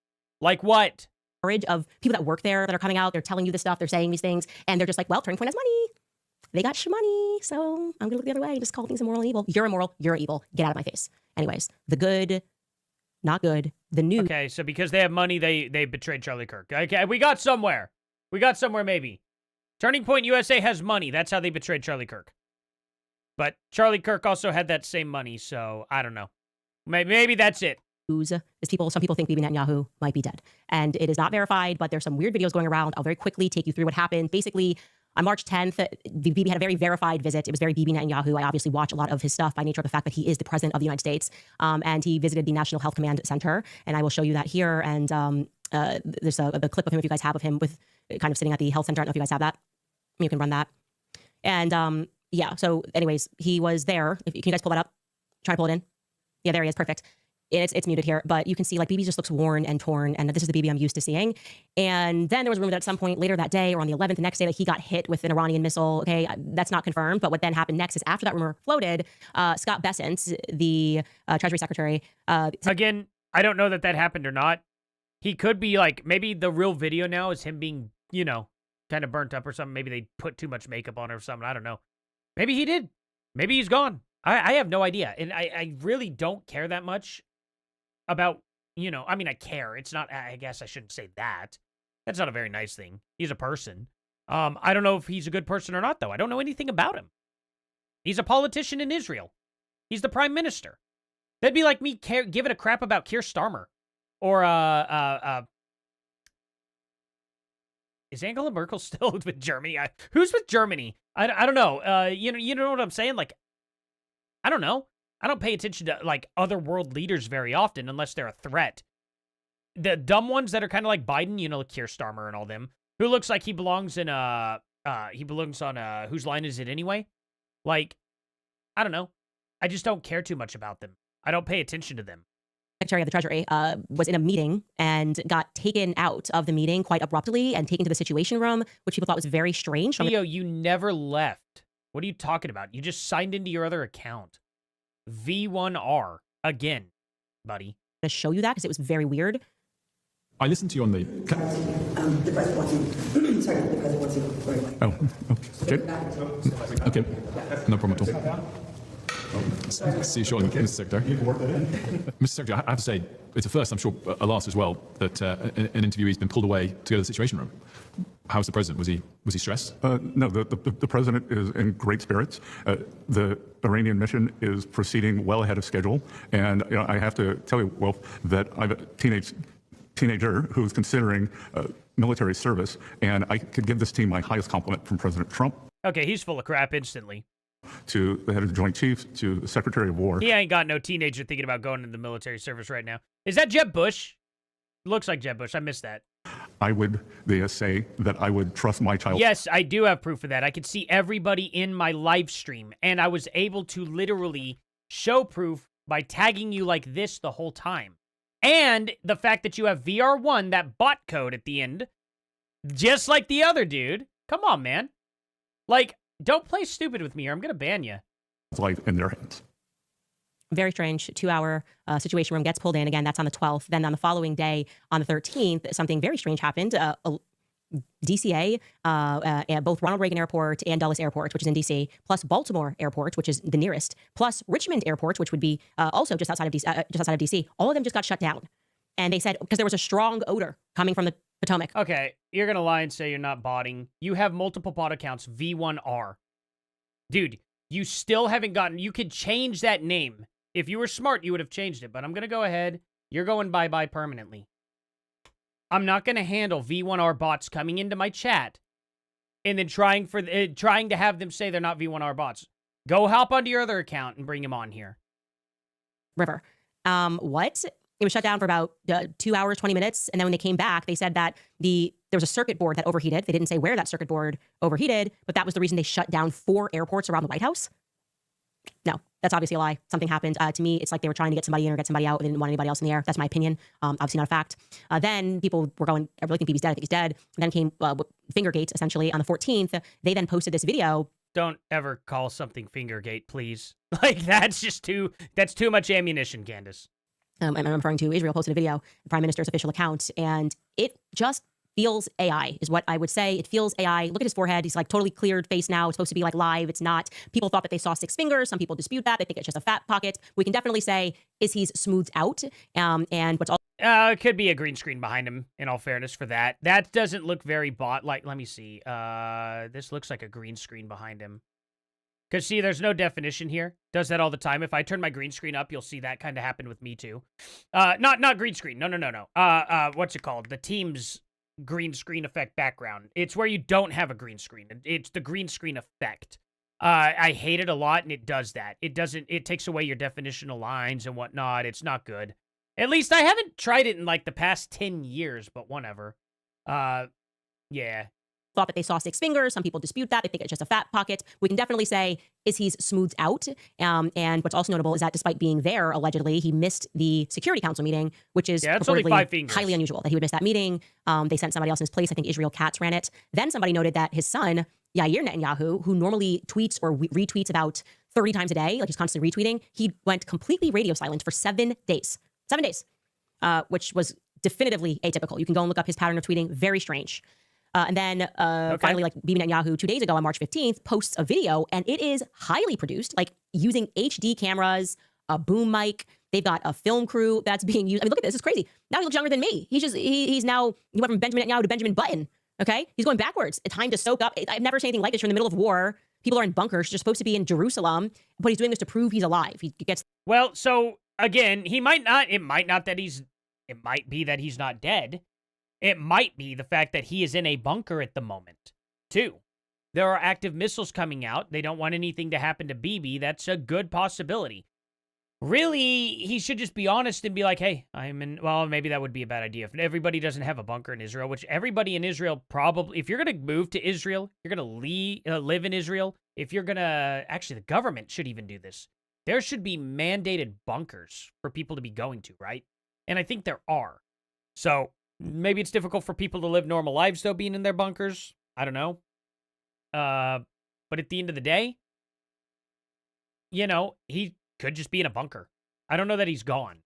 Speaker 1: Like what?
Speaker 2: Courage of people that work there that are coming out. They're telling you this stuff. They're saying these things. And they're just like, well, Turning Point has money. They got money. So I'm going to look the other way and just call things immoral and evil. You're immoral. You're evil. Get out of my face. Anyways, the good, not good, the new.
Speaker 1: Okay, so because they have money, they betrayed Charlie Kirk. Okay, we got somewhere. We got somewhere maybe. Turning Point USA has money. That's how they betrayed Charlie Kirk. But Charlie Kirk also had that same money, so I don't know. Maybe that's it.
Speaker 2: Some people think Bibi Netanyahu might be dead. And it is not verified, but there's some weird videos going around. I'll very quickly take you through what happened. Basically, on March 10th, Bibi had a very verified visit. It was very Bibi Netanyahu. I obviously watch a lot of his stuff by nature of the fact that he is the president of the United States. And he visited the National Health Command Center. And I will show you that here. And there's a clip of him, if you guys have, of him with kind of sitting at the health center. I don't know if you guys have that. You can run that. And yeah, so anyways, he was there. Can you guys pull that up? Try to pull it in. Yeah, there he is. Perfect. it's muted here, but you can see like BB just looks worn and torn, and this is the BB I'm used to seeing. And then there was a rumor that at some point later that day or on the 11th, the next day, that he got hit with an Iranian missile. Okay, that's not confirmed, but what then happened next is after that rumor floated, Scott Bessent, the Treasury Secretary.
Speaker 1: Again, I don't know that happened or not. He could be like, maybe the real video now is him being, you know, kind of burnt up or something. Maybe they put too much makeup on or something. I don't know. Maybe he did. Maybe he's gone. I have no idea. And I really don't care that much about, you know, I mean, I care. It's not, I guess I shouldn't say that. That's not a very nice thing. He's a person. I don't know if he's a good person or not, though. I don't know anything about him. He's a politician in Israel. He's the prime minister. That'd be like me giving a crap about Keir Starmer. Or, is Angela Merkel still with Germany? Who's with Germany? I don't know. You know what I'm saying? Like, I don't know. I don't pay attention to, like, other world leaders very often unless they're a threat. The dumb ones that are kind of like Biden, you know, like Keir Starmer and all them, who looks like he belongs in, he belongs on, Whose Line Is It Anyway? Like, I don't know. I just don't care too much about them. I don't pay attention to them.
Speaker 2: Secretary of the Treasury was in a meeting and got taken out of the meeting quite abruptly and taken to the Situation Room, which people thought was very strange.
Speaker 1: Theo, you never left. What are you talking about? You just signed into your other account. V1R. Again, buddy.
Speaker 2: To show you that because it was very weird.
Speaker 14: I listened to you on the...
Speaker 15: The president wants you... Sorry, the president wants you...
Speaker 14: Oh, okay. Okay, no problem at all. See you shortly, Mr. Secretary. Mr. Secretary, I have to say, it's a first, I'm sure a last as well, that an interviewee's been pulled away to go to the Situation Room. How's the president? Was he stressed?
Speaker 16: No, the president is in great spirits. The Iranian mission is proceeding well ahead of schedule, and you know, I have to tell you, Wolf, that I have a teenager who's considering military service, and I could give this team my highest compliment from President Trump.
Speaker 1: Okay, he's full of crap instantly.
Speaker 16: To the head of the Joint Chiefs, to the Secretary of War.
Speaker 1: He ain't got no teenager thinking about going into the military service right now. Is that Jeb Bush? Looks like Jeb Bush. I missed that.
Speaker 16: I would say that I would trust my child.
Speaker 1: Yes, I do have proof of that. I could see everybody in my live stream, and I was able to literally show proof by tagging you like this the whole time. And the fact that you have VR1, that bot code at the end, just like the other dude. Come on, man. Like, don't play stupid with me or I'm going to ban you.
Speaker 16: Life in their hands.
Speaker 2: Very strange 2-hour Situation Room gets pulled in. Again, that's on the 12th. Then on the following day, on the 13th, something very strange happened. DCA, both Ronald Reagan Airport and Dulles Airport, which is in DC, plus Baltimore Airport, which is the nearest, plus Richmond Airport, which would be also just outside of DC. All of them just got shut down. And they said, because there was a strong odor coming from the Potomac.
Speaker 1: Okay, you're going to lie and say you're not botting. You have multiple bot accounts, V1R. Dude, you still haven't gotten... You could change that name. If you were smart, you would have changed it. But I'm going to go ahead. You're going bye-bye permanently. I'm not going to handle V1R bots coming into my chat and then trying to have them say they're not V1R bots. Go hop onto your other account and bring them on here.
Speaker 2: River. What? It was shut down for about 2 hours, 20 minutes. And then when they came back, they said that there was a circuit board that overheated. They didn't say where that circuit board overheated, but that was the reason they shut down 4 airports around the White House. No, that's obviously a lie. Something happened. To me, it's like they were trying to get somebody in or get somebody out. They didn't want anybody else in the air. That's my opinion. Obviously not a fact. Then people were going, I really think BB's dead. I think he's dead. And then came Fingergate, essentially, on the 14th. They then posted this video.
Speaker 1: Don't ever call something Fingergate, please. Like, that's too much ammunition, Candace.
Speaker 2: I'm referring to Israel posted a video, the Prime Minister's official account, and it just feels AI, is what I would say. It feels AI. Look at his forehead. He's like totally cleared face now. It's supposed to be like live. It's not. People thought that they saw 6 fingers. Some people dispute that. They think it's just a fat pocket. We can definitely say he's smoothed out. And what's all...
Speaker 1: It could be a green screen behind him, in all fairness, for that. That doesn't look very bot-like. Let me see. This looks like a green screen behind him. Because, see, there's no definition here. Does that all the time. If I turn my green screen up, you'll see that kind of happen with me, too. Not green screen. No. What's it called? The team's green screen effect background. It's where you don't have a green screen. It's the green screen effect. I hate it a lot, and it does that. It takes away your definitional lines and whatnot. It's not good. At least I haven't tried it in, like, the past 10 years, but whatever. Yeah.
Speaker 2: thought that they saw 6 fingers. Some people dispute that. They think it's just a fat pocket. We can definitely say, is he's smoothed out? And what's also notable is that despite being there, allegedly, he missed the Security Council meeting, which is
Speaker 1: it's only 5 fingers.
Speaker 2: Highly unusual that he would miss that meeting. They sent somebody else in his place. I think Israel Katz ran it. Then somebody noted that his son, Yair Netanyahu, who normally tweets or retweets about 30 times a day, like he's constantly retweeting, he went completely radio silent for 7 days. 7 days, which was definitively atypical. You can go and look up his pattern of tweeting. Very strange. And then finally, like Bibi Netanyahu 2 days ago on March 15th posts a video, and it is highly produced, like using HD cameras, a boom mic. They've got a film crew that's being used. I mean, look at this. It's crazy. Now he looks younger than me. He's now, he went from Benjamin Netanyahu to Benjamin Button. Okay? He's going backwards. It's time to soak up. I've never seen anything like this. You're in the middle of war. People are in bunkers. You're supposed to be in Jerusalem, but he's doing this to prove he's alive. He gets.
Speaker 1: Well, so again, it might be that he's not dead. It might be the fact that he is in a bunker at the moment, too. There are active missiles coming out. They don't want anything to happen to Bibi. That's a good possibility. Really, he should just be honest and be like, hey, I'm in... Well, maybe that would be a bad idea. If everybody doesn't have a bunker in Israel, which everybody in Israel probably... If you're going to move to Israel, you're going to live in Israel, if you're going to... Actually, the government should even do this. There should be mandated bunkers for people to be going to, right? And I think there are. So... Maybe it's difficult for people to live normal lives, though, being in their bunkers. I don't know. But at the end of the day, you know, he could just be in a bunker. I don't know that he's gone.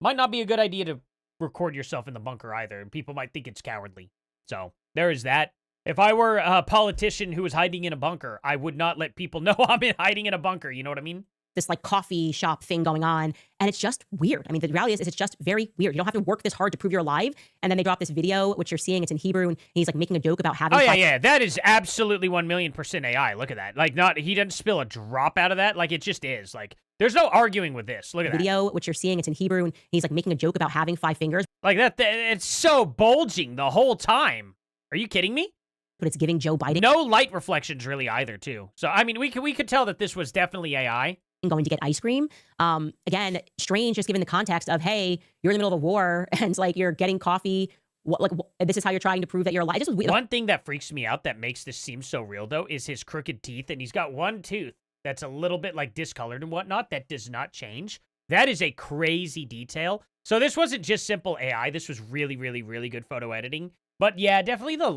Speaker 1: Might not be a good idea to record yourself in the bunker either. And people might think it's cowardly. So there is that. If I were a politician who was hiding in a bunker, I would not let people know I'm hiding in a bunker. You know what I mean?
Speaker 2: This like coffee shop thing going on. And it's just weird. I mean, the reality is it's just very weird. You don't have to work this hard to prove you're alive. And then they drop this video, which you're seeing, it's in Hebrew, and he's like making a joke about having...
Speaker 1: Oh, yeah. That is absolutely 1,000,000% AI. Look at that. Like, he didn't spill a drop out of that. Like, it just is. Like, there's no arguing with this. Look at that.
Speaker 2: Video, which you're seeing, it's in Hebrew, and he's like making a joke about having 5 fingers.
Speaker 1: Like, it's so bulging the whole time. Are you kidding me?
Speaker 2: But it's giving Joe Biden...
Speaker 1: No light reflections really either, too. So, I mean, we could tell that this was definitely AI.
Speaker 2: Going to get ice cream. Again, strange just given the context of, hey, you're in the middle of a war and it's like you're getting coffee. This is how you're trying to prove that you're alive. This was weird.
Speaker 1: One thing that freaks me out that makes this seem so real, though, is his crooked teeth. And he's got one tooth that's a little bit like discolored and whatnot. That does not change. That is a crazy detail. So this wasn't just simple AI. This was really, really, really good photo editing. But yeah, definitely the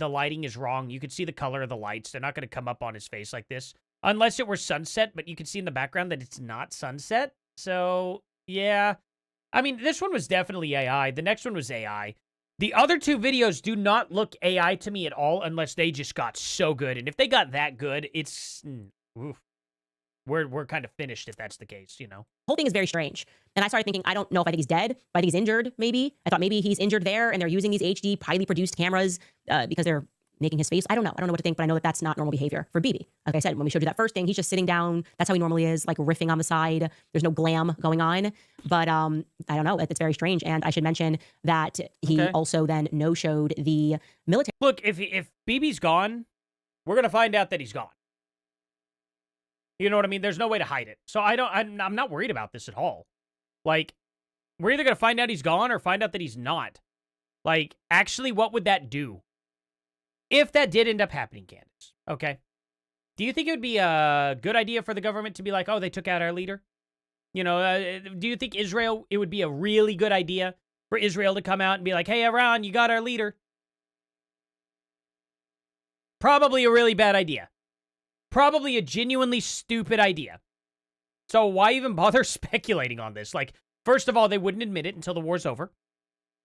Speaker 1: lighting is wrong. You could see the color of the lights. They're not going to come up on his face like this. Unless it were sunset, but you can see in the background that it's not sunset. So, yeah. I mean, this one was definitely AI. The next one was AI. The other 2 videos do not look AI to me at all unless they just got so good. And if they got that good, it's... Oof. We're kind of finished if that's the case, you know?
Speaker 2: The whole thing is very strange. And I started thinking, I don't know if I think he's dead, but I think he's injured, maybe. I thought maybe he's injured there, and they're using these HD, highly produced cameras because they're making his face. I don't know what to think, but I know that that's not normal behavior for Bibi. Like I said, when we showed you that first thing, he's just sitting down. That's how he normally is, like riffing on the side. There's no glam going on. But I don't know. It's very strange. And I should mention that he also then no-showed the military.
Speaker 1: Look, if Bibi's gone, we're going to find out that he's gone. You know what I mean? There's no way to hide it. So I'm not worried about this at all. Like, we're either going to find out he's gone or find out that he's not. Like, actually, what would that do? If that did end up happening, Candace, okay, do you think it would be a good idea for the government to be like, oh, they took out our leader? You know, do you think it would be a really good idea for Israel to come out and be like, hey, Iran, you got our leader? Probably a really bad idea. Probably a genuinely stupid idea. So why even bother speculating on this? Like, first of all, they wouldn't admit it until the war's over.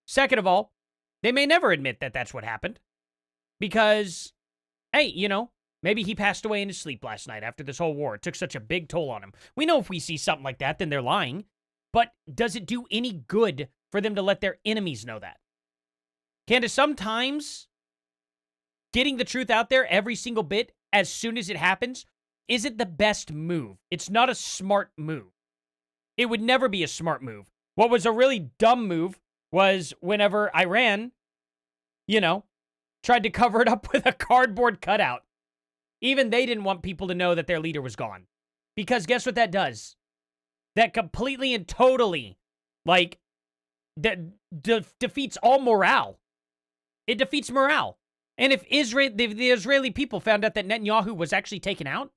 Speaker 1: Second of all, they may never admit that that's what happened. Because, hey, you know, maybe he passed away in his sleep last night after this whole war. It took such a big toll on him. We know if we see something like that, then they're lying. But does it do any good for them to let their enemies know that? Candace, sometimes getting the truth out there every single bit as soon as it happens isn't the best move. It's not a smart move. It would never be a smart move. What was a really dumb move was whenever Iran, you know, tried to cover it up with a cardboard cutout. Even they didn't want people to know that their leader was gone. Because guess what that does? That completely and totally, like, defeats all morale. It defeats morale. And if the Israeli people found out that Netanyahu was actually taken out,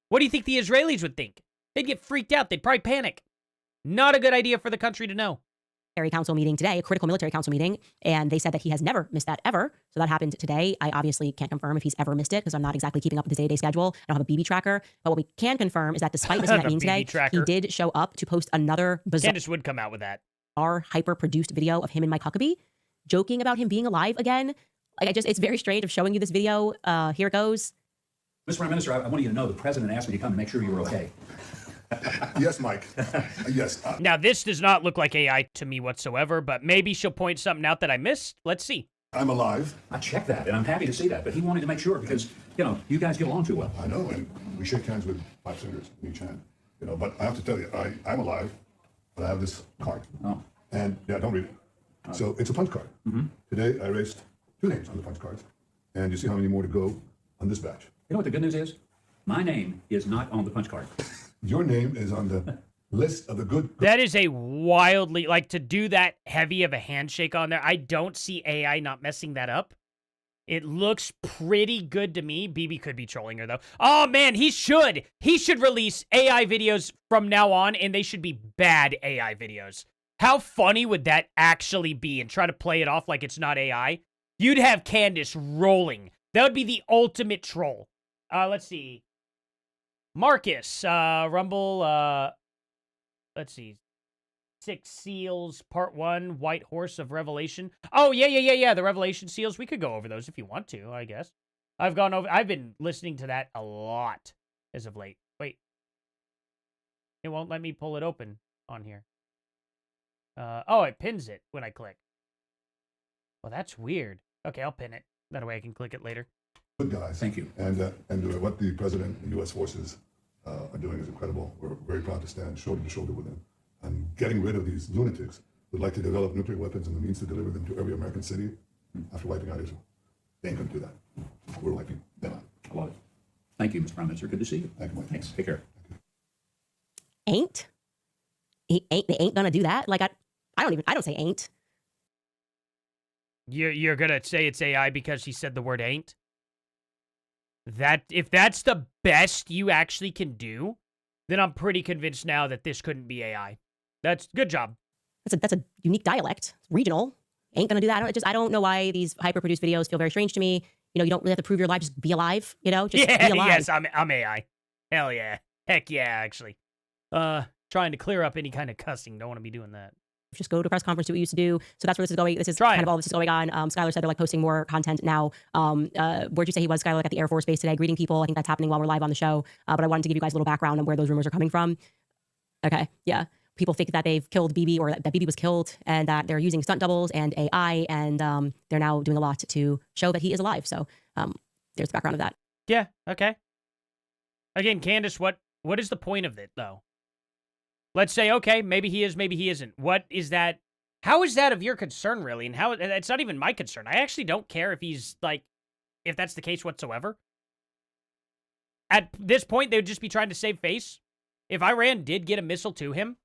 Speaker 1: what do you think the Israelis would think? They'd get freaked out. They'd probably panic. Not a good idea for the country to know.
Speaker 2: Military council meeting today, a critical military council meeting, and they said that he has never missed that ever. So that happened today. I obviously can't confirm if he's ever missed it because I'm not exactly keeping up with his day-to-day schedule. I don't have a BB tracker. But what we can confirm is that despite missing that meeting today, he did show up to post another bizarre,
Speaker 1: Candace would come out with that,
Speaker 2: hyper-produced video of him and Mike Huckabee joking about him being alive again. Like, it's very strange of showing you this video. Here it goes.
Speaker 17: Mr. Prime Minister, I want you to know the president asked me to come and make sure you were okay.
Speaker 6: Yes, Mike. Yes.
Speaker 1: Now, this does not look like AI to me whatsoever, but maybe she'll point something out that I missed. Let's see.
Speaker 6: I'm alive.
Speaker 17: I checked that, and I'm happy to see that. But he wanted to make sure because, you guys get along too well.
Speaker 6: I know, and we shake hands with 5 fingers in each hand. But I have to tell you, I'm alive, but I have this card.
Speaker 17: Oh.
Speaker 6: And, don't read it. So it's a punch card.
Speaker 17: Mm-hmm.
Speaker 6: Today, I erased 2 names on the punch cards. And you see how many more to go on this batch.
Speaker 17: You know what the good news is? My name is not on the punch card.
Speaker 6: Your name is on the list of the good.
Speaker 1: That is a wildly, like, to do that heavy of a handshake on there. I don't see AI not messing that up. It looks pretty good to me. BB could be trolling her, though. Oh, man, he should. He should release AI videos from now on, and they should be bad AI videos. How funny would that actually be? And try to play it off like it's not AI? You'd have Candace rolling. That would be the ultimate troll. Let's see. Marcus, Rumble, let's see. 6 Seals, Part 1, White Horse of Revelation. Oh, yeah, the Revelation Seals. We could go over those if you want to, I guess. I've been listening to that a lot as of late. Wait. It won't let me pull it open on here. Oh, it pins it when I click. Well, that's weird. Okay, I'll pin it. That way I can click it later.
Speaker 6: Good guys.
Speaker 17: Thank you.
Speaker 6: And what the president and U.S. forces are doing is incredible. We're very proud to stand shoulder to shoulder with them. And getting rid of these lunatics who'd like to develop nuclear weapons and the means to deliver them to every American city after wiping out Israel. They ain't going to do that. We're wiping them out.
Speaker 17: I love it. Thank you, Mr. Prime Minister. Good to see you.
Speaker 6: Thank you, Mike.
Speaker 17: Thanks. Take care.
Speaker 2: Ain't? They ain't gonna do that? Like, I don't say ain't.
Speaker 1: You're gonna say it's AI because she said the word ain't? If that's the best you actually can do, then I'm pretty convinced now that this couldn't be AI. That's good job.
Speaker 2: That's a unique dialect. It's regional. Ain't gonna do that. I don't know why these hyper-produced videos feel very strange to me. You don't really have to prove you're alive. Just be alive. Just be alive.
Speaker 1: Yes, I'm AI. Hell yeah. Heck yeah, actually. Trying to clear up any kind of cussing. Don't want to be doing that.
Speaker 2: Just go to a press conference, do what you used to do. So that's where this is going. This is kind of all this is going on. Skylar said they're posting more content now. Where'd you say he was, Skylar, at the Air Force Base today, greeting people? I think that's happening while we're live on the show. But I wanted to give you guys a little background on where those rumors are coming from. Okay, yeah. People think that they've killed BB or that BB was killed and that they're using stunt doubles and AI and they're now doing a lot to show that he is alive. So there's the background of that.
Speaker 1: Yeah, okay. Again, Candace, what is the point of it, though? Let's say, okay, maybe he is, maybe he isn't. What is that? How is that of your concern, really? And how it's not even my concern. I actually don't care if he's, if that's the case whatsoever. At this point, they would just be trying to save face. If Iran did get a missile to him,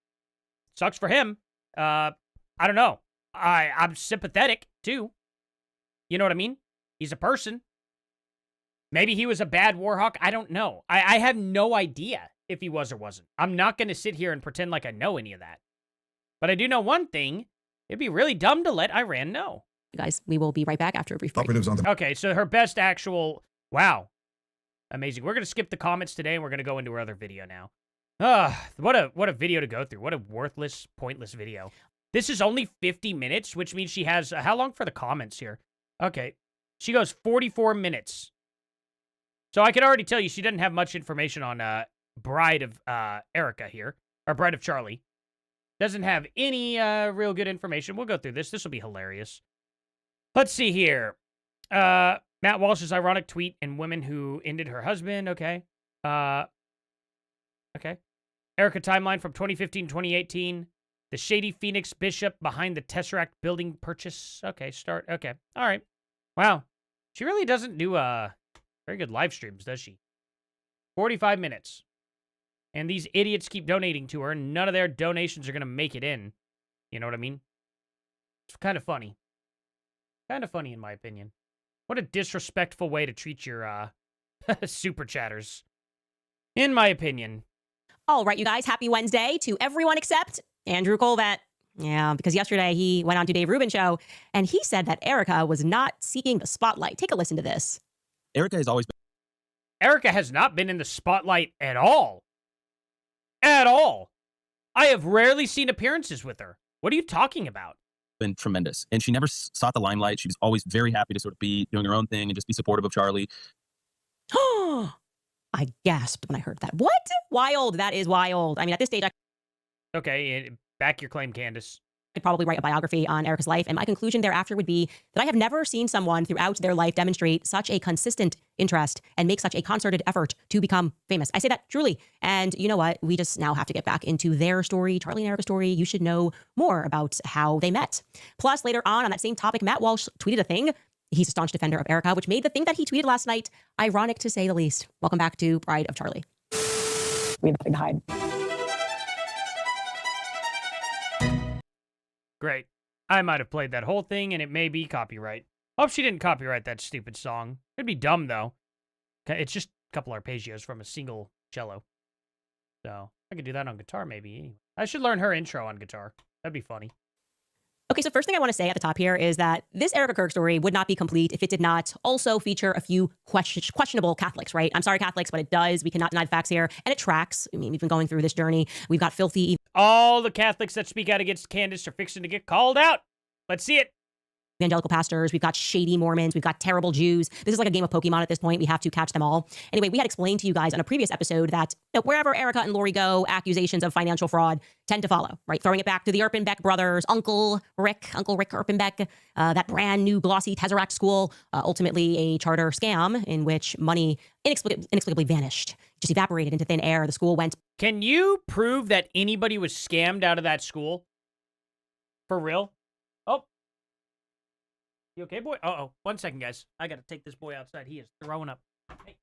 Speaker 1: sucks for him. I don't know. I'm sympathetic, too. You know what I mean? He's a person. Maybe he was a bad war hawk. I don't know. I have no idea if he was or wasn't. I'm not going to sit here and pretend like I know any of that. But I do know one thing. It'd be really dumb to let Iran know.
Speaker 2: Guys, we will be right back after a brief break.
Speaker 1: Okay, so her best actual... Wow. Amazing. We're going to skip the comments today, and we're going to go into our other video now. What a video to go through. What a worthless, pointless video. This is only 50 minutes, which means she has... how long for the comments here? Okay. She goes 44 minutes. So I can already tell you she doesn't have much information on Bride of Erica here. Or Bride of Charlie. Doesn't have any real good information. We'll go through this. This will be hilarious. Let's see here. Matt Walsh's ironic tweet and women who ended her husband. Okay. Okay. Erica timeline from 2015-2018. The shady Phoenix bishop behind the Tesseract building purchase. Okay, start. Okay. All right. Wow. She really doesn't do very good live streams, does she? 45 minutes. And these idiots keep donating to her, and none of their donations are going to make it in. You know what I mean? It's kind of funny. Kind of funny, in my opinion. What a disrespectful way to treat your super chatters, in my opinion.
Speaker 2: All right, you guys, happy Wednesday to everyone except Andrew Colvett. Yeah, because yesterday he went on to Dave Rubin's show and he said that Erica was not seeking the spotlight. Take a listen to this.
Speaker 18: Erica has always been.
Speaker 1: Erica has not been in the spotlight at all. At all. I have rarely seen appearances with her. What are you talking about?
Speaker 18: Been tremendous. And she never sought the limelight. She was always very happy to sort of be doing her own thing and just be supportive of Charlie.
Speaker 2: I gasped when I heard that. What? Wild. That is wild. I mean, at this stage, I
Speaker 1: Okay, back your claim, Candace.
Speaker 2: could probably write a biography on Erica's life, and my conclusion thereafter would be that I have never seen someone throughout their life demonstrate such a consistent interest and make such a concerted effort to become famous. I say that truly. And you know what? We just now have to get back into their story, Charlie and Erica's story. You should know more about how they met. Plus, later on that same topic, Matt Walsh tweeted a thing. He's a staunch defender of Erica, which made the thing that he tweeted last night ironic to say the least. Welcome back to Bride of Charlie. We have nothing to hide.
Speaker 1: Great. I might have played that whole thing, and it may be copyright. Hope she didn't copyright that stupid song. It'd be dumb, though. It's just a couple arpeggios from a single cello. So, I could do that on guitar, maybe. Anyway. I should learn her intro on guitar. That'd be funny.
Speaker 2: Okay, so first thing I want to say at the top here is that this Erica Kirk story would not be complete if it did not also feature a few questionable Catholics, right? I'm sorry, Catholics, but it does. We cannot deny the facts here. And it tracks. I mean, we've been going through this journey. We've got filthy
Speaker 1: All the Catholics that speak out against Candace are fixing to get called out. Let's see it.
Speaker 2: evangelical pastors. We've got shady Mormons. We've got terrible Jews. This is like a game of Pokemon at this point. We have to catch them all. Anyway, we had explained to you guys on a previous episode that wherever Erica and Lori go, accusations of financial fraud tend to follow, right? Throwing it back to the Erpenbeck brothers, Uncle Rick Erpenbeck, that brand new glossy Tesseract school, ultimately a charter scam in which money inexplicably vanished, just evaporated into thin air. The school went.
Speaker 1: Can you prove that anybody was scammed out of that school? For real? Oh. You okay, boy? Uh-oh. 1 second, guys. I gotta take this boy outside. He is throwing up. Hey.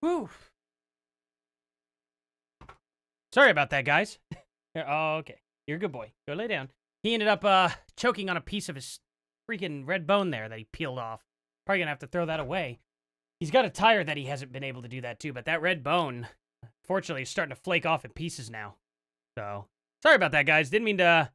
Speaker 1: Whew. Sorry about that, guys. Oh, okay. You're a good boy. Go lay down. He ended up choking on a piece of his freaking red bone there that he peeled off. Probably gonna have to throw that away. He's got a tire that he hasn't been able to do that too, but that red bone, fortunately, is starting to flake off in pieces now. So, sorry about that, guys. Didn't mean to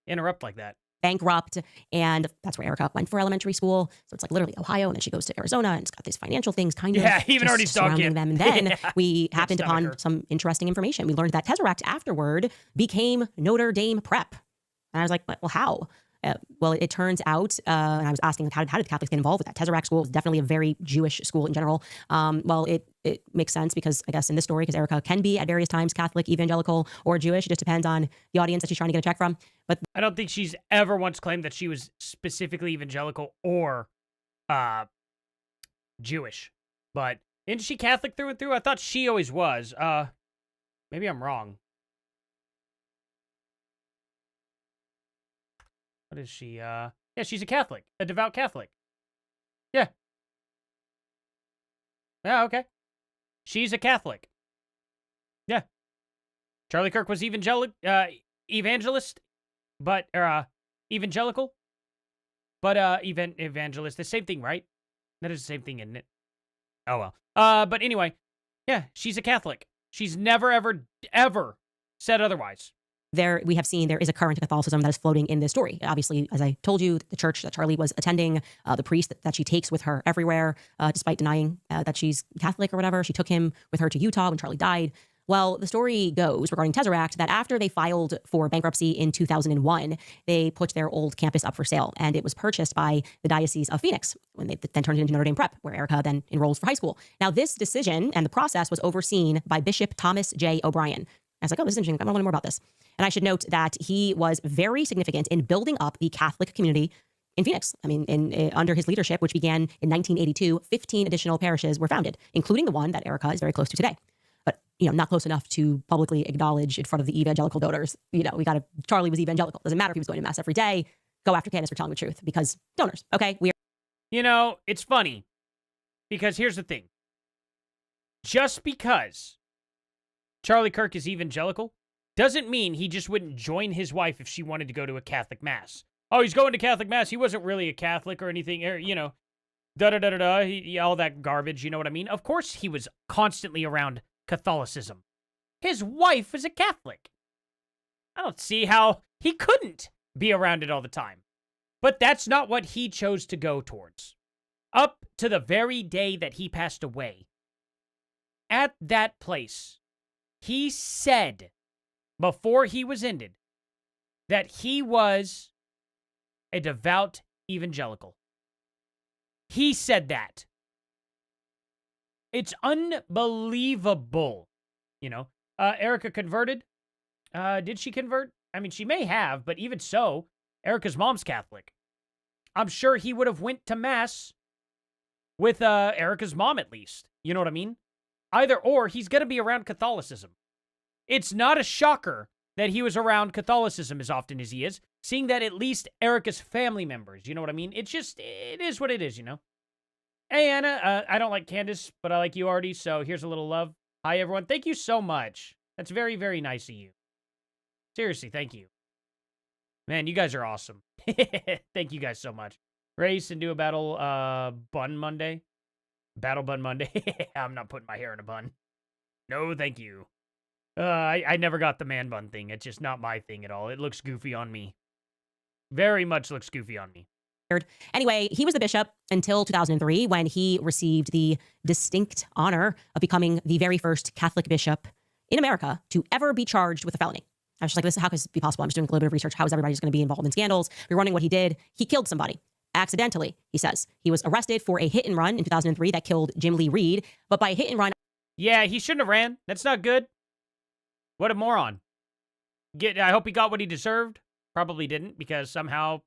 Speaker 1: interrupt like that.
Speaker 2: Bankrupt, and that's where Erica went for elementary school. So it's like literally Ohio, and then she goes to Arizona, and it's got these financial things kind of
Speaker 1: even already
Speaker 2: surrounding them. And then we happened
Speaker 1: stomach
Speaker 2: upon
Speaker 1: her.
Speaker 2: some interesting information. We learned that Tesseract afterward became Notre Dame Prep, and I was like, well, how? Well, it turns out, and I was asking, like, how did Catholics get involved with that? Tesseract school is definitely a very Jewish school in general. Well, it makes sense because I guess in this story, because Erica can be at various times Catholic, evangelical, or Jewish. It just depends on the audience that she's trying to get a check from. But
Speaker 1: I don't think she's ever once claimed that she was specifically evangelical or Jewish. But isn't she Catholic through and through? I thought she always was. Maybe I'm wrong. What is she? Yeah, she's a Catholic, a devout Catholic. Yeah. Yeah, okay. She's a Catholic. Yeah. Charlie Kirk was evangelist, but evangelical, but evangelist. The same thing, right? That is the same thing, isn't it? Oh well. But anyway, yeah, she's a Catholic. She's never, ever, ever said otherwise.
Speaker 2: There, we have seen there is a current Catholicism that is floating in this story. Obviously, as I told you, the church that Charlie was attending, the priest that she takes with her everywhere, despite denying that she's Catholic or whatever, she took him with her to Utah when Charlie died. Well, the story goes regarding Tesseract that after they filed for bankruptcy in 2001, they put their old campus up for sale, and it was purchased by the Diocese of Phoenix when they then turned it into Notre Dame Prep, where Erica then enrolls for high school. Now, this decision and the process was overseen by Bishop Thomas J. O'Brien. I was like, oh, this is interesting. I want to learn more about this. And I should note that he was very significant in building up the Catholic community in Phoenix. I mean, under his leadership, which began in 1982, 15 additional parishes were founded, including the one that Erica is very close to today. But, not close enough to publicly acknowledge in front of the evangelical donors. Charlie was evangelical. Doesn't matter if he was going to mass every day. Go after Candace for telling the truth because donors, okay?
Speaker 1: It's funny because here's the thing. Just because Charlie Kirk is evangelical doesn't mean he just wouldn't join his wife if she wanted to go to a Catholic mass. Oh, he's going to Catholic mass. He wasn't really a Catholic or anything, or, all that garbage, you know what I mean? Of course he was constantly around Catholicism. His wife was a Catholic. I don't see how he couldn't be around it all the time. But that's not what he chose to go towards. Up to the very day that he passed away, at that place, he said, before he was ended, that he was a devout evangelical. He said that. It's unbelievable. Erica converted. Did she convert? I mean, she may have, but even so, Erica's mom's Catholic. I'm sure he would have went to mass with Erica's mom at least. You know what I mean? Either or, he's going to be around Catholicism. It's not a shocker that he was around Catholicism as often as he is, seeing that at least Erica's family members, you know what I mean? It is what it is, Hey, Anna, I don't like Candace, but I like you, Artie, so here's a little love. Hi, everyone. Thank you so much. That's very, very nice of you. Seriously, thank you. Man, you guys are awesome. Thank you guys so much. Race and do a battle bun Monday. Battle bun Monday. I'm not putting my hair in a bun. No, thank you. I never got the man bun thing. It's just not my thing at all. It looks goofy on me. Very much looks goofy on me.
Speaker 2: Anyway, he was the bishop until 2003 when he received the distinct honor of becoming the very first Catholic bishop in America to ever be charged with a felony. I was just like, how could this be possible? I'm just doing a little bit of research. How is everybody just going to be involved in scandals? You're wondering what he did. He killed somebody. Accidentally, he says. He was arrested for a hit and run in 2003 that killed Jim Lee Reed, but by hit and run...
Speaker 1: Yeah, he shouldn't have ran. That's not good. What a moron. I hope he got what he deserved. Probably didn't, because somehow,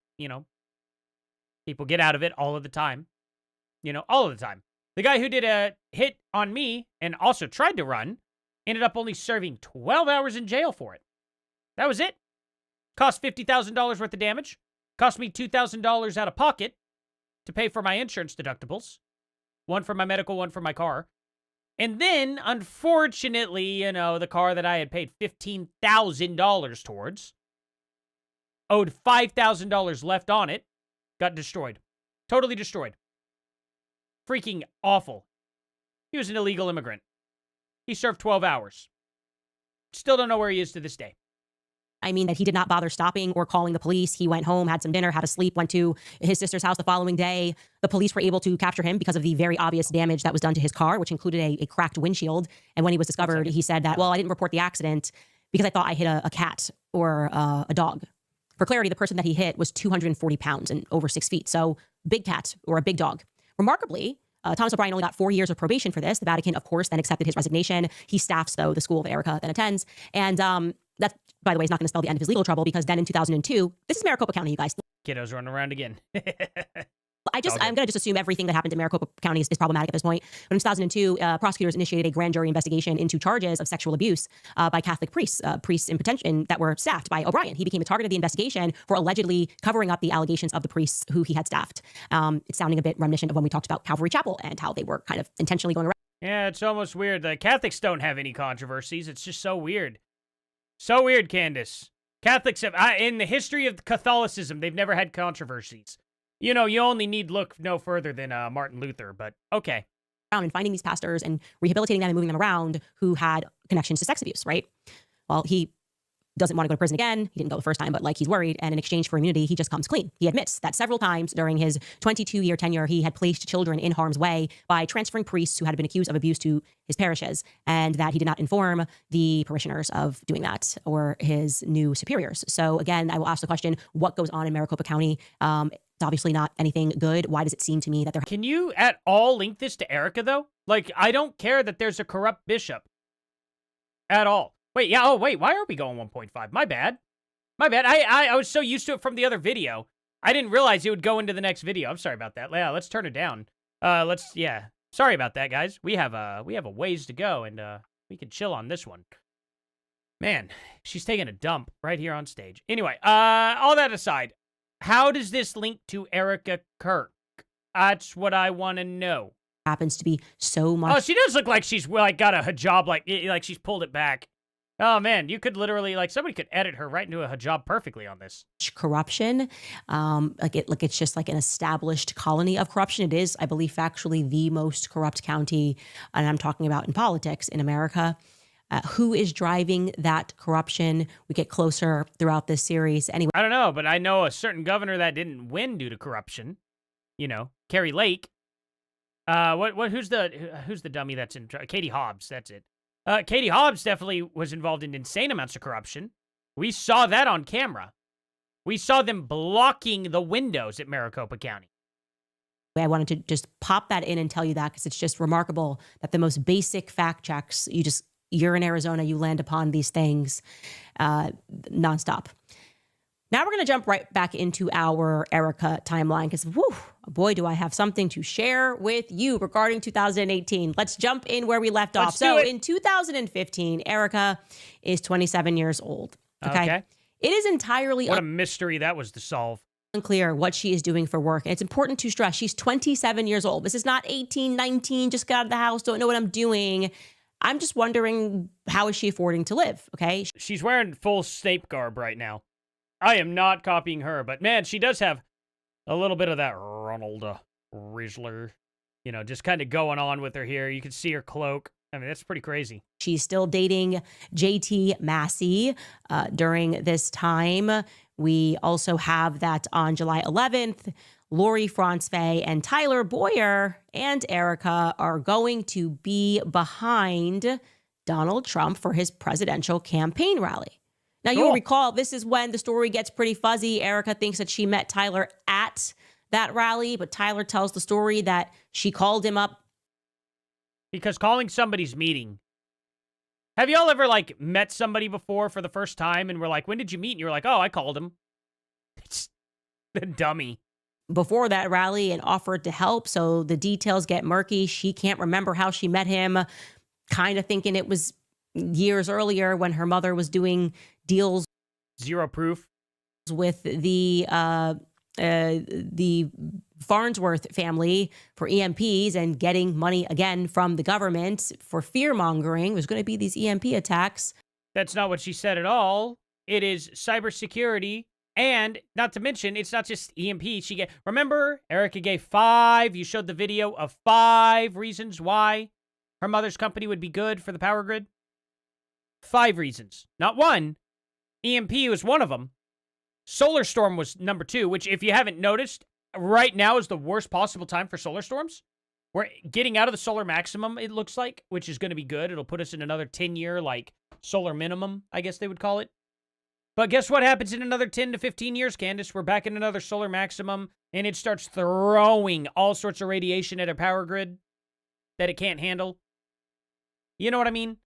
Speaker 1: people get out of it all of the time. All of the time. The guy who did a hit on me and also tried to run ended up only serving 12 hours in jail for it. That was it. Cost $50,000 worth of damage. Cost me $2,000 out of pocket to pay for my insurance deductibles. One for my medical, one for my car. And then, unfortunately, the car that I had paid $15,000 towards, owed $5,000 left on it, got destroyed. Totally destroyed. Freaking awful. He was an illegal immigrant. He served 12 hours. Still don't know where he is to this day.
Speaker 2: I mean that he did not bother stopping or calling the police. He went home, had some dinner, had a sleep, went to his sister's house the following day. The police were able to capture him because of the very obvious damage that was done to his car, which included a cracked windshield. And when he was discovered, he said that, I didn't report the accident because I thought I hit a cat or a dog. For clarity, the person that he hit was 240 pounds and over 6 feet. So big cat or a big dog. Remarkably, Thomas O'Brien only got 4 years of probation for this. The Vatican, of course, then accepted his resignation. He staffs, though, the school that Erica then attends. And that, by the way, is not going to spell the end of his legal trouble because then in 2002, this is Maricopa County, you guys.
Speaker 1: Kiddos running around again.
Speaker 2: I'm going to just assume everything that happened in Maricopa County is problematic at this point. But in 2002, prosecutors initiated a grand jury investigation into charges of sexual abuse by Catholic priests that were staffed by O'Brien. He became a target of the investigation for allegedly covering up the allegations of the priests who he had staffed. It's sounding a bit reminiscent of when we talked about Calvary Chapel and how they were kind of intentionally going around.
Speaker 1: Yeah, it's almost weird. The Catholics don't have any controversies. It's just so weird. So weird, Candace. Catholics have, in the history of Catholicism, they've never had controversies. You know, you only need look no further than Martin Luther, but okay.
Speaker 2: And finding these pastors and rehabilitating them and moving them around who had connections to sex abuse, right? Well, he doesn't want to go to prison again. He didn't go the first time, but like he's worried. And in exchange for immunity, he just comes clean. He admits that several times during his 22-year tenure, he had placed children in harm's way by transferring priests who had been accused of abuse to his parishes, and that he did not inform the parishioners of doing that or his new superiors. So again, I will ask the question, what goes on in Maricopa County? It's obviously not anything good. Why does it seem to me that there...
Speaker 1: Can you at all link this to Erica, though? Like, I don't care that there's a corrupt bishop. At all. Wait, yeah, oh, wait, why are we going 1.5? My bad. My bad. I was so used to it from the other video. I didn't realize it would go into the next video. I'm sorry about that. Yeah, let's turn it down. Yeah. Sorry about that, guys. We have a ways to go, and we can chill on this one. Man, she's taking a dump right here on stage. Anyway, all that aside, how does this link to Erica Kirk? That's what I want to know.
Speaker 2: Happens to be so much...
Speaker 1: Oh, she does look like she's like got a hijab, like she's pulled it back. Oh, man, you could literally, like, somebody could edit her right into a hijab perfectly on this.
Speaker 2: Corruption, it's just like an established colony of corruption. It is, I believe, factually the most corrupt county, and I'm talking about in politics in America. Who is driving that corruption? We get closer throughout this series. Anyway,
Speaker 1: I don't know, but I know a certain governor that didn't win due to corruption. You know, Carrie Lake. Who's the dummy that's in Katie Hobbs? That's it. Katie Hobbs definitely was involved in insane amounts of corruption. We saw that on camera. We saw them blocking the windows at Maricopa County.
Speaker 2: I wanted to just pop that in and tell you that because it's just remarkable that the most basic fact checks, you're in Arizona, you land upon these things nonstop. Now we're going to jump right back into our Erica timeline because, boy, do I have something to share with you regarding 2018. Let's jump in where we left off. So in 2015, Erica is 27 years old. Okay. It is entirely...
Speaker 1: What a mystery that was to solve.
Speaker 2: Unclear what she is doing for work. And it's important to stress, she's 27 years old. This is not 18, 19, just got out of the house, don't know what I'm doing. I'm just wondering, how is she affording to live? Okay.
Speaker 1: She's wearing full Snape garb right now. I am not copying her, but man, she does have a little bit of that Ronald Rizzler, just kind of going on with her here. You can see her cloak. I mean, that's pretty crazy.
Speaker 2: She's still dating JT Massey during this time. We also have that on July 11th, Lori Franzfey and Tyler Boyer and Erica are going to be behind Donald Trump for his presidential campaign rally. Now, you'll recall, this is when the story gets pretty fuzzy. Erica thinks that she met Tyler at that rally, but Tyler tells the story that she called him up.
Speaker 1: Because calling somebody's meeting. Have y'all ever, met somebody before for the first time and were like, when did you meet? And you were like, oh, I called him. It's the dummy.
Speaker 2: Before that rally and offered to help, so the details get murky. She can't remember how she met him, kind of thinking it was years earlier when her mother was doing deals.
Speaker 1: Zero proof.
Speaker 2: With the Farnsworth family for EMPs and getting money again from the government for fear-mongering. There's going to be these EMP attacks.
Speaker 1: That's not what she said at all. It is cybersecurity. And not to mention, it's not just EMP. Remember, Erica gave 5. You showed the video of 5 reasons why her mother's company would be good for the power grid. 5 reasons. Not 1. EMP was one of them. Solar storm was number 2, which, if you haven't noticed, right now is the worst possible time for solar storms. We're getting out of the solar maximum, it looks like, which is going to be good. It'll put us in another 10-year, solar minimum, I guess they would call it. But guess what happens in another 10 to 15 years, Candace? We're back in another solar maximum, and it starts throwing all sorts of radiation at a power grid that it can't handle. You know what I mean?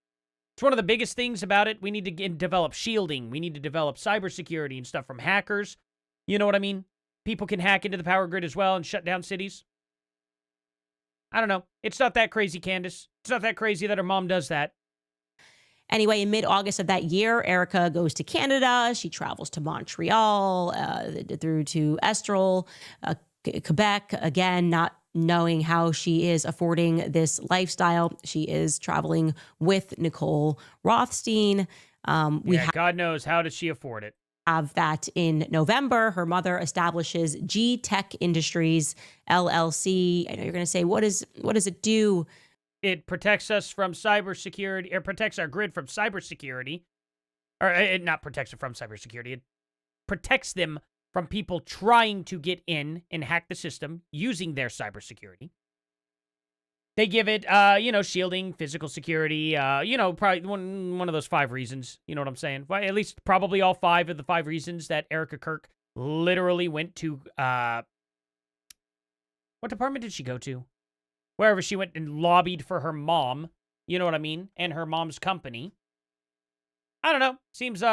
Speaker 1: It's one of the biggest things about it. We need to develop shielding. We need to develop cybersecurity and stuff from hackers. You know what I mean? people can hack into the power grid as well and shut down cities. I don't know. It's not that crazy, Candace. It's not that crazy that her mom does that.
Speaker 2: Anyway, in mid-August of that year, Erica goes to Canada. She travels to Montreal, through to Estrel, Quebec. Again, not knowing how she is affording this lifestyle. She is traveling with Nicole Rothstein.
Speaker 1: God knows, how does she afford it?
Speaker 2: Have that in November. Her mother establishes G Tech Industries LLC. I know you're going to say, what does it do?
Speaker 1: It protects us from cybersecurity. It protects our grid from cybersecurity. Or it not protects it from cybersecurity. It protects them from people trying to get in and hack the system using their cybersecurity. They give it, shielding, physical security, probably one of those 5 reasons. You know what I'm saying? Well, at least probably all 5 of the 5 reasons that Erica Kirk literally went to, what department did she go to? Wherever she went and lobbied for her mom, you know what I mean? And her mom's company. I don't know. Seems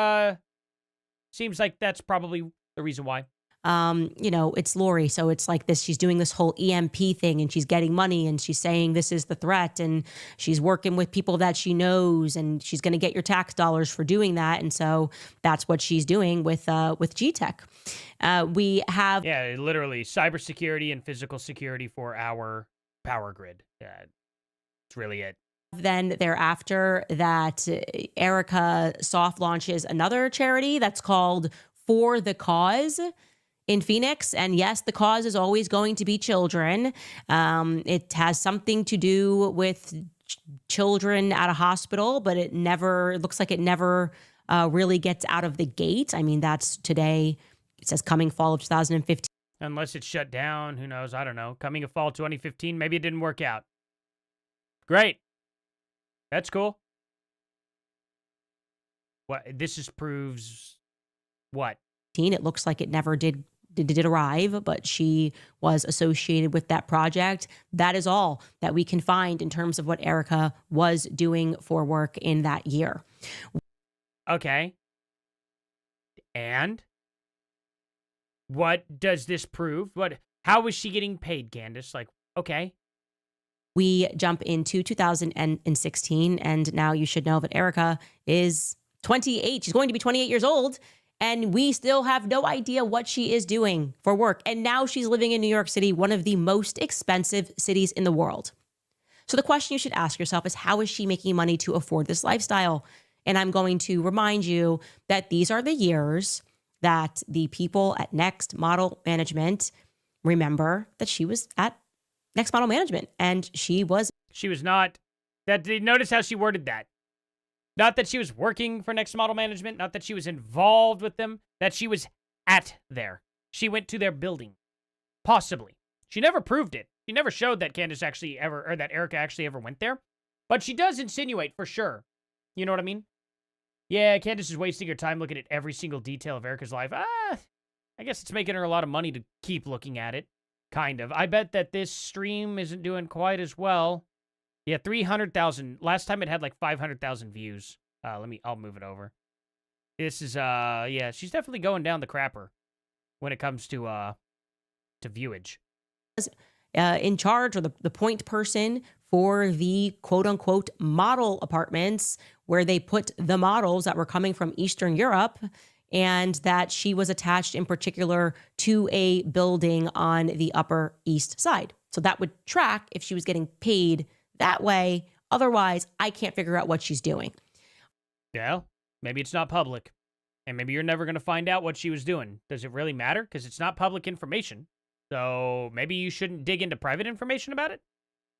Speaker 1: like that's probably the reason why.
Speaker 2: It's Lori. So it's like this, she's doing this whole EMP thing and she's getting money and she's saying this is the threat and she's working with people that she knows and she's going to get your tax dollars for doing that. And so that's what she's doing with G-Tech. We have...
Speaker 1: Yeah, literally cybersecurity and physical security for our power grid. That's really it.
Speaker 2: Then thereafter that Erica soft launches another charity that's called For the Cause in Phoenix. And yes, the cause is always going to be children. It has something to do with children at a hospital, but it looks like it never really gets out of the gate. I mean, that's today. It says coming fall of 2015.
Speaker 1: Unless it's shut down, who knows? I don't know. Coming of fall 2015, maybe it didn't work out. Great. That's cool. What this proves what?
Speaker 2: It looks like it never did arrive, but she was associated with that project. That is all that we can find in terms of what Erica was doing for work in that year.
Speaker 1: Okay. And what does this prove? How was she getting paid, Candace? Like, okay.
Speaker 2: We jump into 2016, and now you should know that Erica is 28. She's going to be 28 years old. And we still have no idea what she is doing for work. And now she's living in New York City, one of the most expensive cities in the world. So the question you should ask yourself is, how is she making money to afford this lifestyle? And I'm going to remind you that these are the years that the people at Next Model Management remember that she was at Next Model Management. And she was
Speaker 1: not. Notice how she worded that. Not that she was working for Next Model Management, not that she was involved with them, that she was at there. She went to their building. Possibly. She never proved it. She never showed that that Erica actually ever went there. But she does insinuate for sure. You know what I mean? Yeah, Candace is wasting her time looking at every single detail of Erica's life. I guess it's making her a lot of money to keep looking at it. Kind of. I bet that this stream isn't doing quite as well. Yeah, 300,000. Last time it had like 500,000 views. I'll move it over. This is, yeah, she's definitely going down the crapper when it comes to viewage.
Speaker 2: In charge, or the point person for the quote unquote model apartments where they put the models that were coming from Eastern Europe, and that she was attached in particular to a building on the Upper East Side. So that would track if she was getting paid that way. Otherwise, I can't figure out what she's doing.
Speaker 1: Yeah, maybe it's not public. And maybe you're never going to find out what she was doing. Does it really matter? Because it's not public information. So maybe you shouldn't dig into private information about it?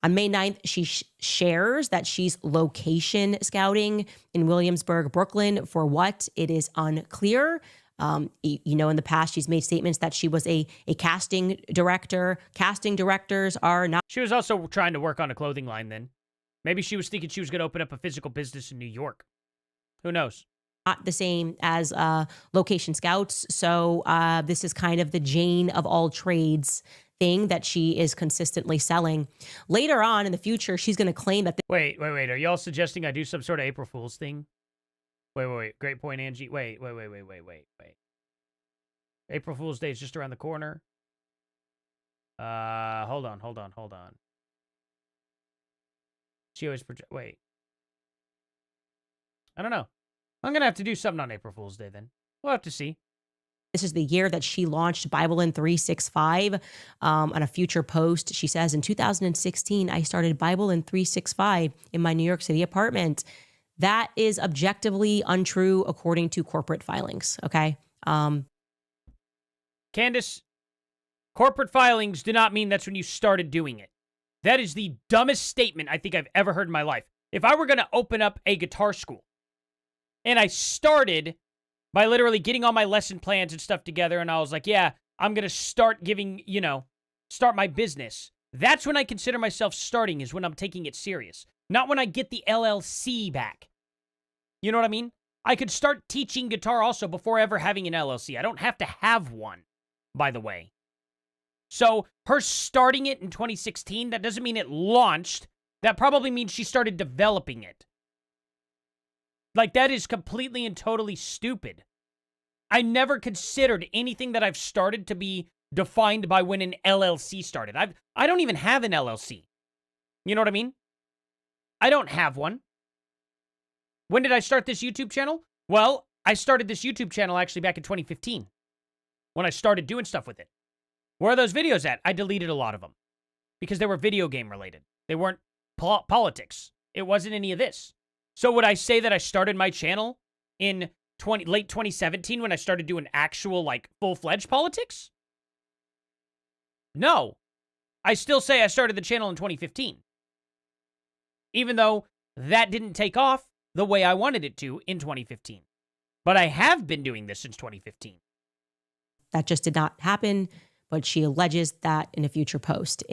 Speaker 2: On May 9th, she shares that she's location scouting in Williamsburg, Brooklyn. For what? It is unclear. In the past, she's made statements that she was a casting director. Casting directors are not.
Speaker 1: She was also trying to work on a clothing line then. Maybe she was thinking she was going to open up a physical business in New York. Who knows?
Speaker 2: Not the same as location scouts. So this is kind of the Jane of all trades thing that she is consistently selling. Later on in the future, she's going to claim that...
Speaker 1: Wait. Are y'all suggesting I do some sort of April Fool's thing? Wait. Great point, Angie. Wait. April Fool's Day is just around the corner. Hold on. She always wait. I don't know. I'm going to have to do something on April Fool's Day then. We'll have to see.
Speaker 2: This is the year that she launched Bible in 365. On a future post, she says, in 2016, I started Bible in 365 in my New York City apartment. That is objectively untrue according to corporate filings, okay?
Speaker 1: Candace, corporate filings do not mean that's when you started doing it. That is the dumbest statement I think I've ever heard in my life. If I were going to open up a guitar school, and I started by literally getting all my lesson plans and stuff together, and I was like, yeah, I'm going to start giving, start my business. That's when I consider myself starting, is when I'm taking it serious. Not when I get the LLC back. You know what I mean? I could start teaching guitar also before ever having an LLC. I don't have to have one, by the way. So her starting it in 2016, that doesn't mean it launched. That probably means she started developing it. Like, that is completely and totally stupid. I never considered anything that I've started to be defined by when an LLC started. I don't even have an LLC. You know what I mean? I don't have one. When did I start this YouTube channel? Well, I started this YouTube channel actually back in 2015 when I started doing stuff with it. Where are those videos at? I deleted a lot of them because they were video game related. They weren't politics. It wasn't any of this. So would I say that I started my channel in late 2017 when I started doing actual, like, full-fledged politics? No. I still say I started the channel in 2015. Even though that didn't take off the way I wanted it to in 2015. But I have been doing this since 2015.
Speaker 2: That just did not happen, but she alleges that in a future post.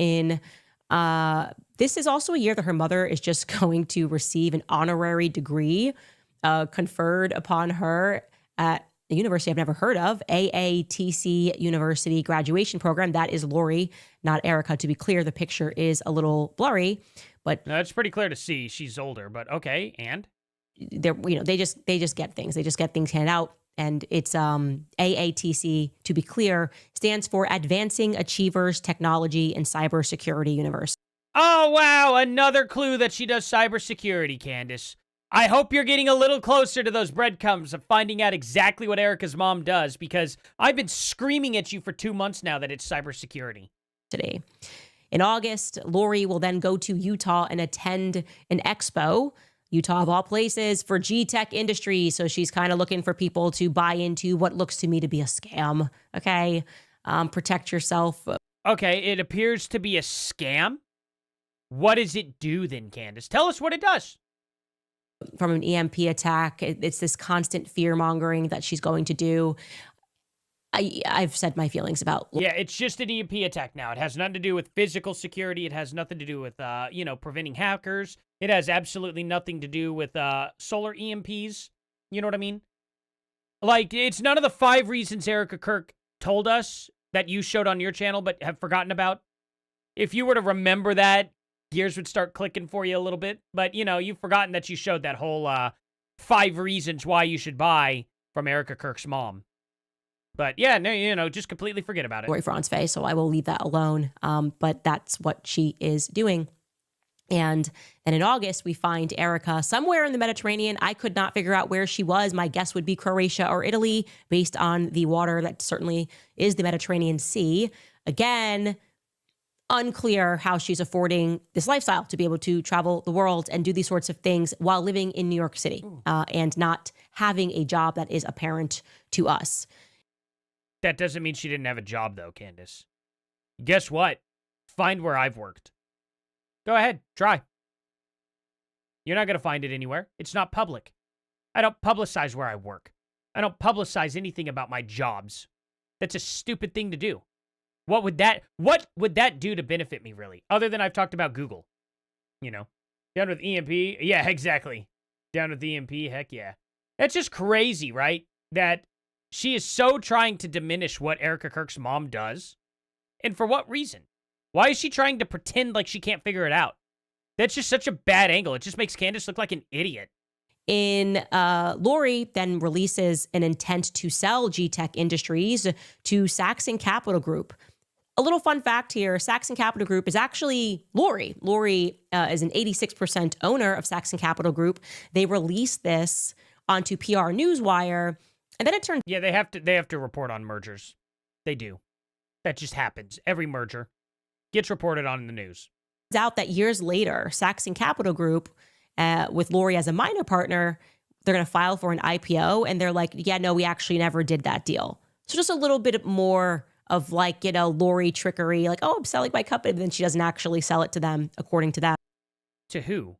Speaker 2: This is also a year that her mother is just going to receive an honorary degree conferred upon her at a university I've never heard of, AATC University graduation program. That is Lori, not Erica. To be clear, the picture is a little blurry, but
Speaker 1: it's pretty clear to see she's older. But okay, and
Speaker 2: they just get things. They just get things handed out. And it's AATC, to be clear, stands for Advancing Achievers Technology and Cybersecurity University.
Speaker 1: Oh, wow. Another clue that she does cybersecurity, Candace. I hope you're getting a little closer to those breadcrumbs of finding out exactly what Erica's mom does, because I've been screaming at you for 2 months now that it's cybersecurity.
Speaker 2: Today. In August, Lori will then go to Utah and attend an expo, Utah of all places, for G-Tech industry. So she's kind of looking for people to buy into what looks to me to be a scam. Okay. Protect yourself.
Speaker 1: Okay. It appears to be a scam. What does it do then, Candace? Tell us what it does.
Speaker 2: From an EMP attack. It's this constant fear-mongering that she's going to do. I've said my feelings about.
Speaker 1: Yeah, it's just an EMP attack now. It has nothing to do with physical security. It has nothing to do with, preventing hackers. It has absolutely nothing to do with solar EMPs. You know what I mean? Like, it's none of the 5 reasons Erica Kirk told us that you showed on your channel but have forgotten about. If you were to remember that, gears would start clicking for you a little bit. But, you've forgotten that you showed that whole 5 reasons why you should buy from Erica Kirk's mom. But yeah, no, just completely forget about it.
Speaker 2: Lori Fran's face, so I will leave that alone. But that's what she is doing. And then in August, we find Erica somewhere in the Mediterranean. I could not figure out where she was. My guess would be Croatia or Italy, based on the water that certainly is the Mediterranean Sea. Again, unclear how she's affording this lifestyle to be able to travel the world and do these sorts of things while living in New York City and not having a job that is apparent to us.
Speaker 1: That doesn't mean she didn't have a job, though, Candace. Guess what? Find where I've worked. Go ahead. Try. You're not going to find it anywhere. It's not public. I don't publicize where I work. I don't publicize anything about my jobs. That's a stupid thing to do. What would that do to benefit me, really? Other than I've talked about Google. Down with EMP. Yeah, exactly. Down with EMP. Heck yeah. That's just crazy, right? That she is so trying to diminish what Erica Kirk's mom does. And for what reason? Why is she trying to pretend like she can't figure it out? That's just such a bad angle. It just makes Candace look like an idiot.
Speaker 2: Lori then releases an intent to sell G-Tech Industries to Saxon Capital Group. A little fun fact here, Saxon Capital Group is actually Lori. Lori is an 86% owner of Saxon Capital Group. They released this onto PR Newswire, and then it turned...
Speaker 1: Yeah, they have to report on mergers. They do. That just happens. Every merger gets reported on in the news.
Speaker 2: Out that years later, Saxon Capital Group, with Lori as a minor partner, they're going to file for an IPO, and they're like, yeah, no, we actually never did that deal. So just a little bit more of like, you know, Lori trickery, like, oh, I'm selling my company, but then she doesn't actually sell it to them, according to them.
Speaker 1: To who?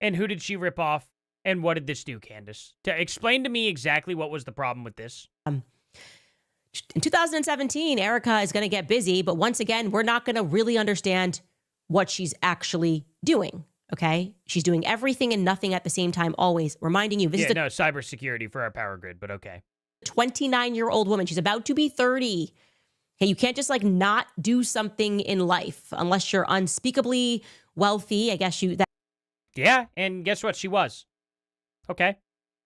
Speaker 1: And who did she rip off? And what did this do, Candace? Explain to me exactly what was the problem with this.
Speaker 2: In 2017, Erica is going to get busy, but once again, we're not going to really understand what she's actually doing, okay? She's doing everything and nothing at the same time, always reminding you.
Speaker 1: No, cybersecurity for our power grid, but okay.
Speaker 2: 29-year-old woman. She's about to be 30. Okay, you can't just like not do something in life unless you're unspeakably wealthy. I guess
Speaker 1: Yeah, and guess what? She was. Okay.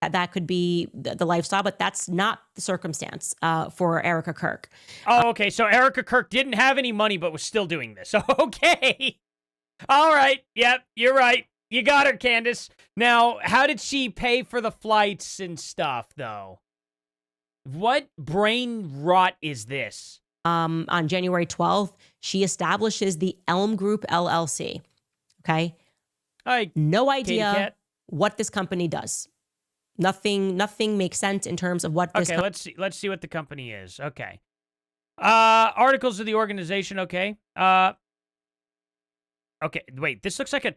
Speaker 2: That could be the lifestyle, but that's not the circumstance for Erica Kirk.
Speaker 1: Oh, okay. So Erica Kirk didn't have any money, but was still doing this. Okay. All right. Yep, you're right. You got her, Candace. Now, how did she pay for the flights and stuff, though? What brain rot is this?
Speaker 2: On January 12th, she establishes the Elm Group LLC. Okay. No idea what this company does. Nothing makes sense in terms of what this.
Speaker 1: Okay, let's see what the company is. Okay. Articles of the organization. Okay. Okay. Wait. This looks like a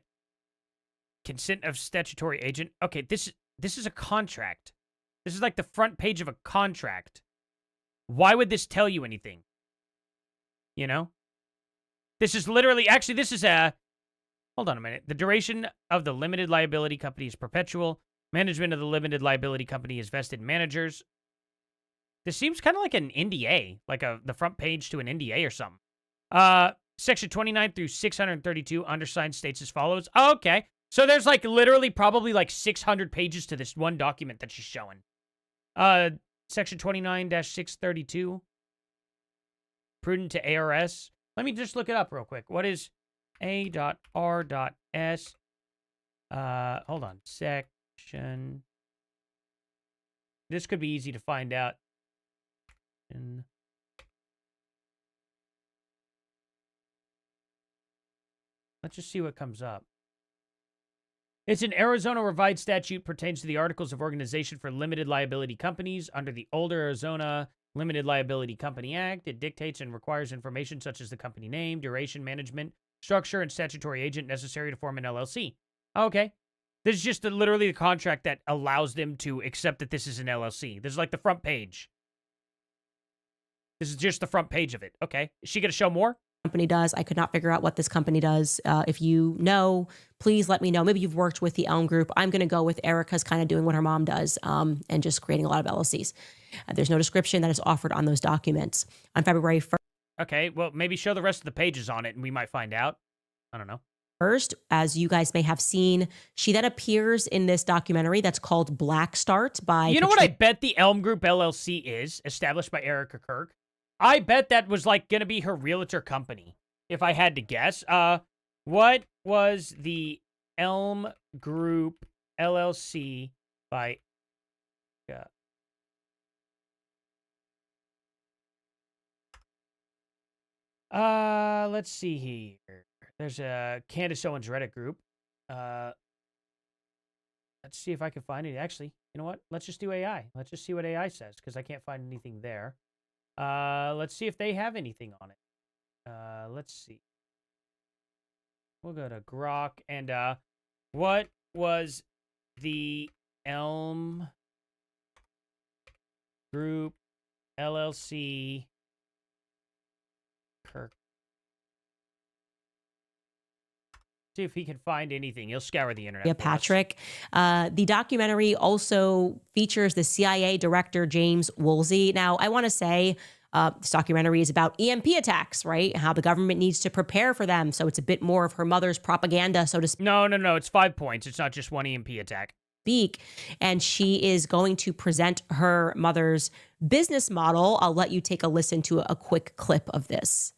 Speaker 1: consent of statutory agent. Okay. This is a contract. This is like the front page of a contract. Why would this tell you anything? You know? This is literally, actually, this is hold on a minute. The duration of the limited liability company is perpetual. Management of the limited liability company is vested in managers. This seems kind of like an NDA, like the front page to an NDA or something. Section 29 through 632, undersigned states as follows. Oh, okay. So there's like literally probably like 600 pages to this one document that she's showing. Section 29-632. Prudent to ARS. Let me just look it up real quick. What is A.R.S? Hold on. Section. This could be easy to find out. Let's just see what comes up. It's an Arizona revised statute, pertains to the Articles of Organization for Limited Liability Companies under the older Arizona Limited Liability Company Act. It dictates and requires information such as the company name, duration, management, structure, and statutory agent necessary to form an LLC. Okay. This is just literally the contract that allows them to accept that this is an LLC. This is like the front page. This is just the front page of it. Okay. Is she going to show more?
Speaker 2: Company does. I could not figure out what this company does. If you know, please let me know. Maybe you've worked with the Elm Group. I'm going to go with Erica's kind of doing what her mom does and just creating a lot of LLCs. There's no description that is offered on those documents. On February 1st.
Speaker 1: Okay, well, maybe show the rest of the pages on it and we might find out. I don't know.
Speaker 2: First, as you guys may have seen, she then appears in this documentary that's called Black Start by...
Speaker 1: You know what I bet the Elm Group LLC is, established by Erica Kirk? I bet that was like going to be her realtor company, if I had to guess. What was the Elm Group LLC by... let's see here. There's a Candace Owens Reddit group. Let's see if I can find it. Actually, you know what? Let's just do AI. Let's just see what AI says, because I can't find anything there. Let's see if they have anything on it. Let's see. We'll go to Grok. And what was the Elm Group LLC Kirk? See if he can find anything. He'll scour the internet.
Speaker 2: Yeah, Patrick. The documentary also features the CIA director, James Woolsey. Now, I want to say this documentary is about EMP attacks, right? How the government needs to prepare for them. So it's a bit more of her mother's propaganda, so to speak.
Speaker 1: No. It's 5 points. It's not just one EMP attack.
Speaker 2: speak, and she is going to present her mother's business model. I'll let you take a listen to a quick clip of this.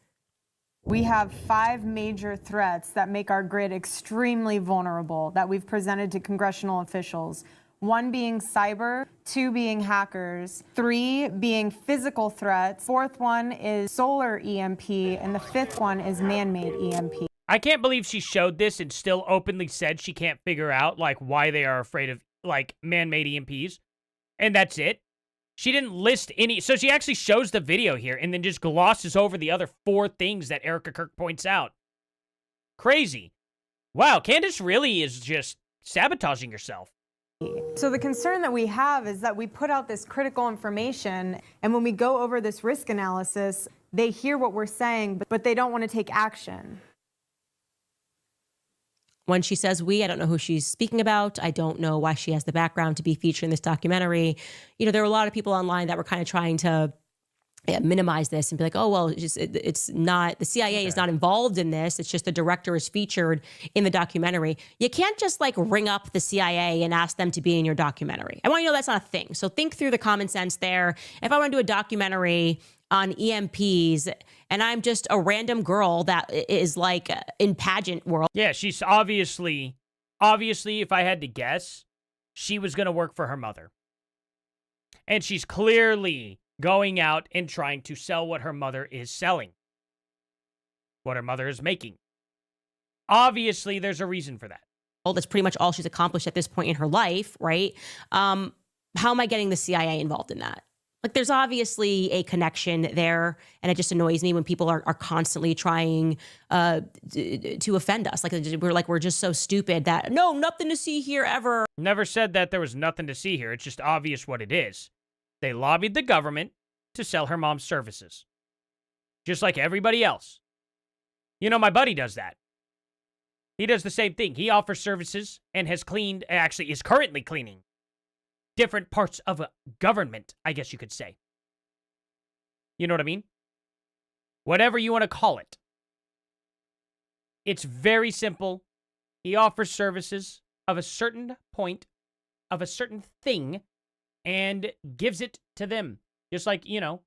Speaker 19: We have 5 major threats that make our grid extremely vulnerable that we've presented to congressional officials. 1 being cyber, 2 being hackers, 3 being physical threats, 4th one is solar EMP, and the 5th one is man-made EMP.
Speaker 1: I can't believe she showed this and still openly said she can't figure out, like, why they are afraid of, like, man-made EMPs. And that's it. She didn't list any. So she actually shows the video here and then just glosses over the other 4 things that Erica Kirk points out. Crazy. Wow, Candace really is just sabotaging herself.
Speaker 19: So the concern that we have is that we put out this critical information, and when we go over this risk analysis, they hear what we're saying, but they don't want to take action.
Speaker 2: When she says we, I don't know who she's speaking about. I don't know why she has the background to be featured in this documentary. You know, there were a lot of people online that were kind of trying to minimize this and be like, oh, well, it's not, the CIA is not involved in this. It's just the director is featured in the documentary. You can't just like ring up the CIA and ask them to be in your documentary. I want you to know that's not a thing. So think through the common sense there. If I want to do a documentary on EMPs and I'm just a random girl that is like in pageant world.
Speaker 1: Yeah, she's obviously, if I had to guess, she was going to work for her mother. And she's clearly going out and trying to sell what her mother is selling. What her mother is making. Obviously, there's a reason for that.
Speaker 2: Well, that's pretty much all she's accomplished at this point in her life, right? How am I getting the CIA involved in that? Like, there's obviously a connection there, and it just annoys me when people are constantly trying to offend us. We're just so stupid that, no, nothing to see here ever.
Speaker 1: Never said that there was nothing to see here. It's just obvious what it is. They lobbied the government to sell her mom's services. Just like everybody else. You know, my buddy does that. He does the same thing. He offers services and has cleaned, actually is currently cleaning, different parts of a government, I guess you could say. You know what I mean? Whatever you want to call it. It's very simple. He offers services of a certain point, of a certain thing, and gives it to them. Just like, you know,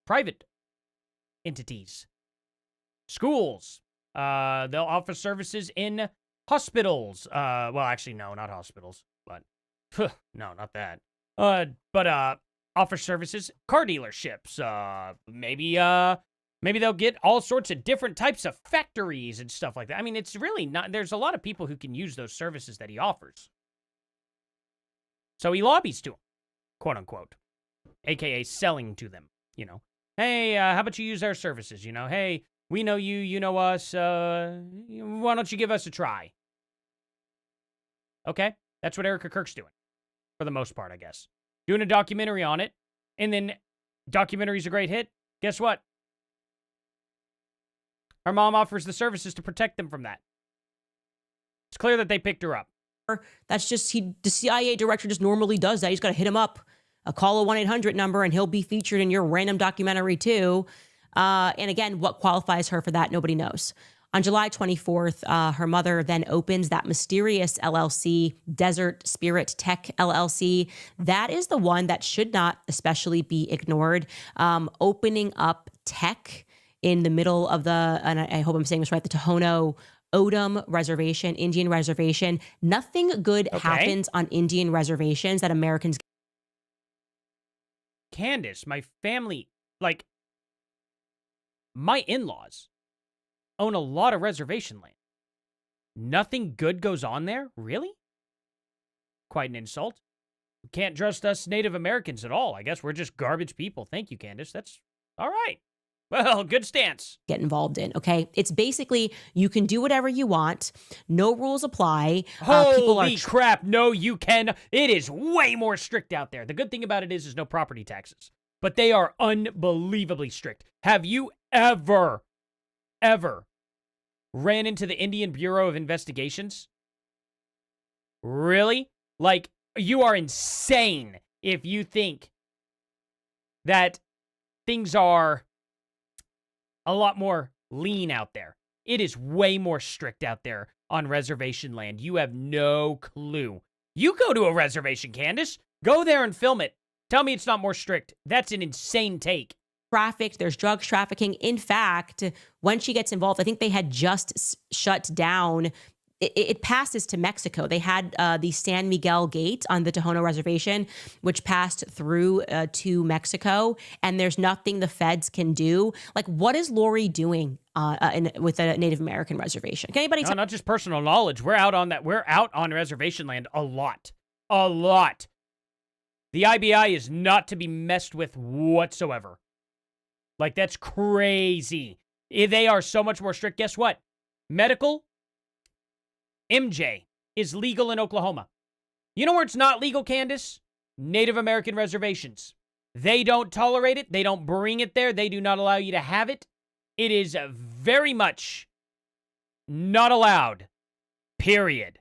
Speaker 1: private entities. Schools. They'll offer services in hospitals. Well, actually, no, not hospitals. But, no, not that. But offer services. Car dealerships. Maybe they'll get all sorts of different types of factories and stuff like that. I mean, it's really not... There's a lot of people who can use those services that he offers. So he lobbies to them, quote unquote, aka selling to them, you know. Hey, how about you use our services? You know, hey, we know you, you know us. Why don't you give us a try? Okay, that's what Erica Kirk's doing, for the most part, I guess. Doing a documentary on it, and then documentary's a great hit. Guess what? Her mom offers the services to protect them from that. It's clear that they picked her up.
Speaker 2: That's just, the CIA director just normally does that. He's got to hit him up, call a 1-800 number, and he'll be featured in your random documentary too. And again, what qualifies her for that, nobody knows. On July 24th, her mother then opens that mysterious LLC, Desert Spirit Tech LLC. That is the one that should not especially be ignored. Opening up tech in the middle of the, and I hope I'm saying this right, the Tohono O'odham Reservation, Indian Reservation. Nothing good happens on Indian reservations that Americans.
Speaker 1: Candace, my family, like, my in-laws own a lot of reservation land. Nothing good goes on there? Really? Quite an insult. You can't trust us Native Americans at all. I guess we're just garbage people. Thank you, Candace. That's all right. Well, good stance.
Speaker 2: Get involved in, okay? It's basically, you can do whatever you want. No rules apply.
Speaker 1: Holy crap, no, you can. It is way more strict out there. The good thing about it is there's no property taxes. But they are unbelievably strict. Have you ever ran into the Indian Bureau of Investigations? Really? Like, you are insane if you think that things are a lot more lean out there. It is way more strict out there on reservation land. You have no clue. You go to a reservation, Candace. Go there and film it. Tell me it's not more strict. That's an insane take.
Speaker 2: Trafficked, there's drugs trafficking. In fact, when she gets involved, I think they had just shut down. It passes to Mexico. They had the San Miguel Gate on the Tohono Reservation, which passed through to Mexico, and there's nothing the feds can do. Like, what is Lori doing with a Native American reservation? Can anybody?
Speaker 1: Not just personal knowledge. We're out on that. We're out on reservation land a lot. The IBI is not to be messed with whatsoever. Like, that's crazy. They are so much more strict. Guess what? Medical MJ is legal in Oklahoma. You know where it's not legal, Candace? Native American reservations. They don't tolerate it. They don't bring it there. They do not allow you to have it. It is very much not allowed. Period.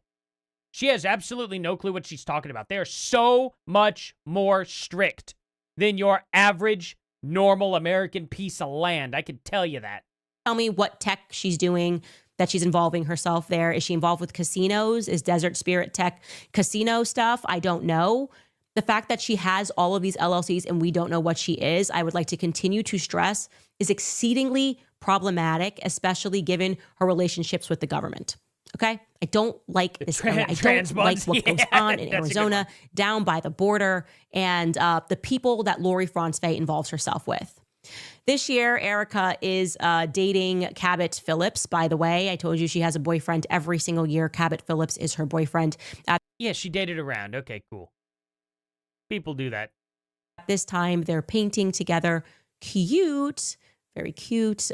Speaker 1: She has absolutely no clue what she's talking about. They are so much more strict than your average, normal American piece of land. I can tell you that.
Speaker 2: Tell me what tech she's doing, that she's involving herself there. Is she involved with casinos? Is Desert Spirit Tech casino stuff? I don't know. The fact that she has all of these LLCs and we don't know what she is, I would like to continue to stress, is exceedingly problematic, especially given her relationships with the government. Okay? I don't like this. I don't like what goes on in Arizona, down by the border, and the people that Lori Franzfei involves herself with. This year, Erica is dating Cabot Phillips, by the way. I told you she has a boyfriend every single year. Cabot Phillips is her boyfriend.
Speaker 1: Yeah, she dated around. Okay, cool. People do that.
Speaker 2: This time, they're painting together. Cute. Very cute.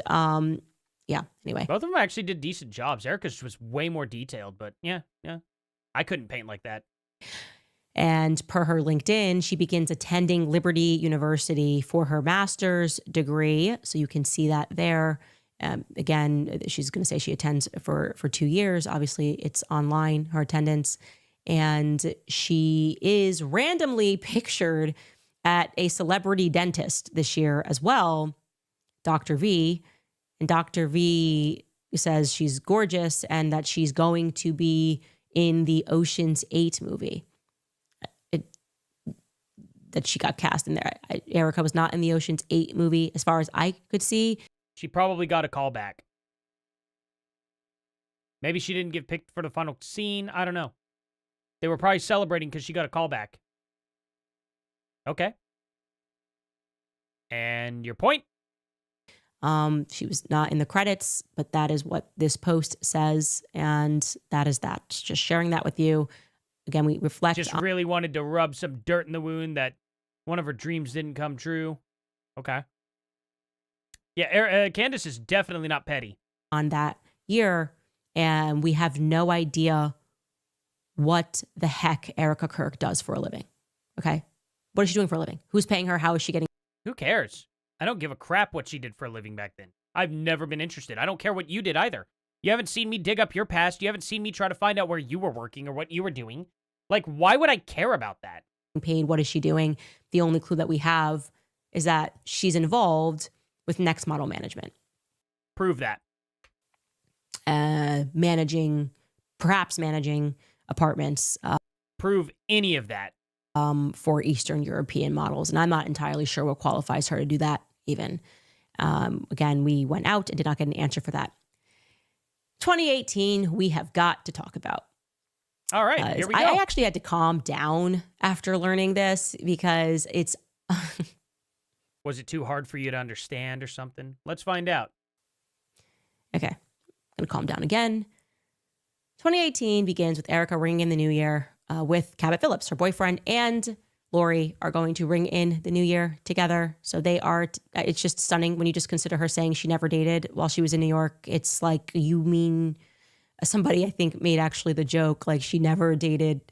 Speaker 2: Yeah, anyway.
Speaker 1: Both of them actually did decent jobs. Erica's was way more detailed, but yeah. I couldn't paint like that.
Speaker 2: And per her LinkedIn, she begins attending Liberty University for her master's degree. So you can see that there. Again, she's going to say she attends for 2 years. Obviously, it's online, her attendance. And she is randomly pictured at a celebrity dentist this year as well, Dr. V. And Dr. V says she's gorgeous and that she's going to be in the Ocean's 8 movie. That she got cast in there. Erica was not in the Ocean's 8 movie, as far as I could see.
Speaker 1: She probably got a call back. Maybe she didn't get picked for the final scene. I don't know. They were probably celebrating because she got a call back. Okay. And your point?
Speaker 2: She was not in the credits, but that is what this post says, and that is that. Just sharing that with you. Again, we reflect.
Speaker 1: Just really wanted to rub some dirt in the wound that one of her dreams didn't come true. Okay. Yeah, Candace is definitely not petty.
Speaker 2: On that year, and we have no idea what the heck Erica Kirk does for a living. Okay? What is she doing for a living? Who's paying her? How is she getting?
Speaker 1: Who cares? I don't give a crap what she did for a living back then. I've never been interested. I don't care what you did either. You haven't seen me dig up your past. You haven't seen me try to find out where you were working or what you were doing. Like, why would I care about that?
Speaker 2: Paid. What is she doing? The only clue that we have is that she's involved with Next Model Management.
Speaker 1: Prove that.
Speaker 2: Perhaps managing apartments.
Speaker 1: Prove any of that.
Speaker 2: For Eastern European models. And I'm not entirely sure what qualifies her to do that even. Again, we went out and did not get an answer for that. 2018, we have got to talk about.
Speaker 1: All right, here we go.
Speaker 2: I actually had to calm down after learning this because it's...
Speaker 1: Was it too hard for you to understand or something? Let's find out.
Speaker 2: Okay, I'm going to calm down again. 2018 begins with Erica ringing in the new year with Cabot Phillips, her boyfriend, and Lori are going to ring in the new year together. So they are, it's just stunning when you just consider her saying she never dated while she was in New York. It's like, you mean somebody I think made actually the joke, like she never dated,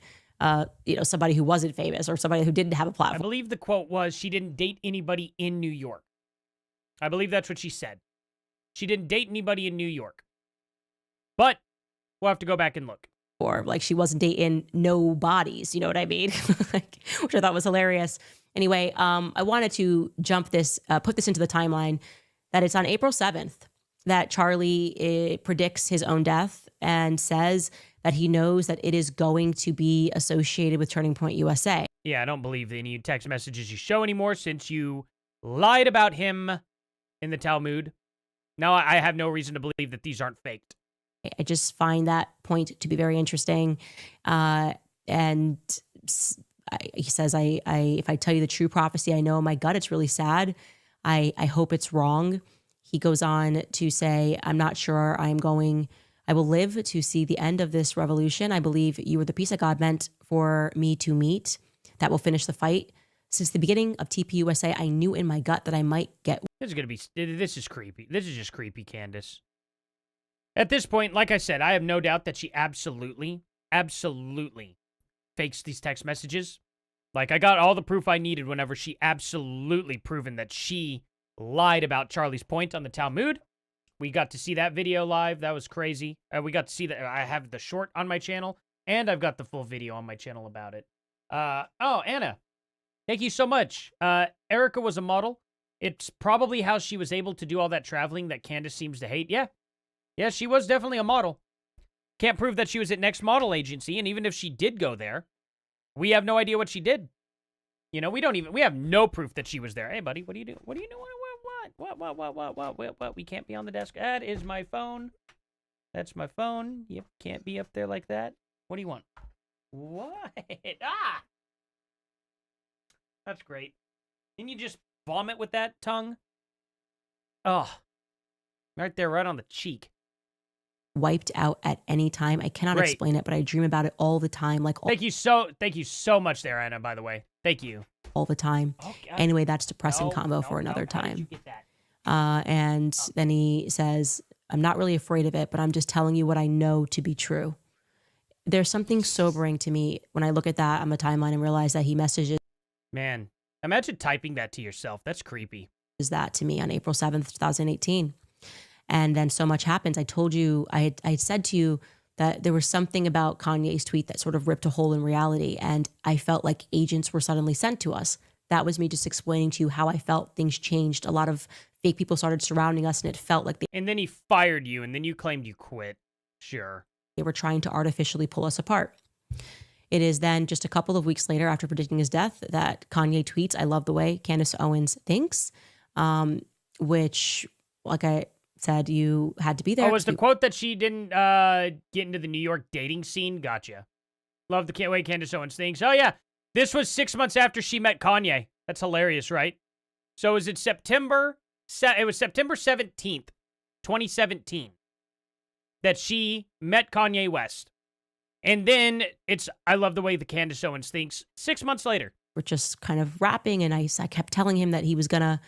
Speaker 2: somebody who wasn't famous or somebody who didn't have a platform.
Speaker 1: I believe the quote was she didn't date anybody in New York. I believe that's what she said. She didn't date anybody in New York. But we'll have to go back and look.
Speaker 2: Or like she wasn't dating no bodies, you know what I mean? Which I thought was hilarious. Anyway, I wanted to put this into the timeline that it's on April 7th that Charlie predicts his own death and says that he knows that it is going to be associated with Turning Point USA.
Speaker 1: Yeah, I don't believe any text messages you show anymore since you lied about him in the Talmud. Now I have no reason to believe that these aren't faked.
Speaker 2: I just find that point to be very interesting. And he says, if I tell you the true prophecy, I know in my gut it's really sad. I hope it's wrong. He goes on to say, I'm not sure I will live to see the end of this revolution. I believe you were the peace that God meant for me to meet. That will finish the fight. Since the beginning of TPUSA, I knew in my gut that I might get.
Speaker 1: This is creepy. This is just creepy, Candace. At this point, like I said, I have no doubt that she absolutely fakes these text messages. Like, I got all the proof I needed whenever she absolutely proven that she lied about Charlie's point on the Talmud. We got to see that video live. That was crazy. We got to see that. I have the short on my channel, and I've got the full video on my channel about it. Oh, Anna, thank you so much. Erica was a model. It's probably how she was able to do all that traveling that Candace seems to hate. Yeah, she was definitely a model. Can't prove that she was at Next Model Agency, and even if she did go there, we have no idea what she did. You know, we have no proof that she was there. Hey, buddy, what do you do? What do you do? What? We can't be on the desk. That is my phone. That's my phone. You can't be up there like that. What do you want? What? Ah! That's great. Can you just vomit with that tongue? Oh, right there, right on the cheek.
Speaker 2: Wiped out at any time. I cannot explain it, but I dream about it all the time.
Speaker 1: Thank you so much there, Anna, by the way. Thank you.
Speaker 2: All the time. Oh, anyway, that's depressing combo for another time. And then he says, I'm not really afraid of it, but I'm just telling you what I know to be true. There's something sobering to me when I look at that on the timeline and realize that he messages.
Speaker 1: Man, imagine typing that to yourself. That's creepy.
Speaker 2: Is that to me on April 7th, 2018. And then so much happens. I told you, I had said to you that there was something about Kanye's tweet that sort of ripped a hole in reality. And I felt like agents were suddenly sent to us. That was me just explaining to you how I felt things changed. A lot of fake people started surrounding us and it felt like
Speaker 1: And then he fired you and then you claimed you quit. Sure.
Speaker 2: They were trying to artificially pull us apart. It is then just a couple of weeks later after predicting his death that Kanye tweets, I love the way Candace Owens thinks, which, like I said, you had to be there.
Speaker 1: Oh, was the quote that she didn't get into the New York dating scene? Gotcha. Love the way Candace Owens thinks. Oh, yeah. This was 6 months after she met Kanye. That's hilarious, right? So is it September? It was September 17th, 2017 that she met Kanye West. And then it's, I love the way the Candace Owens thinks 6 months later.
Speaker 2: We're just kind of rapping, and I kept telling him that he was going to,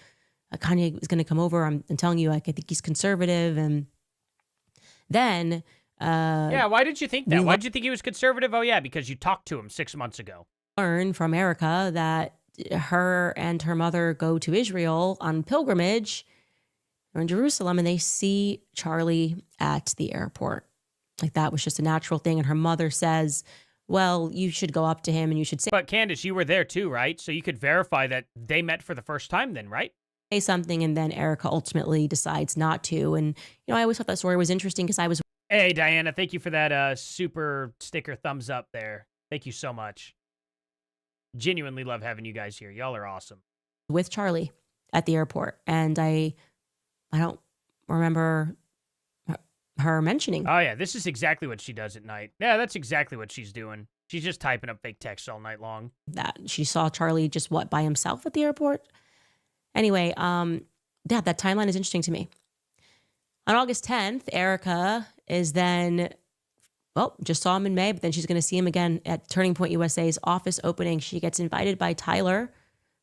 Speaker 2: Kanye was going to come over. I'm telling you, I think he's conservative. And then...
Speaker 1: yeah, why did you think that? Why did you think he was conservative? Oh, yeah, because you talked to him 6 months ago.
Speaker 2: Learn from Erica that her and her mother go to Israel on pilgrimage or in Jerusalem, and they see Charlie at the airport. Like, that was just a natural thing. And her mother says, well, you should go up to him and you should say...
Speaker 1: But Candace, you were there too, right? So you could verify that they met for the first time then, right?
Speaker 2: Say something, and then Erica ultimately decides not to. And, you know, I always thought that story was interesting because I was...
Speaker 1: Hey, Diana, thank you for that super sticker thumbs up there. Thank you so much. Genuinely love having you guys here. Y'all are awesome.
Speaker 2: With Charlie at the airport. And I don't remember her mentioning.
Speaker 1: Oh, yeah. This is exactly what she does at night. Yeah, that's exactly what she's doing. She's just typing up fake texts all night long.
Speaker 2: That she saw Charlie just, by himself at the airport? Anyway, yeah, that timeline is interesting to me. On August 10th, Erica is then, well, just saw him in May, but then she's going to see him again at Turning Point USA's office opening. She gets invited by Tyler,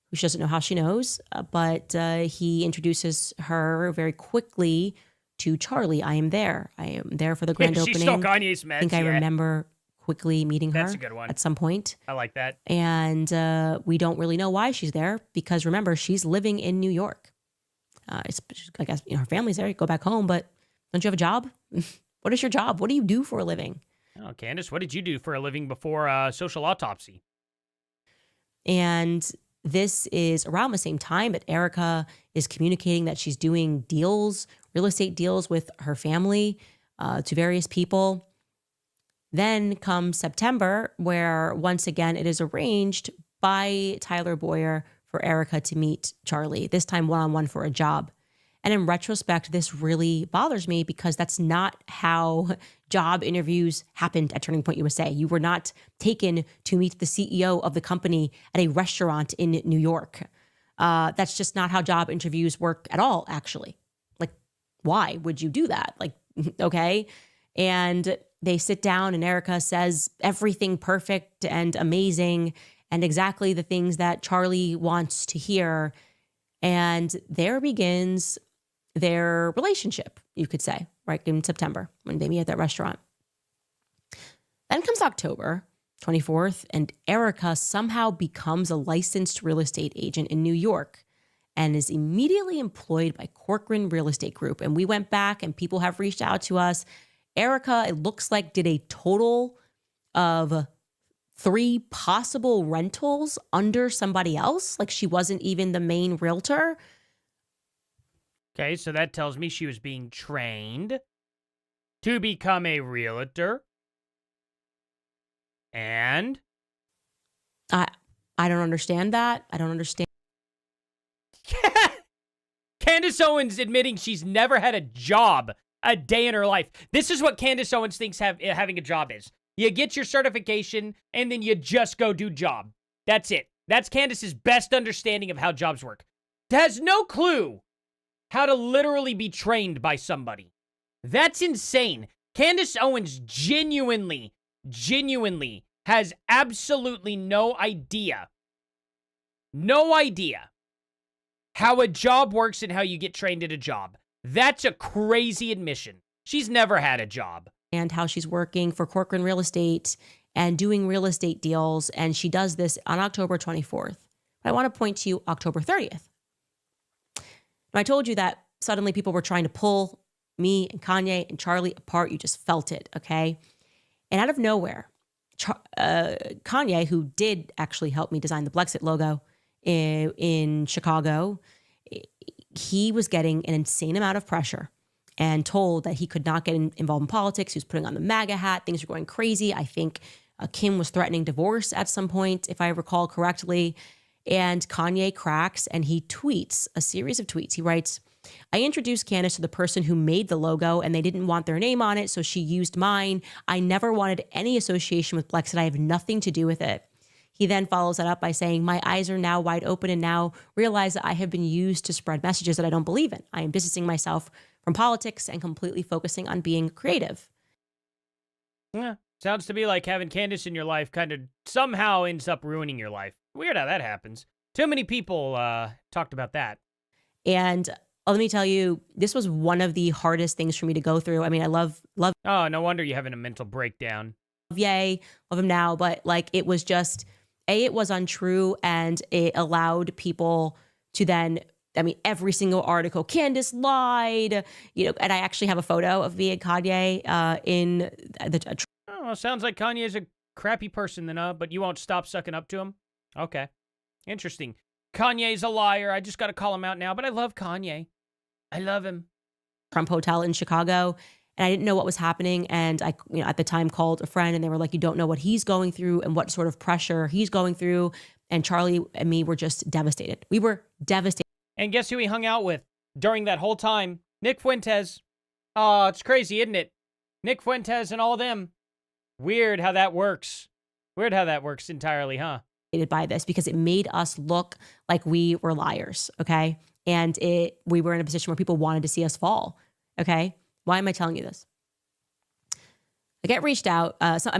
Speaker 2: who she doesn't know how she knows, but he introduces her very quickly to Charlie. I am there. I am there for the grand opening.
Speaker 1: She stole Kanye's meds.
Speaker 2: I think I remember quickly meeting her
Speaker 1: That's a good one.
Speaker 2: at some point.
Speaker 1: I like that.
Speaker 2: And we don't really know why she's there because, remember, she's living in New York. I guess, you know, her family's there. You go back home, but don't you have a job? What is your job? What do you do for a living?
Speaker 1: Oh, Candace, what did you do for a living before social autopsy?
Speaker 2: And this is around the same time that Erica is communicating that she's doing deals, real estate deals with her family to various people. Then comes September, where once again it is arranged by Tyler Boyer for Erica to meet Charlie, this time one-on-one for a job. And in retrospect, this really bothers me because that's not how job interviews happened at Turning Point USA. You were not taken to meet the CEO of the company at a restaurant in New York. That's just not how job interviews work at all, actually. Like, why would you do that? Like, okay. And they sit down and Erica says everything perfect and amazing and exactly the things that Charlie wants to hear. And there begins their relationship, you could say, right in September when they meet at that restaurant. Then comes October 24th, and Erica somehow becomes a licensed real estate agent in New York and is immediately employed by Corcoran Real Estate Group. And we went back and people have reached out to us. Erica, it looks like, did a total of 3 possible rentals under somebody else. Like she wasn't even the main realtor.
Speaker 1: Okay, so that tells me she was being trained to become a realtor. And?
Speaker 2: I don't understand that. I don't understand.
Speaker 1: Candace Owens admitting she's never had a job a day in her life. This is what Candace Owens thinks having a job is. You get your certification, and then you just go do job. That's it. That's Candace's best understanding of how jobs work. Has no clue how to literally be trained by somebody. That's insane. Candace Owens genuinely has absolutely no idea how a job works and how you get trained at a job. That's a crazy admission. She's never had a job.
Speaker 2: And how she's working for Corcoran Real Estate and doing real estate deals. And she does this on October 24th. But I want to point to October 30th. I told you that suddenly people were trying to pull me and Kanye and Charlie apart. You just felt it, okay? And out of nowhere, Kanye, who did actually help me design the Blexit logo in Chicago, he was getting an insane amount of pressure and told that he could not get involved in politics. He was putting on the MAGA hat. Things were going crazy. I think Kim was threatening divorce at some point, if I recall correctly. And Kanye cracks and he tweets a series of tweets. He writes, I introduced Candace to the person who made the logo and they didn't want their name on it, so she used mine. I never wanted any association with Blexit. I have nothing to do with it. He then follows that up by saying, my eyes are now wide open and now realize that I have been used to spread messages that I don't believe in. I am distancing myself from politics and completely focusing on being creative.
Speaker 1: Yeah, sounds to me like having Candace in your life kind of somehow ends up ruining your life. Weird how that happens. Too many people talked about that.
Speaker 2: And let me tell you, this was one of the hardest things for me to go through. I mean, I love.
Speaker 1: Oh, no wonder you're having a mental breakdown.
Speaker 2: Yay, love him now. But like, it was just, it was untrue. And it allowed people to then, I mean, every single article, Candace lied, and I actually have a photo of me and Kanye in the.
Speaker 1: Oh, sounds like Kanye is a crappy person then, but you won't stop sucking up to him? Okay. Interesting. Kanye's a liar. I just got to call him out now, but I love Kanye. I love him.
Speaker 2: Trump Hotel in Chicago, and I didn't know what was happening. And I, at the time called a friend and they were like, you don't know what he's going through and what sort of pressure he's going through. And Charlie and me were just devastated. We were devastated.
Speaker 1: And guess who he hung out with during that whole time? Nick Fuentes. Oh, it's crazy, isn't it? Nick Fuentes and all of them. Weird how that works. Weird how that works entirely, huh?
Speaker 2: By this because it made us look like we were liars, okay? And we were in a position where people wanted to see us fall, okay? Why am I telling you this? I get reached out.
Speaker 1: Can't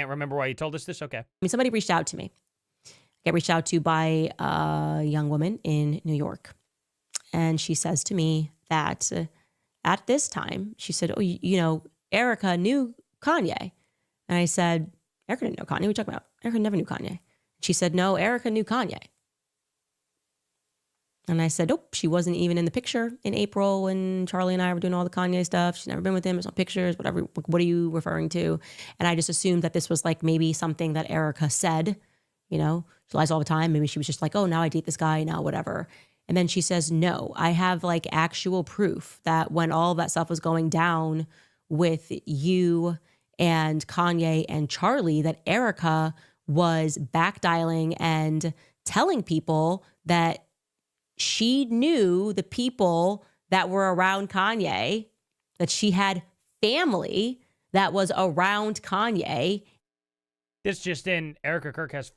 Speaker 1: remember why you told us this? Okay.
Speaker 2: I mean, somebody reached out to me. I get reached out to by a young woman in New York. And she says to me that at this time, she said, oh, Erica knew Kanye. And I said, Erica didn't know Kanye. What are you talking about? Erica never knew Kanye. She said, no, Erica knew Kanye. And I said, nope, she wasn't even in the picture in April when Charlie and I were doing all the Kanye stuff. She's never been with him. There's no pictures, whatever. What are you referring to? And I just assumed that this was like maybe something that Erica said, she lies all the time. Maybe she was just like, oh, now I date this guy, now whatever. And then she says, no, I have like actual proof that when all of that stuff was going down with you and Kanye and Charlie that Erica was backdialing and telling people that she knew the people that were around Kanye, that she had family that was around Kanye.
Speaker 1: This just in, Erica Kirk has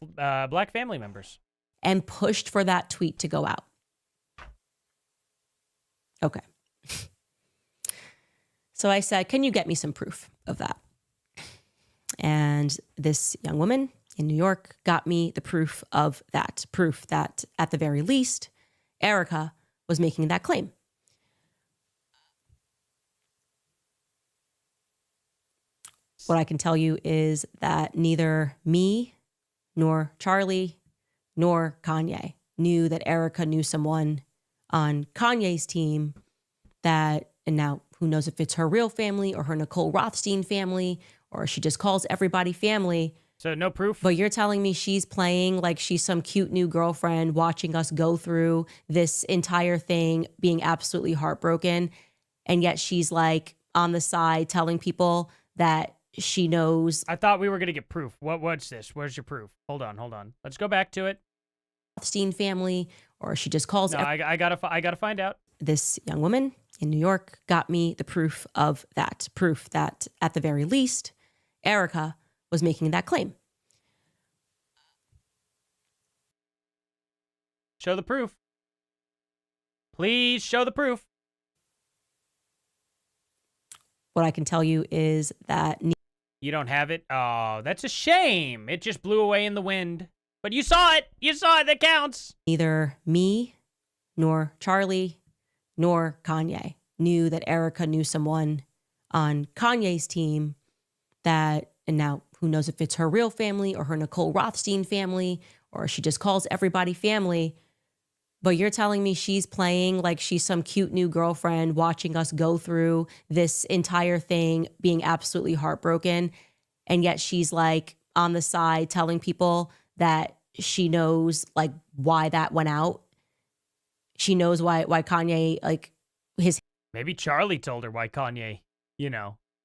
Speaker 1: black family members.
Speaker 2: And pushed for that tweet to go out. Okay. So I said, can you get me some proof of that? And this young woman in New York got me the proof of that. Proof that, at the very least, Erica was making that claim. What I can tell you is that neither me nor Charlie nor Kanye knew that Erica knew someone on Kanye's team that, and now who knows if it's her real family or her Nicole Rothstein family, or she just calls everybody family.
Speaker 1: So no proof?
Speaker 2: But you're telling me she's playing like she's some cute new girlfriend watching us go through this entire thing, being absolutely heartbroken. And yet she's like on the side telling people that she knows.
Speaker 1: I thought we were going to get proof. What's this? Where's your proof? Hold on. Let's go back to it.
Speaker 2: Rothstein family, or she just calls.
Speaker 1: No, I gotta find out.
Speaker 2: This young woman in New York got me the proof of that. Proof that, at the very least, Erica was making that claim.
Speaker 1: Show the proof. Please show the proof.
Speaker 2: What I can tell you is that...
Speaker 1: You don't have it? Oh, that's a shame. It just blew away in the wind. But you saw it. You saw it. That counts.
Speaker 2: Neither me nor Charlie nor Kanye knew that Erica knew someone on Kanye's team that, and now who knows if it's her real family or her Nicole Rothstein family, or she just calls everybody family. But you're telling me she's playing like she's some cute new girlfriend watching us go through this entire thing, being absolutely heartbroken. And yet she's like on the side telling people that she knows like why that went out. She knows why Kanye, like his...
Speaker 1: Maybe Charlie told her why Kanye,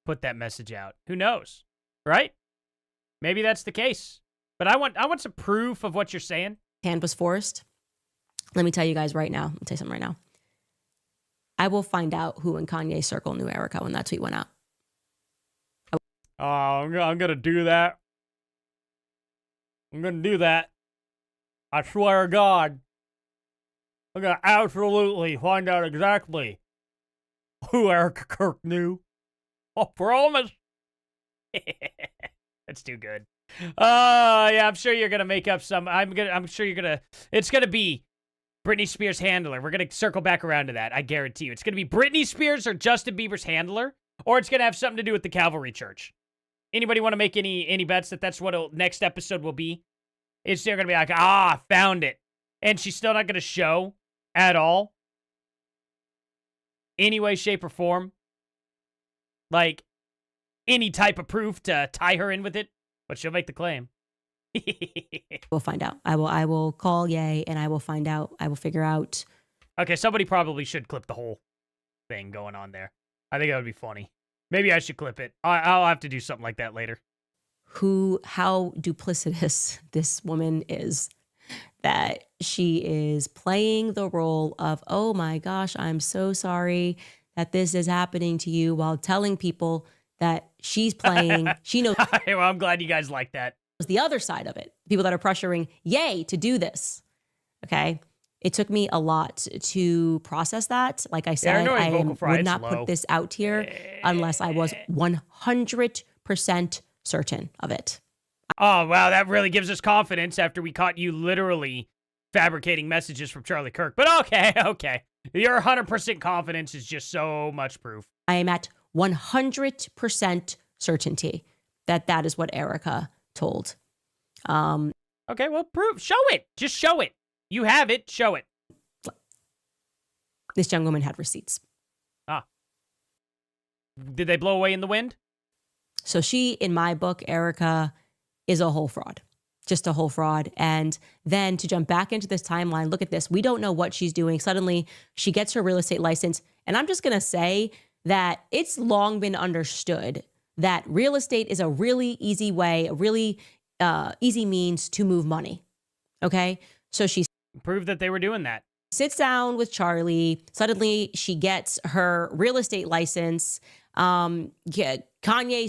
Speaker 1: put that message out. Who knows? Right? Maybe that's the case. But I want some proof of what you're saying.
Speaker 2: Hand was forced. Let me tell you guys right now. I'll tell you something right now. I will find out who in Kanye's circle knew Erica when that tweet went out.
Speaker 1: Oh, I'm going to do that. I'm going to do that. I swear to God. I'm going to absolutely find out exactly who Erica Kirk knew. I promise. That's too good. Yeah, I'm sure you're going to make up some. I'm sure you're going to. It's going to be Britney Spears' handler. We're going to circle back around to that. I guarantee you. It's going to be Britney Spears or Justin Bieber's handler, or it's going to have something to do with the Calvary Church. Anybody want to make any bets that that's what next episode will be? It's they're going to be like, found it. And she's still not going to show at all. Any way, shape, or form. Like, any type of proof to tie her in with it. But she'll make the claim.
Speaker 2: We'll find out. I will call Ye and I will find out. I will figure out.
Speaker 1: Okay, somebody probably should clip the whole thing going on there. I think that would be funny. Maybe I should clip it. I'll have to do something like that later.
Speaker 2: How duplicitous this woman is, that she is playing the role of, oh my gosh, I'm so sorry that this is happening to you, while telling people that she's playing, she knows.
Speaker 1: Well, I'm glad you guys like that.
Speaker 2: The other side of it, people that are pressuring Ye to do this. Okay. It took me a lot to process that. Like I said, I would not put this out here unless I was 100% certain of it.
Speaker 1: Oh, wow. That really gives us confidence after we caught you literally fabricating messages from Charlie Kirk. But okay. Your 100% confidence is just so much proof.
Speaker 2: I am at 100% certainty that that is what Erica told.
Speaker 1: Okay, well, show it. Just show it. You have it. Show it.
Speaker 2: This young woman had receipts.
Speaker 1: Did they blow away in the wind?
Speaker 2: So she, in my book, Erica, is a whole fraud. Just a whole fraud. And then to jump back into this timeline, look at this. We don't know what she's doing. Suddenly, she gets her real estate license. And I'm just going to say that it's long been understood that real estate is a really easy way, a really easy means to move money. Okay. So she
Speaker 1: proved that they were doing that.
Speaker 2: Sits down with Charlie. Suddenly she gets her real estate license. Kanye's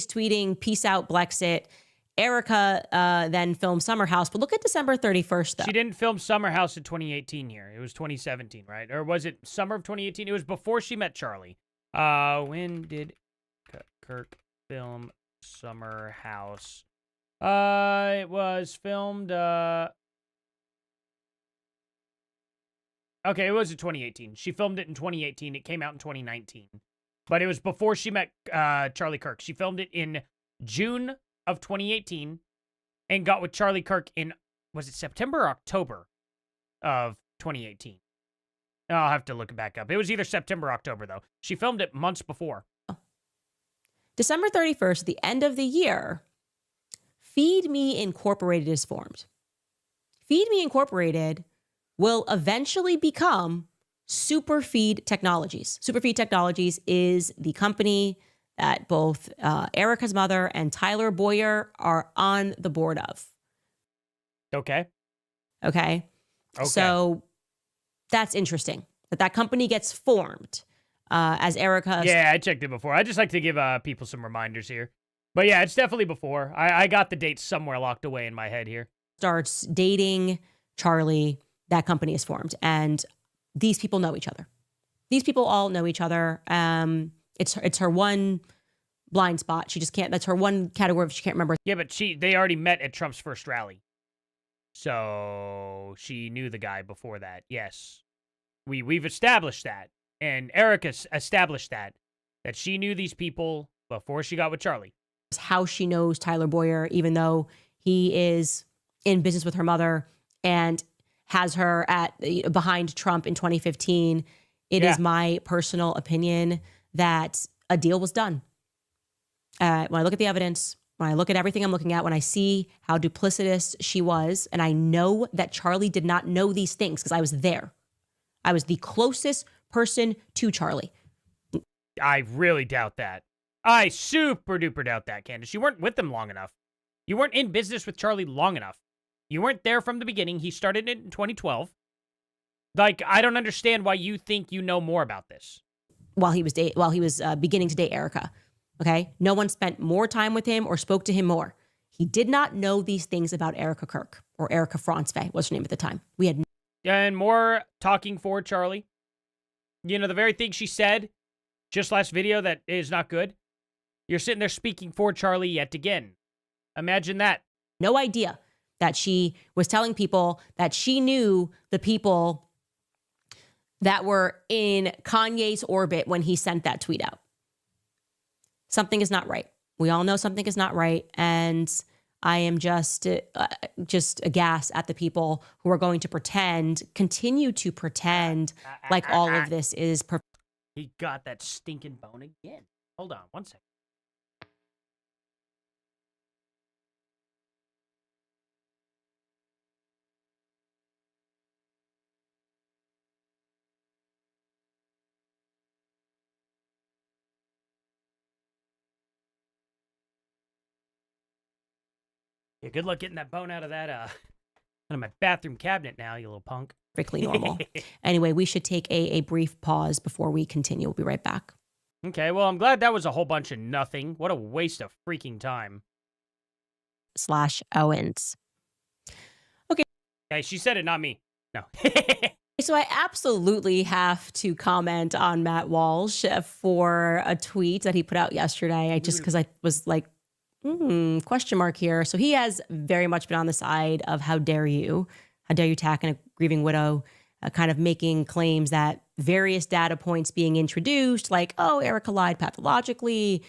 Speaker 2: tweeting, peace out, Blexit. Erica then filmed Summer House. But look at December 31st, though.
Speaker 1: She didn't film Summer House in 2018 here. It was 2017, right? Or was it summer of 2018? It was before she met Charlie. When did Kirk film Summer House? It was filmed, okay, it was in 2018. She filmed it in 2018. It came out in 2019. But it was before she met Charlie Kirk. She filmed it in June of 2018 and got with Charlie Kirk in, was it September or October of 2018? I'll have to look it back up. It was either September or October, though. She filmed it months before.
Speaker 2: December 31st, the end of the year, Feed Me Incorporated is formed. Feed Me Incorporated will eventually become Superfeed Technologies. Superfeed Technologies is the company that both Erica's mother and Tyler Boyer are on the board of.
Speaker 1: Okay.
Speaker 2: Okay. So that's interesting that company gets formed as Erica.
Speaker 1: Yeah, I checked it before. I just like to give people some reminders here. But yeah, it's definitely before. I got the date somewhere locked away in my head here.
Speaker 2: Starts dating Charlie. That company is formed. And these people know each other. These people all know each other. It's her one blind spot. She just can't, that's her one category if she can't remember.
Speaker 1: Yeah, but they already met at Trump's first rally. So she knew the guy before that. Yes. We've established that. And Erica established that she knew these people before she got with Charlie.
Speaker 2: How she knows Tyler Boyer, even though he is in business with her mother and has her behind Trump in 2015. It is my personal opinion that a deal was done. When I look at the evidence, when I look at everything I'm looking at, when I see how duplicitous she was, and I know that Charlie did not know these things because I was there. I was the closest person to Charlie.
Speaker 1: I really doubt that. I super duper doubt that, Candace. You weren't with them long enough. You weren't in business with Charlie long enough. You weren't there from the beginning. He started it in 2012. Like, I don't understand why you think you know more about this.
Speaker 2: While he was beginning to date Erica, okay? No one spent more time with him or spoke to him more. He did not know these things about Erica Kirk, or Erica Francevay, what's her name at the time. We had
Speaker 1: and more talking for Charlie. You know, the very thing she said just last video that is not good. You're sitting there speaking for Charlie yet again. Imagine that.
Speaker 2: No idea that she was telling people that she knew the people that were in Kanye's orbit when he sent that tweet out. Something is not right. We all know something is not right. And I am just aghast at the people who are going to continue to pretend like all of this is perfect.
Speaker 1: He got that stinking bone again. Hold on one second. Yeah, good luck getting that bone out of that, out of my bathroom cabinet now, you little punk.
Speaker 2: Perfectly normal. Anyway, we should take a brief pause before we continue. We'll be right back.
Speaker 1: Okay, well, I'm glad that was a whole bunch of nothing. What a waste of freaking time.
Speaker 2: /Owens. Okay.
Speaker 1: Hey, she said it, not me. No.
Speaker 2: So I absolutely have to comment on Matt Walsh for a tweet that he put out yesterday. Because I was like, question mark here. So he has very much been on the side of how dare you attack a grieving widow, kind of making claims that various data points being introduced, like, oh, Erica lied pathologically.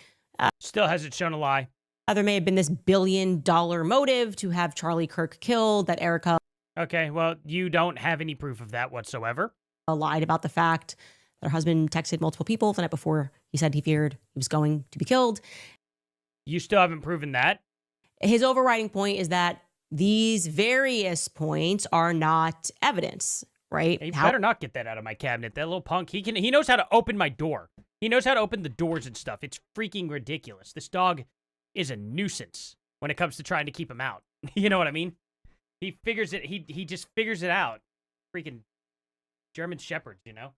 Speaker 1: Still hasn't shown a lie.
Speaker 2: There may have been this $1 billion motive to have Charlie Kirk killed, that Erica.
Speaker 1: Okay, well, you don't have any proof of that whatsoever.
Speaker 2: Lied about the fact that her husband texted multiple people the night before he said he feared he was going to be killed.
Speaker 1: You still haven't proven that.
Speaker 2: His overriding point is that these various points are not evidence, right?
Speaker 1: He better not get that out of my cabinet. That little punk, he knows how to open my door. He knows how to open the doors and stuff. It's freaking ridiculous. This dog is a nuisance when it comes to trying to keep him out. You know what I mean? He figures it. He just figures it out. Freaking German shepherds, you know?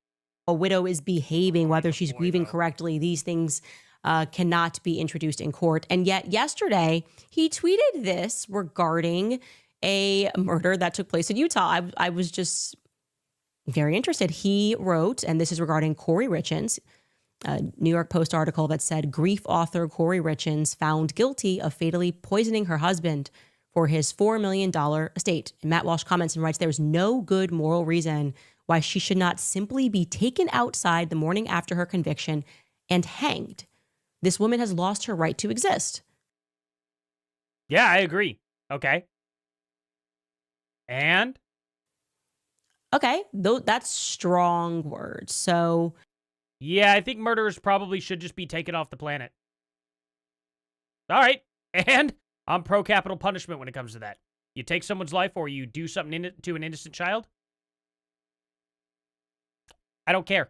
Speaker 2: A widow is behaving, whether she's grieving correctly. These things cannot be introduced in court. And yet yesterday, he tweeted this regarding a murder that took place in Utah. I was just very interested. He wrote, and this is regarding Corey Richens, a New York Post article that said, grief author Corey Richens found guilty of fatally poisoning her husband for his $4 million estate. And Matt Walsh comments and writes, there's no good moral reason why she should not simply be taken outside the morning after her conviction and hanged. This woman has lost her right to exist.
Speaker 1: Yeah, I agree. Okay. And?
Speaker 2: Okay, that's strong words. So,
Speaker 1: yeah, I think murderers probably should just be taken off the planet. All right. And I'm pro capital punishment when it comes to that. You take someone's life or you do something to an innocent child. I don't care.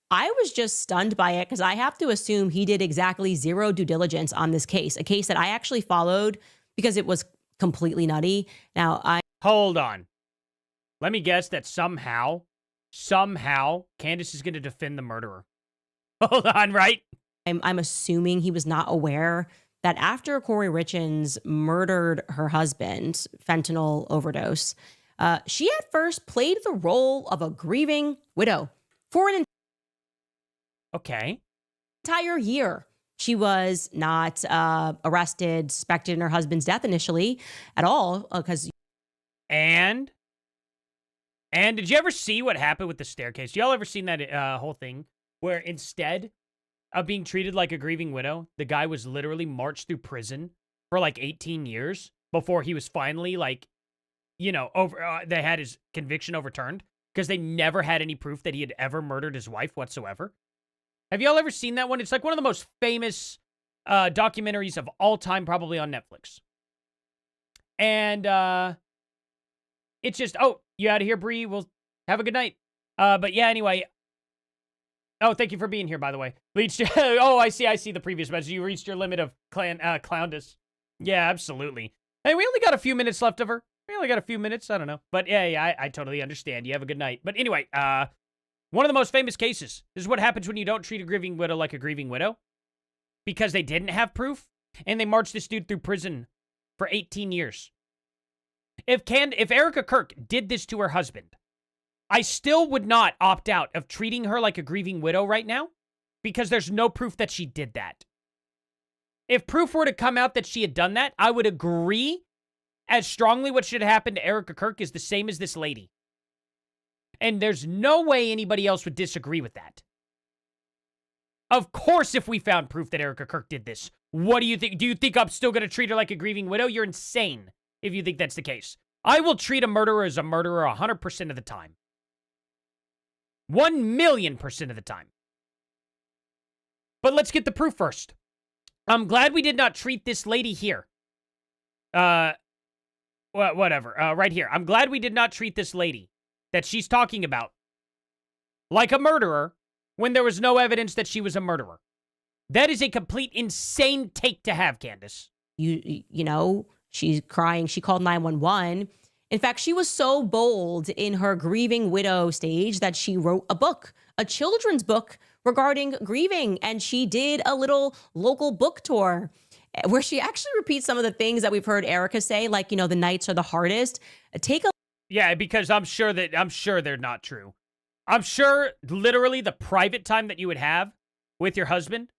Speaker 2: I was just stunned by it because I have to assume he did exactly zero due diligence on this case, a case that I actually followed because it was completely nutty. Now,
Speaker 1: Hold on. Let me guess that somehow, Candace is going to defend the murderer. Hold on, right?
Speaker 2: I'm assuming he was not aware that after Corey Richens murdered her husband, fentanyl overdose, she at first played the role of a grieving widow for an entire year. She was not arrested, suspected in her husband's death initially at all because.
Speaker 1: And did you ever see what happened with the staircase? Y'all ever seen that whole thing where instead of being treated like a grieving widow, the guy was literally marched through prison for like 18 years before he was finally like, you know, they had his conviction overturned because they never had any proof that he had ever murdered his wife whatsoever. Have y'all ever seen that one? It's like one of the most famous documentaries of all time, probably on Netflix. And it's just, oh, you out of here, Bree? Well, have a good night. But yeah, anyway. Oh, thank you for being here, by the way. Oh, I see the previous message. You reached your limit of clownness. Yeah, absolutely. Hey, we only got a few minutes left of her. We only got a few minutes. I don't know. But yeah, I totally understand. You have a good night. But anyway, one of the most famous cases. This is what happens when you don't treat a grieving widow like a grieving widow. Because they didn't have proof, and they marched this dude through prison for 18 years. If Erica Kirk did this to her husband, I still would not opt out of treating her like a grieving widow right now because there's no proof that she did that. If proof were to come out that she had done that, I would agree as strongly what should happen to Erica Kirk is the same as this lady. And there's no way anybody else would disagree with that. Of course, if we found proof that Erica Kirk did this, what do you think? Do you think I'm still going to treat her like a grieving widow? You're insane if you think that's the case. I will treat a murderer as a murderer 100% of the time. 1,000,000% of the time. But let's get the proof first. I'm glad we did not treat this lady here. Whatever. Right here. I'm glad we did not treat this lady that she's talking about like a murderer when there was no evidence that she was a murderer. That is a complete insane take to have, Candace.
Speaker 2: You know, she's crying. She called 911. In fact, she was so bold in her grieving widow stage that she wrote a book, a children's book regarding grieving. And she did a little local book tour where she actually repeats some of the things that we've heard Erica say, like, you know, the nights are the hardest.
Speaker 1: Yeah, because I'm sure they're not true. I'm sure literally the private time that you would have with your husband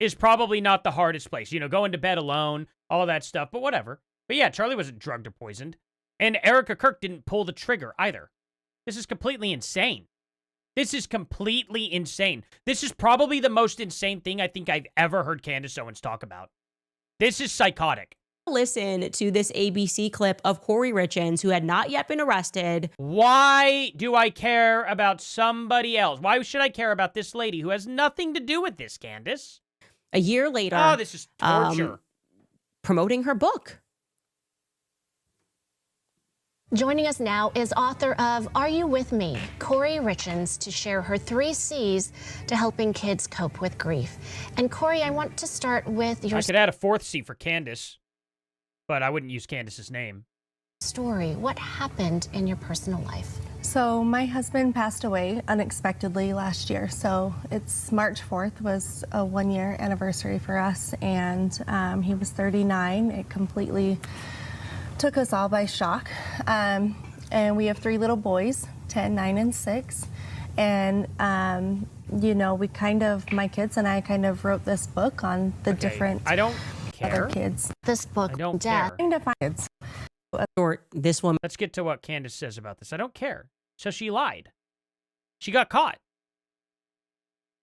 Speaker 1: is probably not the hardest place. You know, going to bed alone, all that stuff, but whatever. But yeah, Charlie wasn't drugged or poisoned. And Erica Kirk didn't pull the trigger either. This is completely insane. This is completely insane. This is probably the most insane thing I think I've ever heard Candace Owens talk about. This is psychotic.
Speaker 2: Listen to this ABC clip of Corey Richens, who had not yet been arrested.
Speaker 1: Why do I care about somebody else? Why should I care about this lady who has nothing to do with this, Candace?
Speaker 2: A year later.
Speaker 1: Oh, this is torture.
Speaker 2: Promoting her book.
Speaker 20: Joining us now is author of Are You With Me, Corey Richens, to share her 3 C's to helping kids cope with grief. And Corey, I want to start with your
Speaker 1: I could add a 4th C for Candace, but I wouldn't use Candace's name.
Speaker 20: Story. What happened in your personal life?
Speaker 21: So my husband passed away unexpectedly last year. So it's March 4th was a 1-year anniversary for us, and he was 39. It completely took us all by shock. And we have 3 little boys, 10, 9, and 6. And, you know, my kids and I kind of wrote this book on the different other kids.
Speaker 20: This book,
Speaker 1: I don't
Speaker 20: Dad.
Speaker 1: care.
Speaker 2: This woman.
Speaker 1: Let's get to what Candace says about this. I don't care. So she lied. She got caught.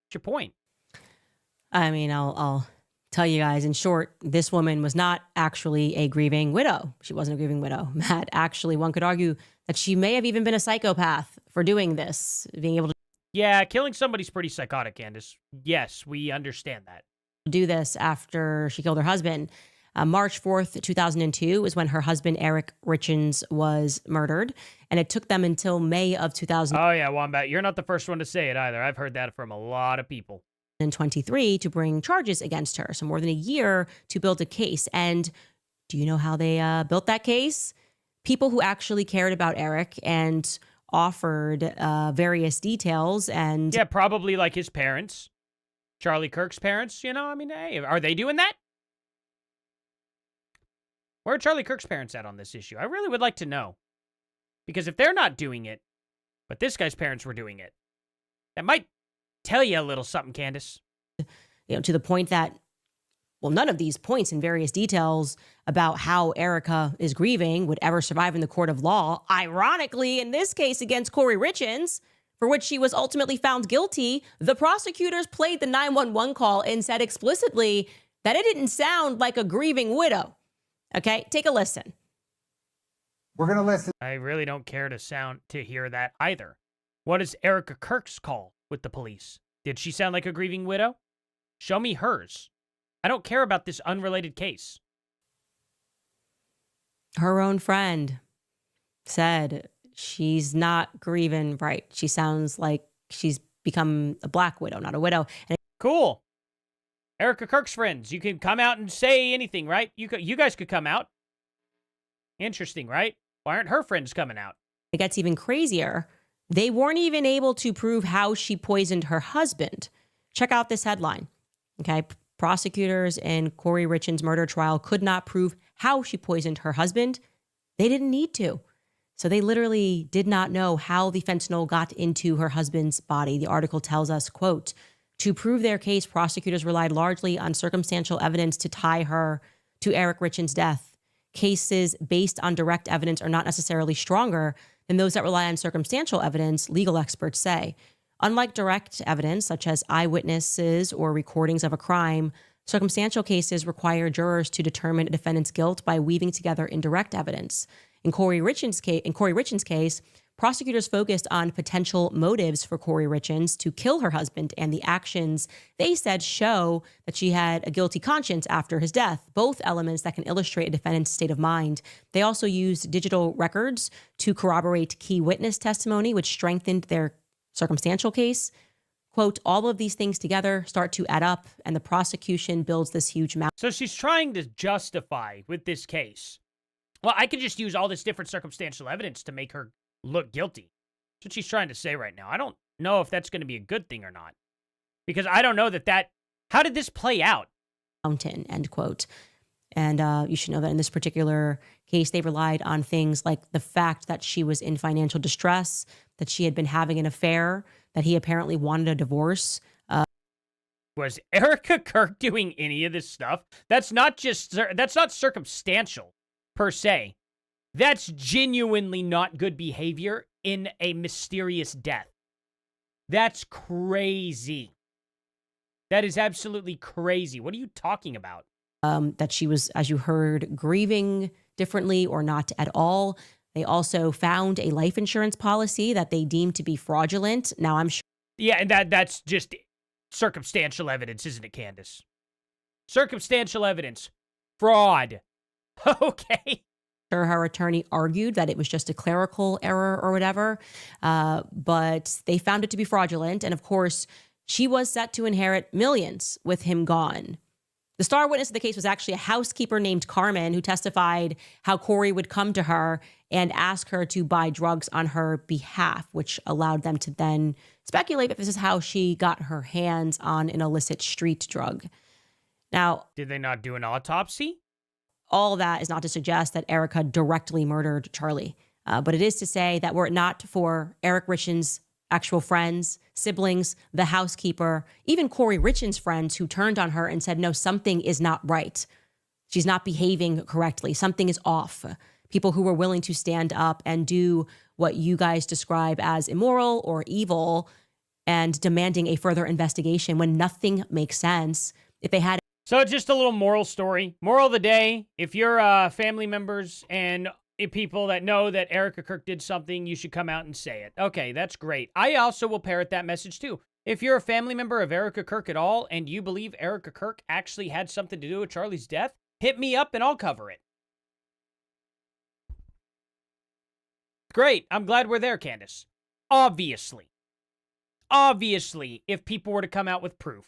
Speaker 1: What's your point?
Speaker 2: I mean, I'll tell you guys in short, this woman was not actually a grieving widow. She wasn't a grieving widow. Matt, actually, one could argue that she may have even been a psychopath for doing this, being able to
Speaker 1: Yeah, killing somebody's pretty psychotic, Candace. Yes, we understand that.
Speaker 2: do this after she killed her husband. March 4th, 2002 is when her husband, Eric Richens, was murdered. And it took them until May of 2000.
Speaker 1: Oh, yeah, Wombat. You're not the first one to say it either. I've heard that from a lot of people.
Speaker 2: 2023 to bring charges against her. So more than a year to build a case. And do you know how they built that case? People who actually cared about Eric and offered various details. And
Speaker 1: yeah, probably like his parents, Charlie Kirk's parents. You know, I mean, hey, are they doing that? Where are Charlie Kirk's parents at on this issue? I really would like to know. Because if they're not doing it, but this guy's parents were doing it, that might tell you a little something, Candace.
Speaker 2: You know, to the point that, well, none of these points in various details about how Erica is grieving would ever survive in the court of law. Ironically, in this case against Corey Richens, for which she was ultimately found guilty, the prosecutors played the 911 call and said explicitly that it didn't sound like a grieving widow. Okay, take a listen.
Speaker 1: We're going to listen. I really don't care to hear that either. What is Erica Kirk's call with the police? Did she sound like a grieving widow? Show me hers. I don't care about this unrelated case.
Speaker 2: Her own friend said she's not grieving right. She sounds like she's become a black widow, not a widow. And
Speaker 1: cool. Erica Kirk's friends. You can come out and say anything, right? You guys could come out. Interesting, right? Why aren't her friends coming out?
Speaker 2: It gets even crazier. They weren't even able to prove how she poisoned her husband. Check out this headline. Okay. Prosecutors in Corey Richens' murder trial could not prove how she poisoned her husband. They didn't need to. So they literally did not know how the fentanyl got into her husband's body. The article tells us, quote, to prove their case, prosecutors relied largely on circumstantial evidence to tie her to Eric Richens' death. Cases based on direct evidence are not necessarily stronger than those that rely on circumstantial evidence, legal experts say. Unlike direct evidence, such as eyewitnesses or recordings of a crime, circumstantial cases require jurors to determine a defendant's guilt by weaving together indirect evidence. In Corey Richens' case, prosecutors focused on potential motives for Corey Richens to kill her husband, and the actions they said show that she had a guilty conscience after his death, both elements that can illustrate a defendant's state of mind. They also used digital records to corroborate key witness testimony, which strengthened their circumstantial case. Quote, all of these things together start to add up, and the prosecution builds this huge mount.
Speaker 1: So she's trying to justify with this case, well, I could just use all this different circumstantial evidence to make her look guilty. That's what she's trying to say right now. I don't know if that's going to be a good thing or not. Because I don't know how did this play out?
Speaker 2: Mountain, end quote. And you should know that in this particular case, they relied on things like the fact that she was in financial distress, that she had been having an affair, that he apparently wanted a divorce.
Speaker 1: Was Erica Kirk doing any of this stuff? That's not circumstantial per se. That's genuinely not good behavior in a mysterious death. That's crazy. That is absolutely crazy. What are you talking about?
Speaker 2: That she was, as you heard, grieving differently or not at all. They also found a life insurance policy that they deemed to be fraudulent. Now, I'm sure.
Speaker 1: Yeah, and that's just circumstantial evidence, isn't it, Candace? Circumstantial evidence. Fraud. Okay.
Speaker 2: Her attorney argued that it was just a clerical error or whatever, but they found it to be fraudulent. And of course, she was set to inherit millions with him gone. The star witness of the case was actually a housekeeper named Carmen, who testified how Corey would come to her and ask her to buy drugs on her behalf, which allowed them to then speculate that this is how she got her hands on an illicit street drug. Now,
Speaker 1: did they not do an autopsy?
Speaker 2: All that is not to suggest that Erica directly murdered Charlie, but it is to say that were it not for Eric Richens' actual friends, siblings, the housekeeper, even Corey Richens' friends who turned on her and said, no, something is not right. She's not behaving correctly. Something is off. People who were willing to stand up and do what you guys describe as immoral or evil and demanding a further investigation when nothing makes sense. If they had...
Speaker 1: So just a little moral story. Moral of the day, if you're family members and people that know that Erica Kirk did something, you should come out and say it. Okay, that's great. I also will parrot that message too. If you're a family member of Erica Kirk at all and you believe Erica Kirk actually had something to do with Charlie's death, hit me up and I'll cover it. Great. I'm glad we're there, Candace. Obviously, if people were to come out with proof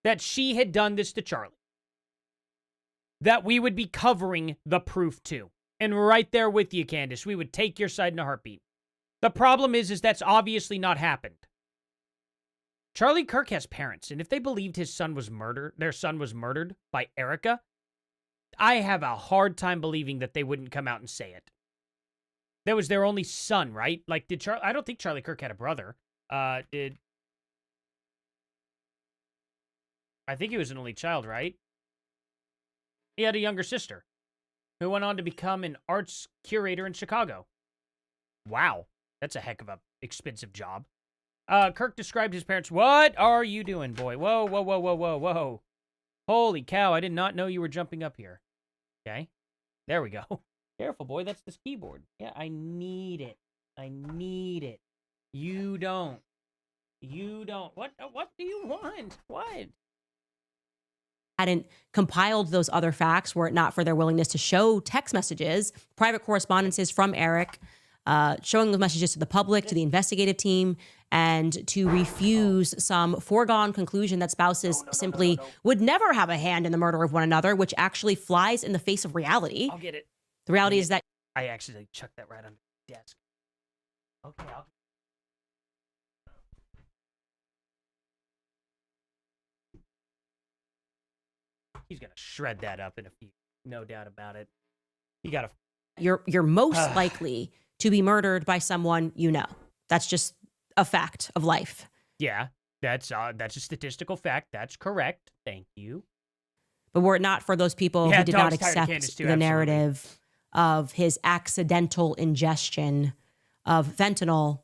Speaker 1: that she had done this to Charlie, that we would be covering the proof too. And right there with you, Candace, we would take your side in a heartbeat. The problem is that's obviously not happened. Charlie Kirk has parents, and if they believed his son was murdered, their son was murdered by Erica, I have a hard time believing that they wouldn't come out and say it. That was their only son, right? Like, I don't think Charlie Kirk had a brother. I think he was an only child, right? He had a younger sister who went on to become an arts curator in Chicago. Wow, that's a heck of a expensive job. Kirk described his parents. What are you doing, boy? Whoa, whoa, whoa, whoa, whoa, whoa. Holy cow, I did not know you were jumping up here. Okay, there we go. Careful, boy, that's this keyboard. Yeah, I need it. I need it. You don't. You don't. What do you want? What?
Speaker 2: Hadn't compiled those other facts were it not for their willingness to show text messages, private correspondences from Eric, showing those messages to the public, to the investigative team, and to refuse some foregone conclusion that spouses simply would never have a hand in the murder of one another, which actually flies in the face of reality.
Speaker 1: I'll get it.
Speaker 2: The reality is that...
Speaker 1: I actually chucked that right on the desk. Okay, he's gonna shred that up in a few, no doubt about it. You gotta.
Speaker 2: You're most likely to be murdered by someone you know. That's just a fact of life.
Speaker 1: Yeah, that's a statistical fact. That's correct. Thank you.
Speaker 2: But were it not for those people who did not accept the narrative of his accidental ingestion of fentanyl,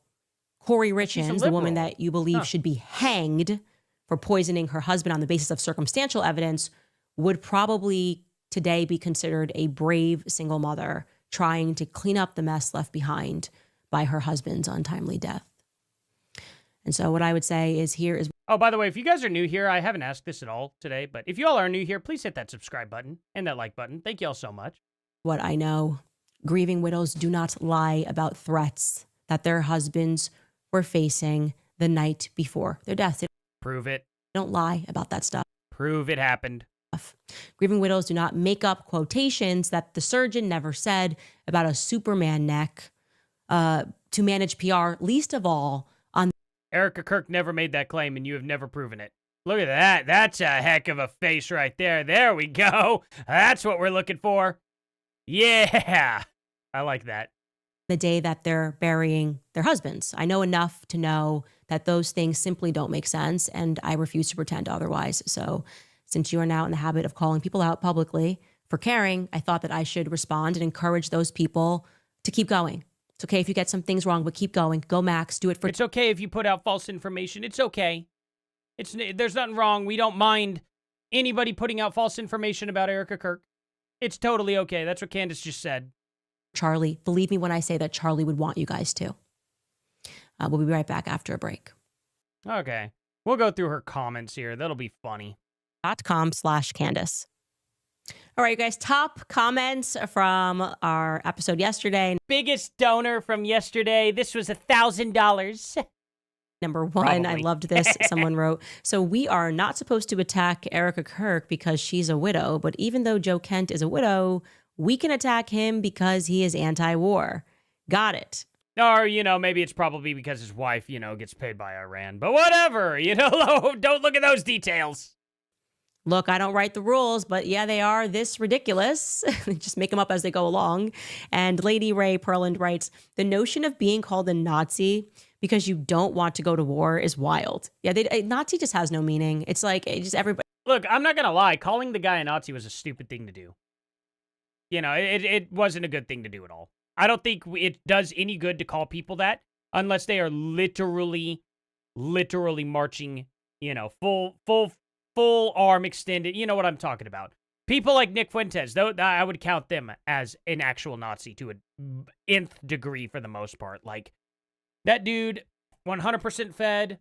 Speaker 2: Corey Richens, the woman that you believe should be hanged for poisoning her husband on the basis of circumstantial evidence, would probably today be considered a brave single mother trying to clean up the mess left behind by her husband's untimely death. And so what I would say is here is...
Speaker 1: Oh, by the way, if you guys are new here, I haven't asked this at all today, but if you all are new here, please hit that subscribe button and that like button. Thank you all so much.
Speaker 2: What I know, grieving widows do not lie about threats that their husbands were facing the night before their death.
Speaker 1: Prove it.
Speaker 2: They don't lie about that stuff.
Speaker 1: Prove it happened.
Speaker 2: Grieving widows do not make up quotations that the surgeon never said about a Superman neck to manage PR, least of all on...
Speaker 1: Erica Kirk never made that claim, and you have never proven it. Look at that. That's a heck of a face right there. There we go. That's what we're looking for. Yeah. I like that.
Speaker 2: The day that they're burying their husbands. I know enough to know that those things simply don't make sense, and I refuse to pretend otherwise. So since you are now in the habit of calling people out publicly for caring, I thought that I should respond and encourage those people to keep going. It's okay if you get some things wrong, but keep going. Go Max. Do it for...
Speaker 1: It's okay if you put out false information. It's okay. There's nothing wrong. We don't mind anybody putting out false information about Erica Kirk. It's totally okay. That's what Candace just said.
Speaker 2: Charlie, believe me when I say that Charlie would want you guys to. We'll be right back after a break.
Speaker 1: Okay. We'll go through her comments here. That'll be funny.
Speaker 2: .com/Candace. All right, you guys, top comments from our episode yesterday.
Speaker 1: Biggest donor from yesterday. This was $1,000.
Speaker 2: Number one,
Speaker 1: Probably.
Speaker 2: I loved this. Someone wrote, so we are not supposed to attack Erica Kirk because she's a widow, but even though Joe Kent is a widow, we can attack him because he is anti-war. Got it.
Speaker 1: Or, maybe it's probably because his wife, gets paid by Iran. But whatever, don't look at those details.
Speaker 2: Look, I don't write the rules, but yeah, they are this ridiculous. Just make them up as they go along. And Lady Ray Perland writes, the notion of being called a Nazi because you don't want to go to war is wild. Yeah, Nazi just has no meaning. It's like, just everybody.
Speaker 1: Look, I'm not going to lie. Calling the guy a Nazi was a stupid thing to do. It wasn't a good thing to do at all. I don't think it does any good to call people that unless they are literally marching, full arm extended. You know what I'm talking about. People like Nick Fuentes, though, I would count them as an actual Nazi to an nth degree for the most part. Like, that dude, 100% fed,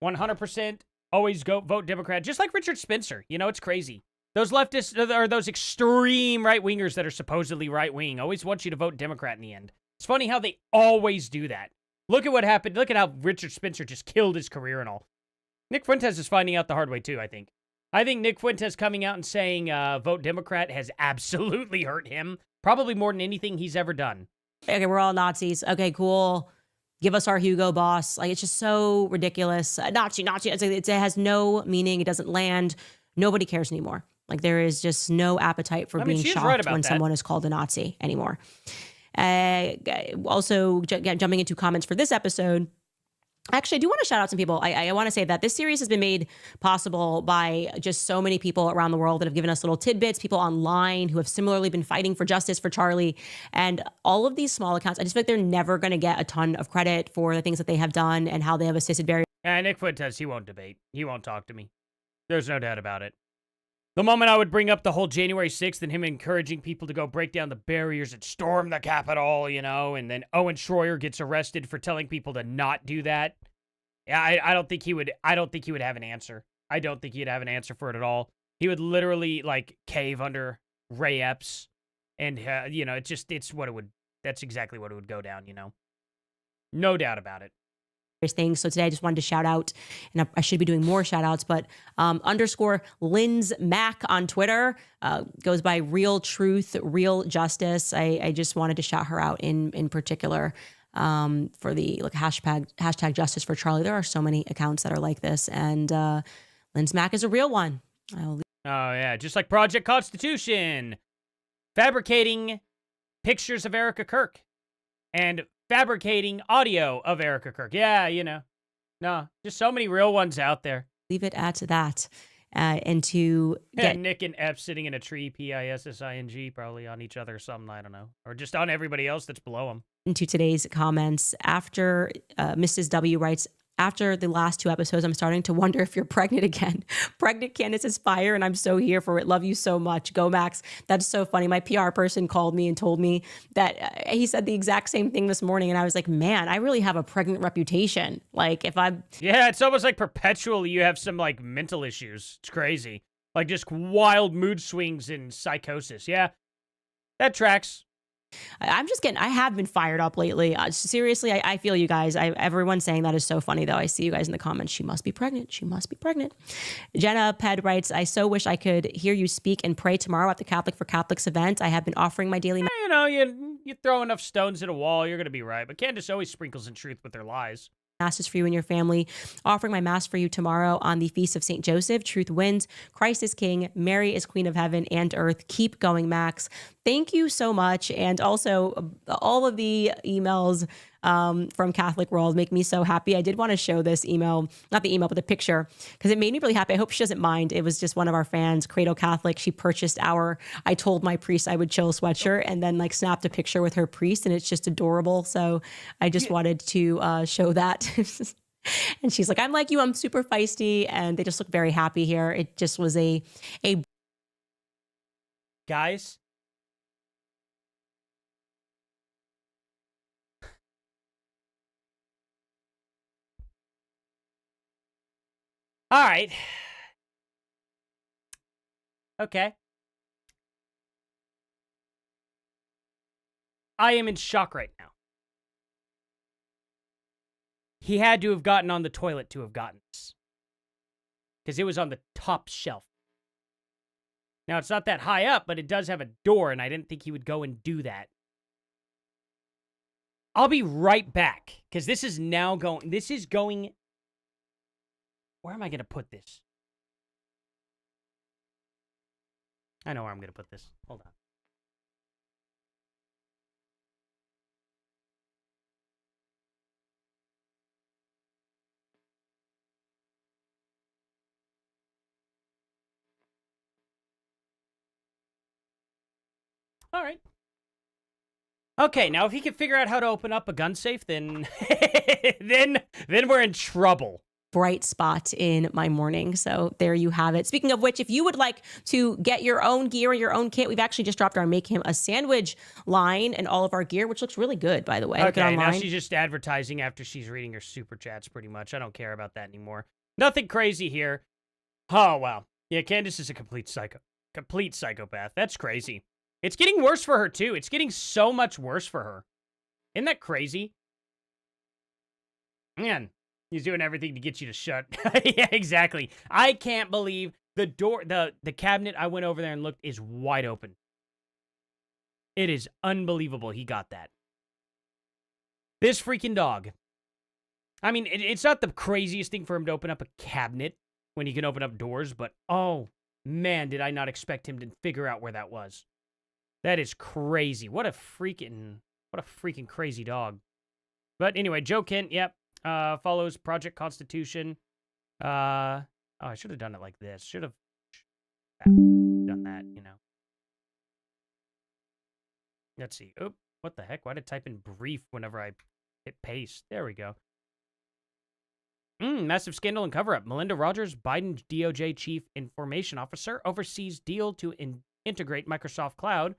Speaker 1: 100% always vote Democrat, just like Richard Spencer. It's crazy. Those leftists, or those extreme right-wingers that are supposedly right-wing, always want you to vote Democrat in the end. It's funny how they always do that. Look at what happened. Look at how Richard Spencer just killed his career and all. Nick Fuentes is finding out the hard way, too, I think. I think Nick Fuentes coming out and saying vote Democrat has absolutely hurt him. Probably more than anything he's ever done.
Speaker 2: Okay, we're all Nazis. Okay, cool. Give us our Hugo Boss. Like, it's just so ridiculous. Nazi. It has no meaning. It doesn't land. Nobody cares anymore. Like, there is just no appetite for being shocked when someone is called a Nazi anymore. Also, jumping into comments for this episode, actually, I do want to shout out some people. I want to say that this series has been made possible by just so many people around the world that have given us little tidbits, people online who have similarly been fighting for justice for Charlie. And all of these small accounts, I just feel like they're never going to get a ton of credit for the things that they have done and how they have assisted various.
Speaker 1: Nick Fuentes, he won't debate. He won't talk to me. There's no doubt about it. The moment I would bring up the whole January 6th and him encouraging people to go break down the barriers and storm the Capitol, and then Owen Schroyer gets arrested for telling people to not do that. Yeah, I don't think he would have an answer. I don't think he'd have an answer for it at all. He would literally cave under Ray Epps, and that's exactly what it would go down. No doubt about it.
Speaker 2: Things. So today I just wanted to shout out, and I should be doing more shout outs, but _ Lynn's Mac on Twitter goes by Real Truth, Real Justice. I just wanted to shout her out in particular for the hashtag Justice for Charlie. There are so many accounts that are like this, and Lynn's Mac is a real one.
Speaker 1: Oh yeah, just like Project Constitution, fabricating pictures of Erica Kirk, and fabricating audio of Erica Kirk. Yeah, no, just so many real ones out there.
Speaker 2: Leave it at that. And to get
Speaker 1: Nick and F sitting in a tree, PISSING, probably on each other or something, I don't know. Or just on everybody else that's below them.
Speaker 2: Into today's comments, after Mrs. W writes, after the last 2 episodes, I'm starting to wonder if you're pregnant again. Pregnant Candace is fire, and I'm so here for it. Love you so much. Go Max. That's so funny. My PR person called me and told me that he said the exact same thing this morning, and I was like, man, I really have a pregnant reputation. Like, if I'm...
Speaker 1: Yeah, it's almost like perpetually you have some, mental issues. It's crazy. Just wild mood swings and psychosis. Yeah, that tracks.
Speaker 2: I have been fired up lately. Seriously, I feel you guys. Everyone's saying that is so funny, though. I see you guys in the comments. She must be pregnant. She must be pregnant. Jenna Ped writes, I so wish I could hear you speak and pray tomorrow at the Catholic for Catholics event. I have been offering my daily...
Speaker 1: You throw enough stones at a wall, you're going to be right. But Candace always sprinkles in truth with her lies.
Speaker 2: Masses for you and your family. Offering my mass for you tomorrow on the Feast of St. Joseph. Truth wins. Christ is King. Mary is Queen of Heaven and Earth. Keep going, Max. Thank you so much. And also, all of the emails from Catholic World make me so happy. I did want to show this email, not the email, but the picture, because it made me really happy. I hope she doesn't mind. It was just one of our fans, Cradle Catholic. She purchased our I Told My Priest I Would Chill sweatshirt and then snapped a picture with her priest, and it's just adorable. So I just wanted to show that. And she's like, I'm like you, I'm super feisty, and they just look very happy here. It just was a
Speaker 1: guys. All right. Okay. I am in shock right now. He had to have gotten on the toilet to have gotten this. Because it was on the top shelf. Now, it's not that high up, but it does have a door, and I didn't think he would go and do that. I'll be right back, because this is now going... This is going... Where am I going to put this? I know where I'm going to put this. Hold on. All right. Okay, now if he can figure out how to open up a gun safe, then then we're in trouble.
Speaker 2: Bright spot in my morning. So there you have it. Speaking of which, if you would like to get your own gear, your own kit, we've actually just dropped our Make Him a Sandwich line and all of our gear, which looks really good, by the way. Look it
Speaker 1: Okay,
Speaker 2: online.
Speaker 1: now she's just advertising after she's reading her super chats pretty much. I don't care about that anymore. Nothing crazy here. Oh, wow. Yeah, Candace is a complete psychopath. That's crazy. It's getting worse for her, too. It's getting so much worse for her. Isn't that crazy? Man, he's doing everything to get you to shut. Yeah, exactly. I can't believe the door, the cabinet I went over there and looked is wide open. It is unbelievable he got that. This freaking dog. I mean, it's not the craziest thing for him to open up a cabinet when he can open up doors, but oh, man, did I not expect him to figure out where that was. That is crazy. What a freaking crazy dog. But anyway, Joe Kent, yep, follows Project Constitution. Oh, I should have done it like this. Should have done that, you know. Let's see. Oop, what the heck? Why did I type in brief whenever I hit paste? There we go. Massive scandal and cover-up. Melinda Rogers, Biden DOJ chief information officer, oversees deal to integrate Microsoft Cloud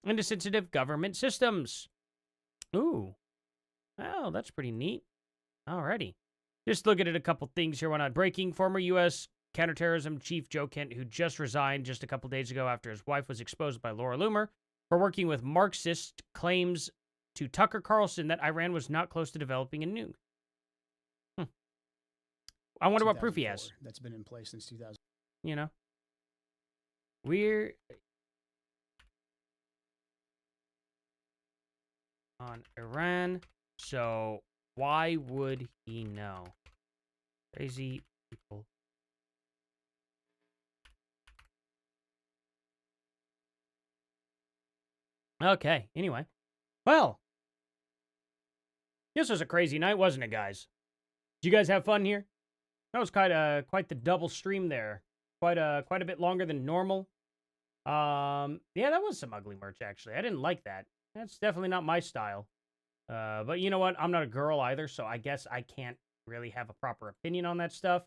Speaker 1: into sensitive government systems. Ooh. Oh, that's pretty neat. Alrighty. Just looking at a couple things here. One on breaking. Former U.S. counterterrorism chief Joe Kent, who just resigned just a couple days ago after his wife was exposed by Laura Loomer for working with Marxist, claims to Tucker Carlson that Iran was not close to developing a nuke. I wonder what proof he has.
Speaker 3: That's been in place since 2000.
Speaker 1: You know? We're on Iran, so why would he know? Crazy people. Okay, anyway. Well, this was a crazy night, wasn't it, guys? Did you guys have fun here? That was quite the double stream there. Quite a bit longer than normal. Yeah, that was some ugly merch, actually. I didn't like that. That's definitely not my style. But you know what? I'm not a girl either, so I guess I can't really have a proper opinion on that stuff.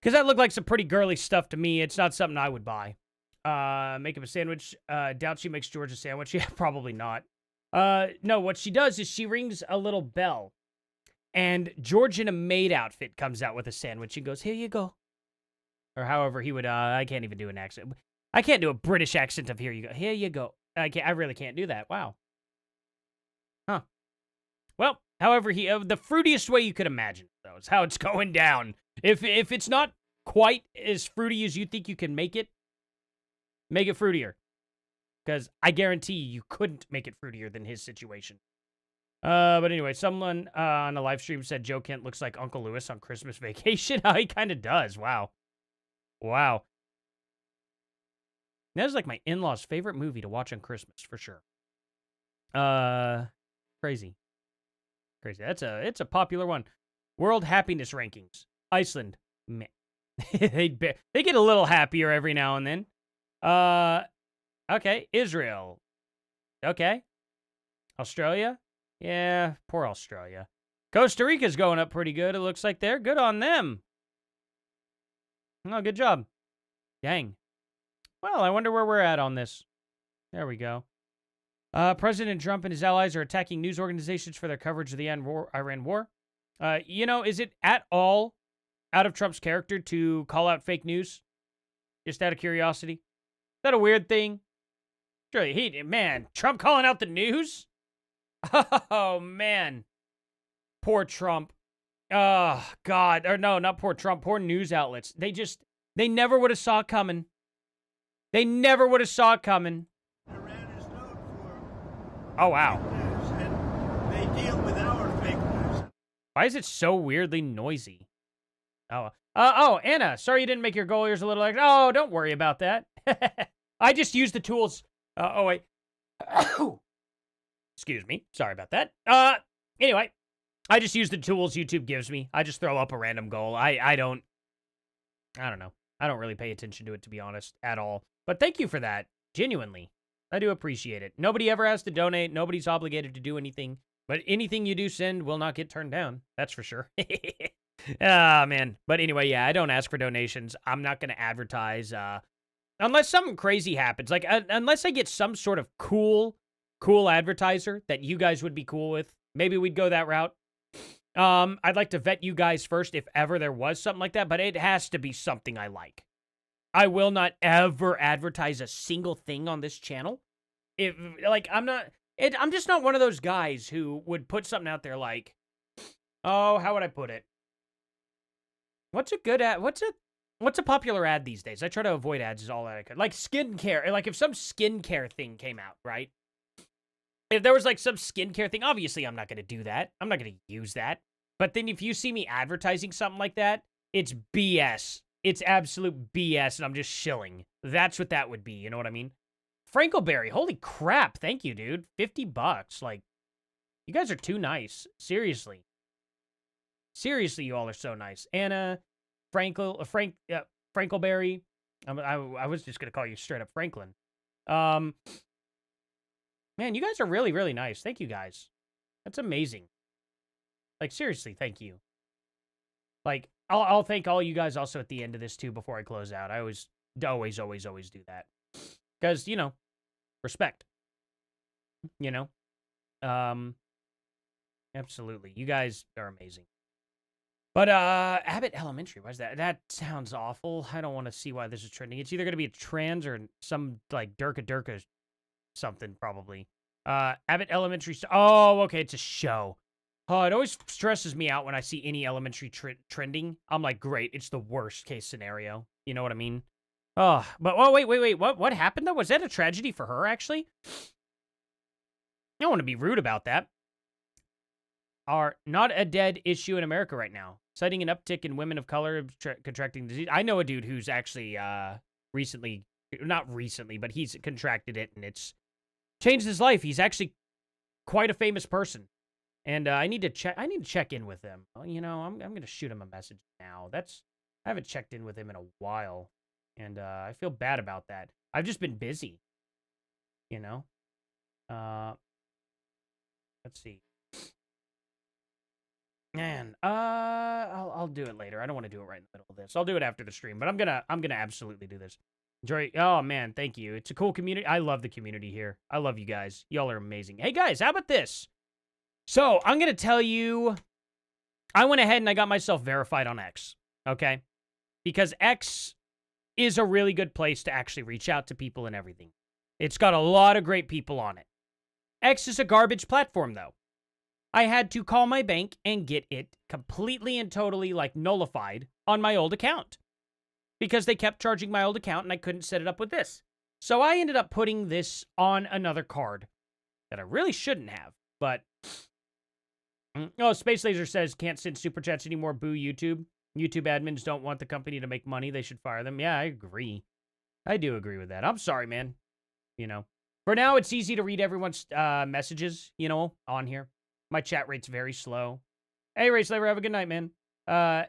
Speaker 1: Because that looked like some pretty girly stuff to me. It's not something I would buy. Make him a sandwich. Doubt she makes George a sandwich. Yeah, probably not. No, what she does is she rings a little bell. And George in a maid outfit comes out with a sandwich and goes, "Here you go." Or however he would, I can't even do an accent. I can't do a British accent of "here you go." Here you go. I really can't do that. Wow. Huh. Well, however, the fruitiest way you could imagine, though, is how it's going down. If it's not quite as fruity as you think you can make it fruitier. Because I guarantee you couldn't make it fruitier than his situation. But anyway, someone on a live stream said Joe Kent looks like Uncle Lewis on Christmas Vacation. He kind of does. Wow. Wow. That is like my in-laws' favorite movie to watch on Christmas, for sure. Crazy. Crazy. It's a popular one. World Happiness Rankings. Iceland. Meh. They get a little happier every now and then. Okay. Israel. Okay. Australia. Yeah, poor Australia. Costa Rica's going up pretty good. It looks like they're good on them. Oh, good job. Dang. Well, I wonder where we're at on this. There we go. President Trump and his allies are attacking news organizations for their coverage of the Iran war. You know, is it at all out of Trump's character to call out fake news? Just out of curiosity? Is that a weird thing? Surely, man, Trump calling out the news? Oh, man. Poor Trump. Oh, God. Or no, not poor Trump. Poor news outlets. They never would have saw it coming. They never would have saw it coming. Oh, wow.
Speaker 4: They deal with our fake news.
Speaker 1: Why is it so weirdly noisy? Oh, Anna, sorry you didn't make your goal ears a little like, oh, don't worry about that. I just used the tools. Oh, wait. Excuse me. Sorry about that. Anyway, I just use the tools YouTube gives me. I just throw up a random goal. I don't know. I don't really pay attention to it, to be honest, at all. But thank you for that. Genuinely. I do appreciate it. Nobody ever has to donate. Nobody's obligated to do anything. But anything you do send will not get turned down. That's for sure. Ah, man. But anyway, yeah, I don't ask for donations. I'm not going to advertise unless something crazy happens. Like, unless I get some sort of cool advertiser that you guys would be cool with. Maybe we'd go that route. I'd like to vet you guys first if ever there was something like that, but it has to be something I like. I will not ever advertise a single thing on this channel. I'm just not one of those guys who would put something out there like, oh, how would I put it? What's a good ad? What's a popular ad these days? I try to avoid ads is all that I could. Like skincare. Like if some skincare thing came out, right? If there was like some skincare thing, obviously I'm not going to do that. I'm not going to use that. But then if you see me advertising something like that, it's BS. It's absolute BS, and I'm just shilling. That's what that would be. You know what I mean? Frankleberry, holy crap. Thank you, dude. $50. Like, you guys are too nice. Seriously. Seriously, you all are so nice. Anna, Frankleberry. I was just going to call you straight up Franklin. Man, you guys are really, really nice. Thank you, guys. That's amazing. Like, seriously, thank you. Like, I'll thank all you guys also at the end of this, too, before I close out. I always do that. Because, you know, respect. You know? Absolutely. You guys are amazing. But, Abbott Elementary, why is that? That sounds awful. I don't want to see why this is trending. It's either going to be a trans or some, like, Durka something, probably. Abbott Elementary. Oh, okay, it's a show. Oh, it always stresses me out when I see any elementary trending. I'm like, great, it's the worst case scenario. You know what I mean? Oh, but wait. What happened though? Was that a tragedy for her, actually? I don't want to be rude about that. Are not a dead issue in America right now. Citing an uptick in women of color contracting disease. I know a dude who's actually not recently, but he's contracted it and it's changed his life. He's actually quite a famous person. And I need to check in with him. You know, I'm going to shoot him a message now. I haven't checked in with him in a while. And I feel bad about that. I've just been busy. You know? Let's see. Man, I'll do it later. I don't want to do it right in the middle of this. I'll do it after the stream, but I'm gonna absolutely do this. Joy, oh man, thank you. It's a cool community. I love the community here. I love you guys. Y'all are amazing. Hey guys, how about this? So I'm gonna tell you, I went ahead and I got myself verified on X. Okay, because X is a really good place to actually reach out to people and everything. It's got a lot of great people on it. X is a garbage platform though. I had to call my bank and get it completely and totally, like, nullified on my old account. Because they kept charging my old account and I couldn't set it up with this. So I ended up putting this on another card that I really shouldn't have. But, oh, Space Laser says, can't send super chats anymore, boo YouTube. YouTube admins don't want the company to make money, they should fire them. Yeah, I agree. I do agree with that. I'm sorry, man. You know, for now, it's easy to read everyone's messages, you know, on here. My chat rate's very slow. Hey, Race Slaver, have a good night, man.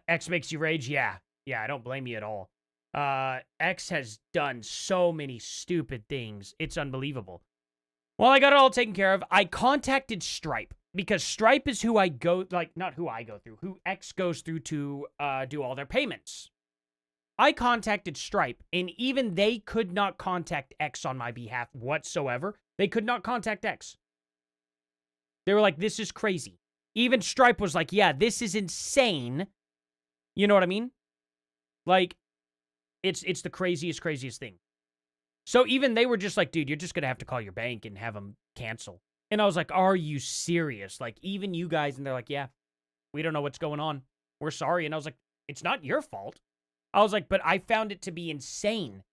Speaker 1: X makes you rage? Yeah, I don't blame you at all. X has done so many stupid things. It's unbelievable. Well, I got it all taken care of. I contacted Stripe because Stripe is who I go, like, not who I go through, who X goes through to do all their payments. I contacted Stripe, and even they could not contact X on my behalf whatsoever. They could not contact X. They were like, this is crazy. Even Stripe was like, yeah, this is insane. You know what I mean? Like, it's the craziest thing. So even they were just like, dude, you're just going to have to call your bank and have them cancel. And I was like, are you serious? Like, even you guys, and they're like, yeah, we don't know what's going on. We're sorry. And I was like, it's not your fault. I was like, but I found it to be insane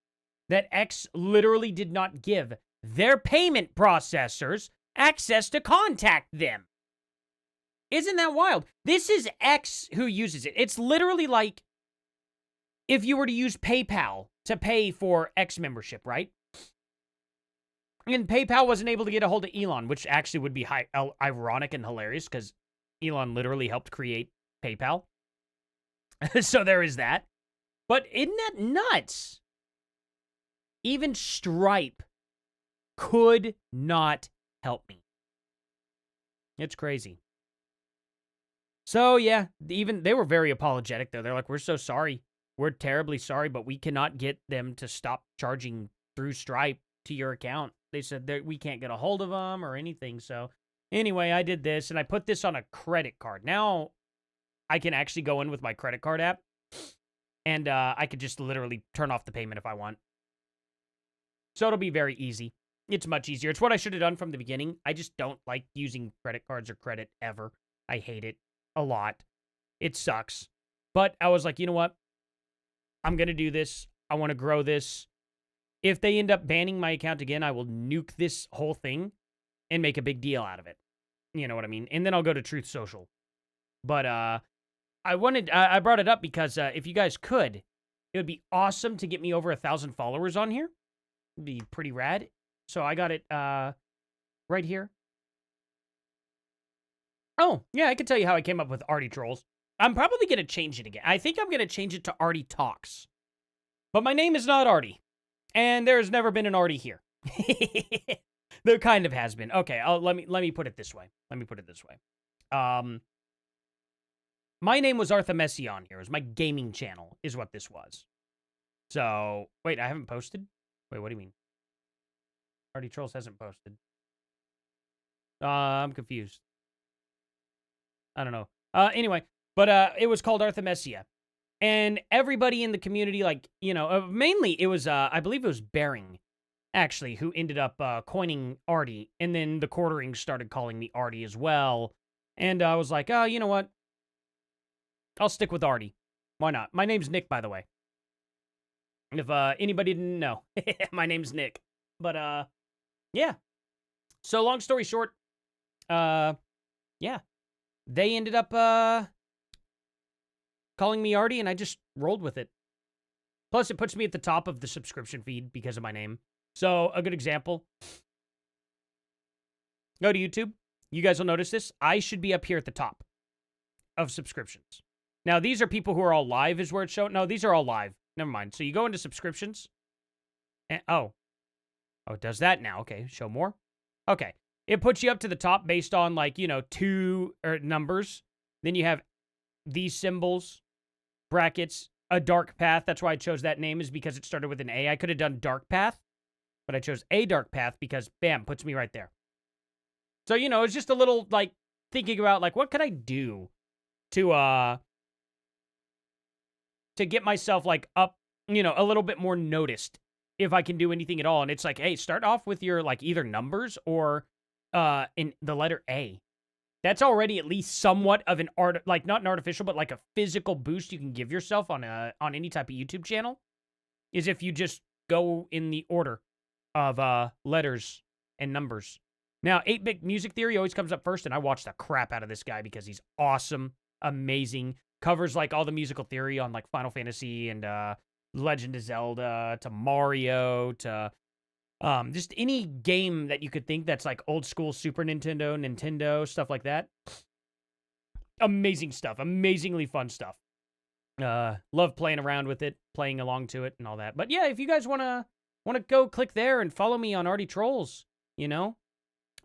Speaker 1: that X literally did not give their payment processors access to contact them. Isn't that wild? This is X who uses it. It's literally like if you were to use PayPal to pay for X membership, right? And PayPal wasn't able to get a hold of Elon, which actually would be ironic and hilarious because Elon literally helped create PayPal. So there is that. But isn't that nuts? Even Stripe could not help me. It's crazy. So yeah, even they were very apologetic though. They're like, we're so sorry. We're terribly sorry, but we cannot get them to stop charging through Stripe to your account. They said that we can't get a hold of them or anything. So anyway, I did this and I put this on a credit card. Now I can actually go in with my credit card app and I could just literally turn off the payment if I want. So it'll be very easy. It's much easier. It's what I should have done from the beginning. I just don't like using credit cards or credit ever. I hate it a lot. It sucks. But I was like, you know what? I'm going to do this. I want to grow this. If they end up banning my account again, I will nuke this whole thing and make a big deal out of it. You know what I mean? And then I'll go to Truth Social. But I brought it up because if you guys could, it would be awesome to get me over 1,000 followers on here. It'd be pretty rad. So I got it right here. Oh, yeah, I can tell you how I came up with Artie Trolls. I'm probably going to change it again. I think I'm going to change it to Artie Talks. But my name is not Artie. And there's never been an Artie here. There kind of has been. Okay, let me put it this way. My name was Arthur Messi on here. It was my gaming channel is what this was. So, wait, I haven't posted? Wait, what do you mean? Artie Trolls hasn't posted. I'm confused. I don't know. Anyway, but it was called Arthemesia. And everybody in the community, like, you know, mainly it was, I believe it was Bering, actually, who ended up coining Artie. And then the quartering started calling me Artie as well. And I was like, oh, you know what? I'll stick with Artie. Why not? My name's Nick, by the way. If anybody didn't know, my name's Nick. But, yeah. So long story short, yeah. They ended up calling me Artie, and I just rolled with it. Plus, it puts me at the top of the subscription feed because of my name. So, a good example. Go to YouTube. You guys will notice this. I should be up here at the top of subscriptions. Now, these are people who are all live is where it's showing. No, these are all live. Never mind. So, you go into subscriptions. And, oh, it does that now. Okay, show more. Okay. It puts you up to the top based on, like, you know, two numbers. Then you have these symbols, brackets, a dark path. That's why I chose that name, is because it started with an A. I could have done dark path, but I chose a dark path because, bam, puts me right there. So, you know, it's just a little, like, thinking about, like, what could I do to get myself, like, up, you know, a little bit more noticed if I can do anything at all. And it's like, hey, start off with your, like, either numbers or in the letter A. That's already at least somewhat of an art, like not an artificial, but like a physical boost you can give yourself on any type of YouTube channel. Is if you just go in the order of letters and numbers. Now, 8-Bit Music Theory always comes up first, and I watch the crap out of this guy because he's awesome, amazing, covers like all the musical theory on like Final Fantasy and Legend of Zelda to Mario to just any game that you could think that's like old school Super Nintendo, stuff like that. Amazing stuff. Amazingly fun stuff. Love playing around with it, playing along to it and all that. But yeah, if you guys want to go click there and follow me on Artie Trolls, you know.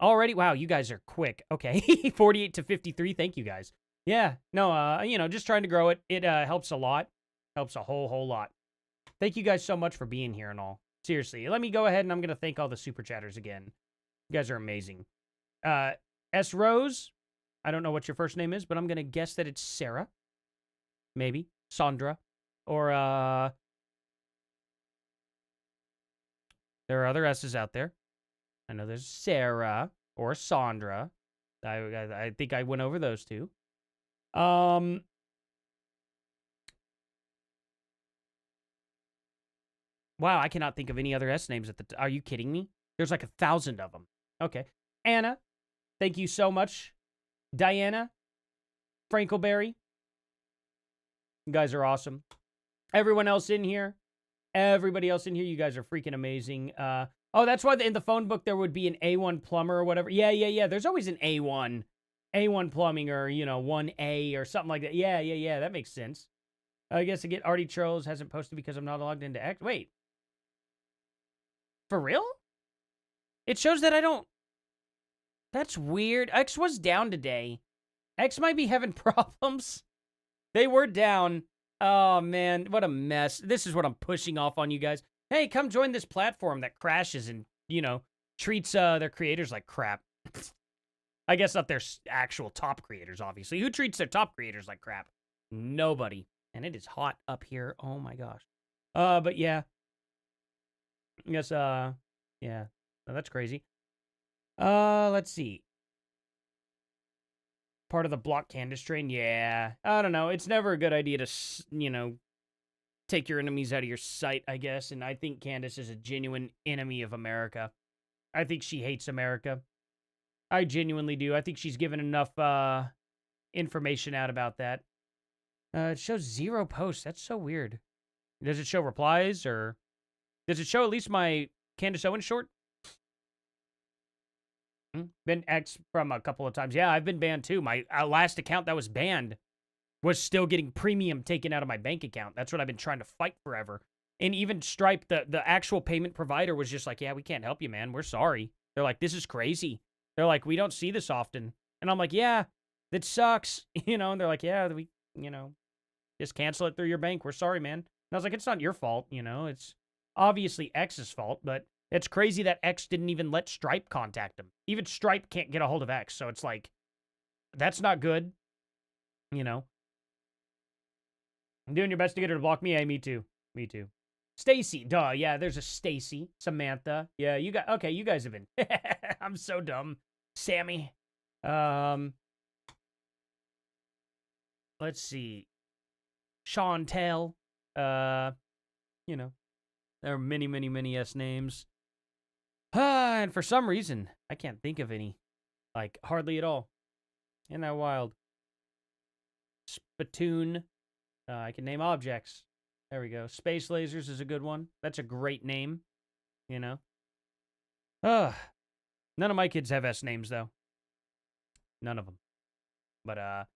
Speaker 1: Already, wow, you guys are quick. Okay, 48 to 53. Thank you guys. Yeah, no, you know, just trying to grow it. It helps a lot. Helps a whole lot. Thank you guys so much for being here and all. Seriously, let me go ahead and I'm going to thank all the super chatters again. You guys are amazing. S. Rose, I don't know what your first name is, but I'm going to guess that it's Sarah. Maybe. Sandra. Or, there are other S's out there. I know there's Sarah. or Sandra. I think I went over those two. Wow, I cannot think of any other S names are you kidding me? There's like 1,000 of them. Okay. Anna, thank you so much. Diana, Frankelberry. You guys are awesome. Everyone else in here, everybody else in here, you guys are freaking amazing. Oh, that's why in the phone book there would be an A1 plumber or whatever. Yeah. There's always an A1 plumbing or, 1A or something like that. Yeah. That makes sense. I guess again, Artie Charles hasn't posted because I'm not logged into X. Wait. For real? It shows that I don't. That's weird. X was down today. X might be having problems. They were down. Oh, man. What a mess. This is what I'm pushing off on you guys. Hey, come join this platform that crashes and, treats their creators like crap. I guess not their actual top creators, obviously. Who treats their top creators like crap? Nobody. And it is hot up here. Oh, my gosh. But yeah. I guess, yeah. Oh, that's crazy. Let's see. Part of the block Candace train? Yeah. I don't know. It's never a good idea to, take your enemies out of your sight, I guess. And I think Candace is a genuine enemy of America. I think she hates America. I genuinely do. I think she's given enough information out about that. It shows 0 posts. That's so weird. Does it show replies or does it show at least my Candace Owens short? Been X from a couple of times. Yeah, I've been banned too. My last account that was banned was still getting premium taken out of my bank account. That's what I've been trying to fight forever. And even Stripe, the actual payment provider, was just like, yeah, we can't help you, man. We're sorry. They're like, this is crazy. They're like, we don't see this often. And I'm like, yeah, that sucks. And they're like, yeah, we, just cancel it through your bank. We're sorry, man. And I was like, it's not your fault. It's obviously X's fault, but it's crazy that X didn't even let Stripe contact him. Even Stripe can't get a hold of X. So it's like, that's not good. I'm doing your best to get her to block me. Hey, me too. Me too. Stacy. Duh. Yeah, there's a Stacy. Samantha. Yeah, you guys have been. I'm so dumb. Sammy. Let's see. Chantel. There are many, many, many S names. And for some reason, I can't think of any. Like, hardly at all. Isn't that wild? Spittoon. I can name objects. There we go. Space Lasers is a good one. That's a great name. None of my kids have S names, though. None of them. But,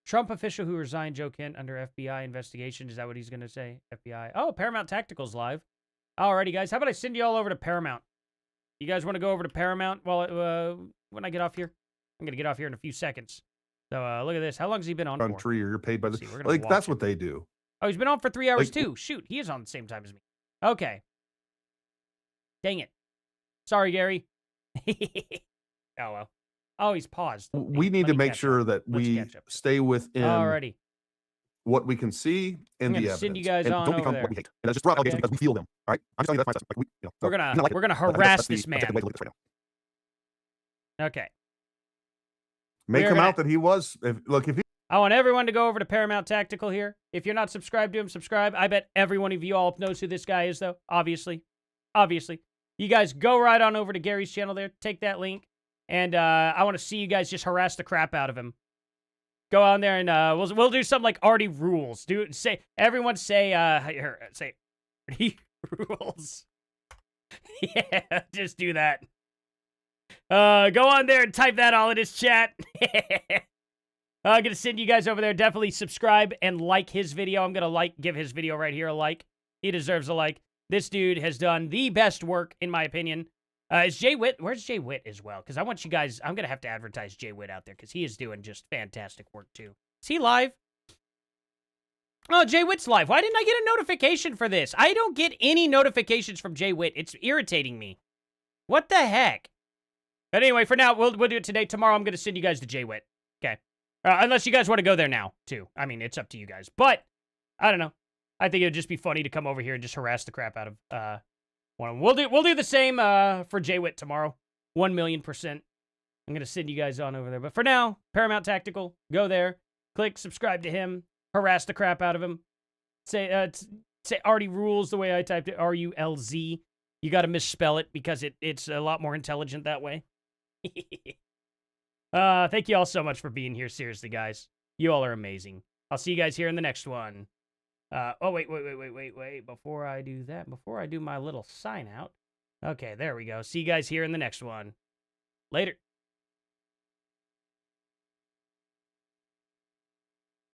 Speaker 1: Trump official who resigned Joe Kent under FBI investigation. Is that what he's going to say? FBI. Oh, Paramount Tactical's live. Alrighty, guys. How about I send you all over to Paramount? You guys want to go over to Paramount when I get off here? I'm going to get off here in a few seconds. So, look at this. How long has he been on for?
Speaker 3: Country, or you're paid by the... that's what they do.
Speaker 1: Oh, he's been on for 3 hours, too. Shoot, he is on the same time as me. Okay. Dang it. Sorry, Gary. Oh, well. Oh, he's paused.
Speaker 3: We need to make sure that we stay within what we can see and the evidence.
Speaker 1: Send you guys
Speaker 3: and
Speaker 1: on
Speaker 3: don't
Speaker 1: over
Speaker 3: become
Speaker 1: there.
Speaker 3: what we hate. And that's just throw allegations because we feel them. All right? I'm just telling you that's my stuff.
Speaker 1: We're gonna harass this man. Okay.
Speaker 3: Make him out that he was. If he.
Speaker 1: I want everyone to go over to Paramount Tactical here. If you're not subscribed to him, subscribe. I bet every one of you all knows who this guy is, though. Obviously. You guys go right on over to Gary's channel there. Take that link. And I want to see you guys just harass the crap out of him. Go on there and we'll do something like Artie rules. Everyone say Artie rules. Yeah, just do that. Go on there and type that all in his chat. I'm going to send you guys over there. Definitely subscribe and like his video. I'm going to give his video right here a like. He deserves a like. This dude has done the best work, in my opinion. Is Jay Witt? Where's Jay Witt as well? Because I want you guys, I'm going to have to advertise Jay Witt out there because he is doing just fantastic work too. Is he live? Oh, Jay Witt's live. Why didn't I get a notification for this? I don't get any notifications from Jay Witt. It's irritating me. What the heck? But anyway, for now, we'll do it today. Tomorrow, I'm going to send you guys to Jay Witt. Okay. Unless you guys want to go there now, too. I mean, it's up to you guys. But, I don't know. I think it would just be funny to come over here and just harass the crap out of one of them. We'll do the same for Jay Witt tomorrow. 1,000,000%. I'm going to send you guys on over there. But for now, Paramount Tactical, go there, click subscribe to him, harass the crap out of him. Say Artie Rules the way I typed it, R-U-L-Z. You got to misspell it because it's a lot more intelligent that way. Thank you all so much for being here. Seriously, guys. You all are amazing. I'll see you guys here in the next one. Oh, wait. Before I do that, before I do my little sign out. Okay, there we go. See you guys here in the next one. Later.